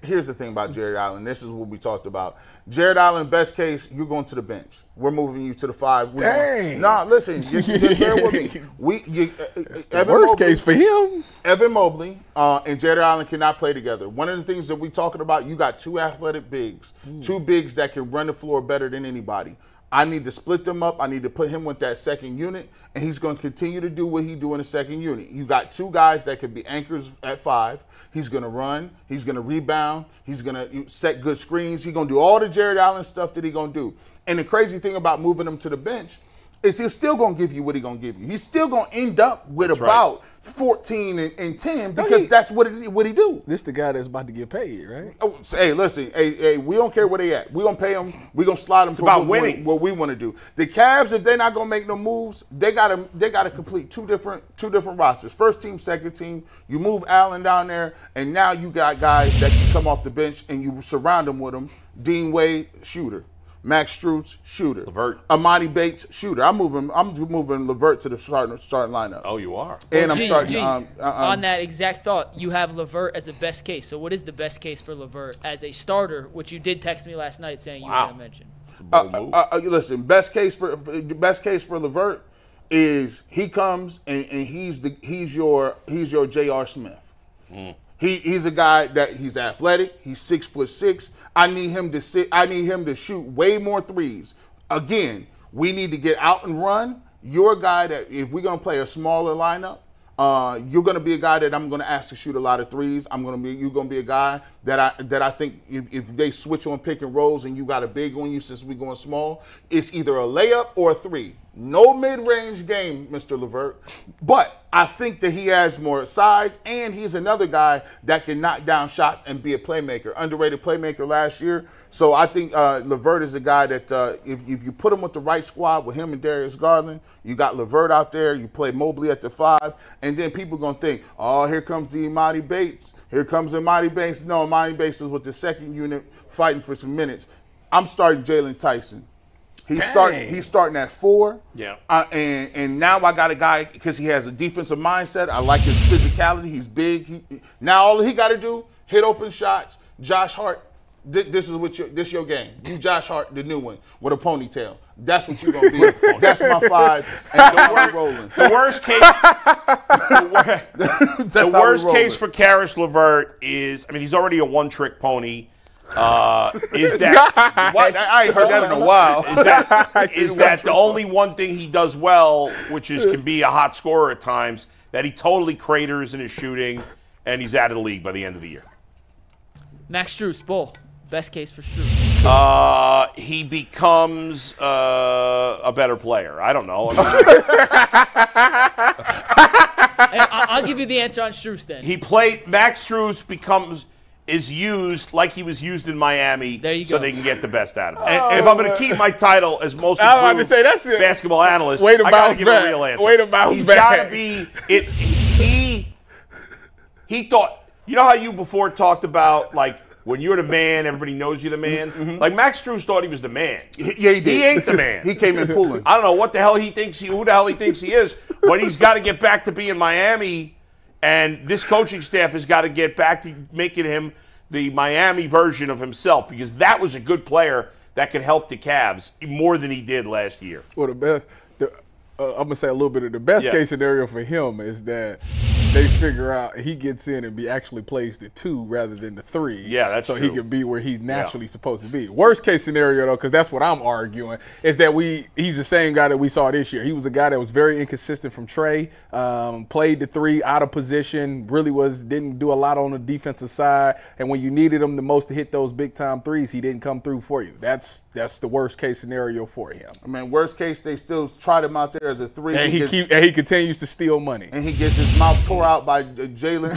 here's the thing about Jared Allen. This is what we talked about. Jared Allen, best case, you're going to the bench. We're moving you to the 5. Dang. Listen, bear with me. The worst case for him. Evan Mobley and Jared Allen cannot play together. One of the things that we're talking about, you got 2 athletic bigs, 2 bigs that can run the floor better than anybody. I need to split them up. I need to put him with that second unit, and he's going to continue to do what he do in the second unit. You got two guys that could be anchors at 5. He's going to run. He's going to rebound. He's going to set good screens. He's going to do all the Jared Allen stuff that he's going to do. And the crazy thing about moving him to the bench is he's still going to give you what he's going to give you. He's still going to end up with about 14 and 10 because that's what he do. This the guy that's about to get paid, right? Oh, hey, listen, hey, we don't care where they at. We're going to pay them. We're going to slide them for about winning. What we want to do. The Cavs, if they're not going to make no moves, they got to complete two different rosters. First team, second team. You move Allen down there, and now you got guys that can come off the bench, and you surround them with them. Dean Wade, shooter. Max Strus, shooter. LeVert. Amani Bates, shooter. I'm moving LeVert to the starting lineup. Oh, you are. And I'm starting. On that exact thought, you have LeVert as a best case. So what is the best case for LeVert as a starter, which you did text me last night saying you were going to mention? Listen, best case for LeVert is he comes and he's your J.R. Smith. He's a guy that he's athletic. He's 6'6". I need him to shoot way more threes. Again, we need to get out and run. You're a guy that if we're gonna play a smaller lineup, you're gonna be a guy that I'm gonna ask to shoot a lot of threes. You're gonna be a guy that I think if they switch on pick and rolls and you got a big on you since we're going small, it's either a layup or a 3. No mid-range game, Mr. LeVert. But I think that he has more size, and he's another guy that can knock down shots and be a playmaker. Underrated playmaker last year. So I think LeVert is a guy that if you put him with the right squad with him and Darius Garland, you got LeVert out there, you play Mobley at the 5, and then people are going to think, oh, here comes the Imani Bates. Here comes Imani Bates. No, Imani Bates is with the second unit fighting for some minutes. I'm starting Jalen Tyson. He's starting at 4. Yeah. And now I got a guy because he has a defensive mindset. I like his physicality. He's big. Now all he got to do, hit open shots. Josh Hart, this is your game. You Josh Hart, the new one with a ponytail. That's what you're gonna be. That's my 5. And that's how we're rolling. The worst case. the worst case for Karis LeVert is, I mean, he's already a one-trick pony. Is that what? I ain't heard that in a while. Is that the only one thing he does well, which can be a hot scorer at times, that he totally craters in his shooting, and he's out of the league by the end of the year. Max Strus, Bull. Best case for Strus. He becomes a better player. I don't know. I'll give you the answer on Strus then. Max Strus is used like he was used in Miami, so they can get the best out of him. And if I'm going to keep my title as most improved basketball analyst, I got to give a real answer. Way to bounce He's back. got to be it. He thought. You know how you before talked about like when you're the man, everybody knows you're the man. Mm-hmm. Like Max Strus thought he was the man. Yeah, he did. He ain't the man. He came in pulling. I don't know what the hell he thinks. Who the hell he thinks he is? But he's got to get back to being Miami. And this coaching staff has got to get back to making him the Miami version of himself because that was a good player that could help the Cavs more than he did last year. Well, I'm going to say a little bit of the best case scenario for him is that they figure out he gets in and actually plays the 2 rather than the 3. Yeah, that's true. So he can be where he's naturally supposed to be. So, worst case scenario, though, because that's what I'm arguing, is that he's the same guy that we saw this year. He was a guy that was very inconsistent from Trey, played the 3 out of position, really didn't do a lot on the defensive side, and when you needed him the most to hit those big-time threes, he didn't come through for you. That's the worst case scenario for him. I mean, worst case, they still tried him out there as a 3. And he continues to steal money. And he gets his mouth tore out by Jalen,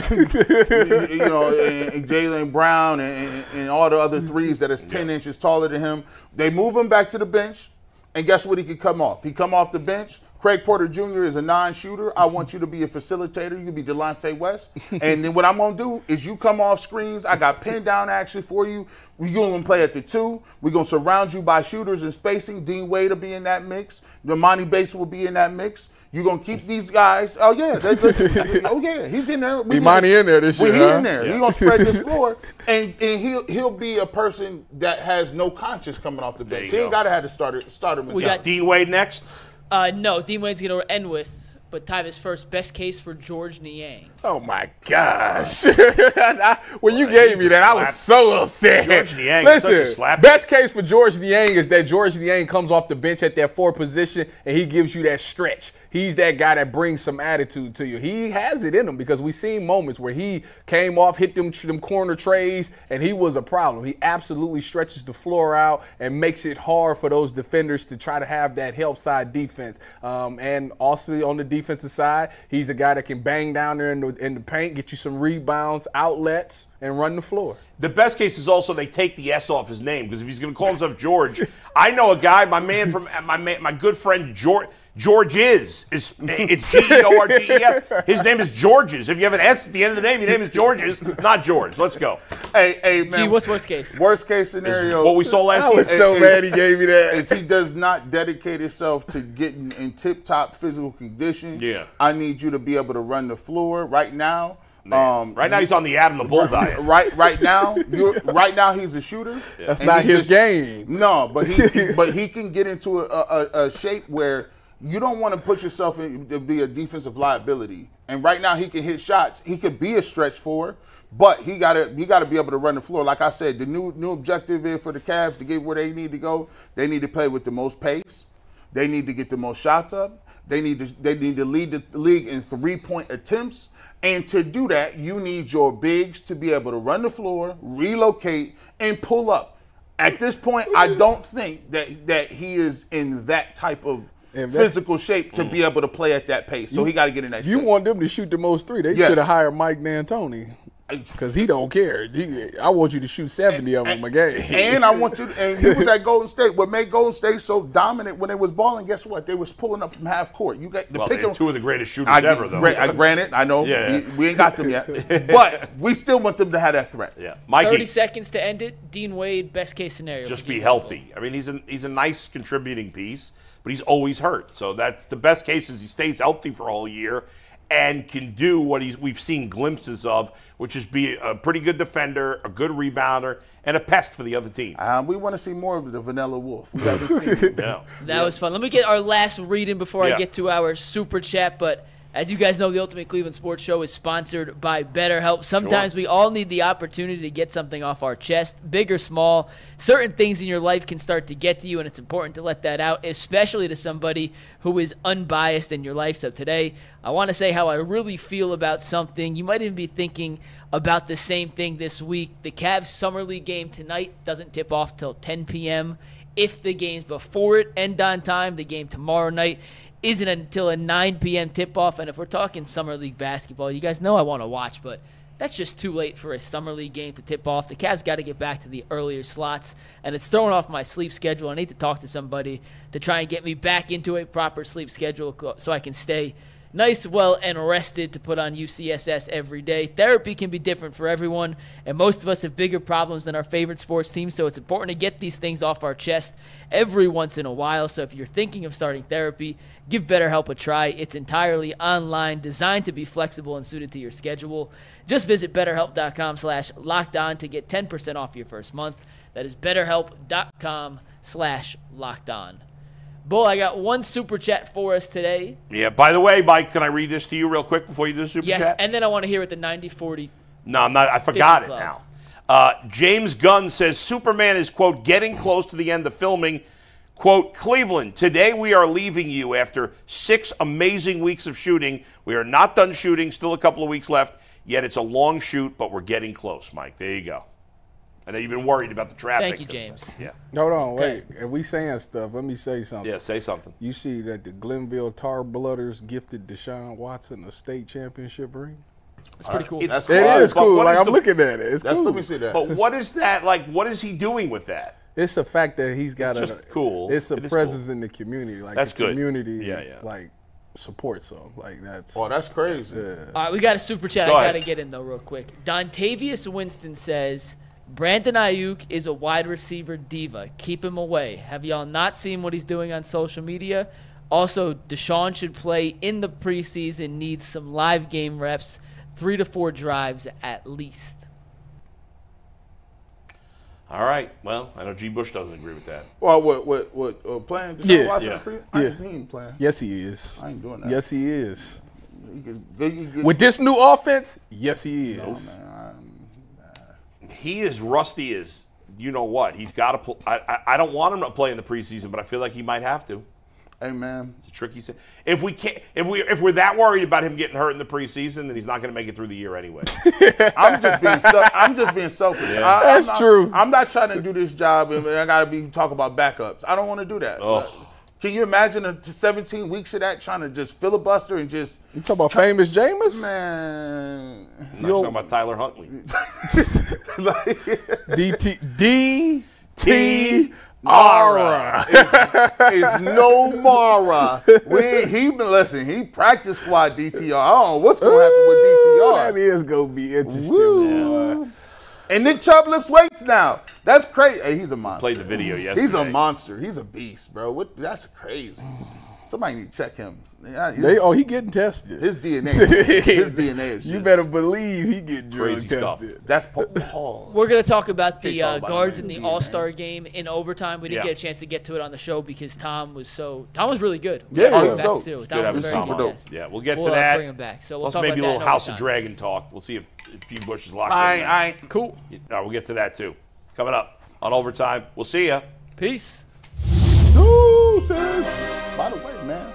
and Jalen Brown and all the other 3s that is 10 inches taller than him. They move him back to the bench, and guess what? He could come off. He come off the bench. Craig Porter Jr. is a non-shooter. I want you to be a facilitator. You can be Delonte West. And then what I'm going to do is you come off screens. I got pinned down action for you. We're going to play at the 2. We're going to surround you by shooters and spacing. Dean Wade will be in that mix. Imani Bates will be in that mix. You're going to keep these guys. Oh, yeah. He's in there. Imani in there this year. He's in there. You're going to spread this floor. And he'll be a person that has no conscience coming off the bench. He ain't got to have the starter mentality. We got Dean Wade next? No, Dean Wade's going to end with But Tyvis, first, best case for George Niang. Oh my gosh! When you gave me that, I was so upset. George Niang is Listen, such a slap. best case for George Niang is that George Niang comes off the bench at that 4 position and he gives you that stretch. He's that guy that brings some attitude to you. He has it in him because we've seen moments where he came off, hit them corner trays, and he was a problem. He absolutely stretches the floor out and makes it hard for those defenders to try to have that help side defense. And also on the defensive side, he's a guy that can bang down there in the paint, get you some rebounds, outlets, and run the floor. The best case is also they take the S off his name, because if he's going to call himself George, I know a guy, my good friend George it's Georges. His name is Georges. If you have an S at the end of the name, your name is Georges, not George. Let's go. Hey, man. Gee, what's worst case? Worst case scenario. What we saw last I was so mad he gave me that. Is he does not dedicate himself to getting in tip-top physical condition. Yeah. I need you to be able to run the floor right now. Right now he's on the Adam the Bull diet. Right now he's a shooter. Yeah. That's not his game. No, but he can get into a shape where you don't want to put yourself in to be a defensive liability. And right now he can hit shots. He could be a stretch forward, but he gotta be able to run the floor. Like I said, the new objective is for the Cavs to get where they need to go. They need to play with the most pace. They need to get the most shots up. They need to lead the league in 3-point attempts. And to do that, you need your bigs to be able to run the floor, relocate, and pull up. At this point, I don't think that he is in that type of physical shape to be able to play at that pace. So he got to get in that shape. You want them to shoot the most 3. They should have hired Mike D'Antoni. Because he don't care. I want you to shoot 70 of them a game. And I want you – and he was at Golden State. What made Golden State so dominant when they was balling, guess what? They was pulling up from half court. You got the they're two of the greatest shooters ever, though. Granted, I know. Yeah. We ain't got them yet. But we still want them to have that threat. Yeah. Mikey. 30 seconds to end it. Dean Wade, best case scenario. Just be healthy. I mean, he's a nice contributing piece, but he's always hurt. So that's the best case is he stays healthy for a whole year and can do what we've seen glimpses of, which is be a pretty good defender, a good rebounder, and a pest for the other team. We want to see more of the Vanilla Wolf. We haven't seen him. Yeah. That was fun. Let me get our last reading before I get to our super chat. But as you guys know, the Ultimate Cleveland Sports Show is sponsored by BetterHelp. Sometimes we all need the opportunity to get something off our chest, big or small. Certain things in your life can start to get to you, and it's important to let that out, especially to somebody who is unbiased in your life. So today, I want to say how I really feel about something. You might even be thinking about the same thing this week. The Cavs Summer League game tonight doesn't tip off till 10 p.m. If the games before it end on time, the game tomorrow night isn't until a 9 p.m. tip-off. And if we're talking Summer League basketball, you guys know I want to watch, but that's just too late for a Summer League game to tip off. The Cavs got to get back to the earlier slots, and it's throwing off my sleep schedule. I need to talk to somebody to try and get me back into a proper sleep schedule so I can stay nice, well, and rested to put on UCSS every day. Therapy can be different for everyone, and most of us have bigger problems than our favorite sports teams, so it's important to get these things off our chest every once in a while. So if you're thinking of starting therapy, give BetterHelp a try. It's entirely online, designed to be flexible and suited to your schedule. Just visit BetterHelp.com/LockedOn to get 10% off your first month. That is BetterHelp.com/LockedOn. Bull, I got one super chat for us today. Yeah, by the way, Mike, can I read this to you real quick before you do the super chat? Yes, and then I want to hear what the 90-40. No, I'm not. I forgot it now. James Gunn says Superman is, quote, getting close to the end of filming. Quote, Cleveland, today we are leaving you after 6 amazing weeks of shooting. We are not done shooting, still a couple of weeks left, yet it's a long shoot, but we're getting close, Mike. There you go. I know you've been worried about the traffic. Thank you, James. Yeah. Hold on, wait. If we saying stuff, let me say something. Yeah, say something. You see that the Glenville Tar Blooders gifted Deshaun Watson a state championship ring? It's pretty cool. It is cool. Like, I'm looking at it. It's cool. Let me see that. But what is that? Like, what is he doing with that? It's the fact that he's got it's just cool. It's a presence in the community. Like, that's the good. Community, like, supports him. Like, that's. Oh, that's crazy. Yeah. All right, we got a super chat. I got to get in, though, real quick. Dontavius Winston says, Brandon Aiyuk is a wide receiver diva. Keep him away. Have y'all not seen what he's doing on social media? Also, Deshaun should play in the preseason, needs some live game reps, 3 to 4 drives at least. All right. Well, I know G. Bush doesn't agree with that. Well, what playing? Yeah. He ain't playing. Yes, he is. I ain't doing that. Yes, he is. With With this new offense, yes, he is. He is rusty as you know what. He's got to. I don't want him to play in the preseason, but I feel like he might have to. Hey man, it's a tricky. If we're that worried about him getting hurt in the preseason, then he's not going to make it through the year anyway. I'm just being selfish. Yeah. That's true. I'm not trying to do this job and I got to be talking about backups. I don't want to do that. Can you imagine 17 weeks of that trying to just filibuster and just? You talking about famous Jameis? Man, you're talking about Tyler Huntley. DT Mara. It's no Mara. He practice squad DTR. I don't know what's going to happen with DTR. That is going to be interesting, boy. And Nick Chubb lifts weights now. That's crazy. Hey, he's a monster. Played the video yesterday. He's a monster. He's a beast, bro. That's crazy. Somebody need to check him. He getting tested. His DNA is You better believe he getting drug tested. Stuff. That's Paul. We're going to talk about the guards in the All-Star game in overtime. We didn't get a chance to get to it on the show because Tom was really good. Yeah, he was dope. Good having Tom on. Yeah, we'll get to that. Bring him back. So we'll Plus talk maybe about a little that House of Dragon talk. We'll see if G. Bush is locked in. Cool. We'll get to that too. Coming up on Overtime. We'll see ya. Peace. Deuces. By the way, man.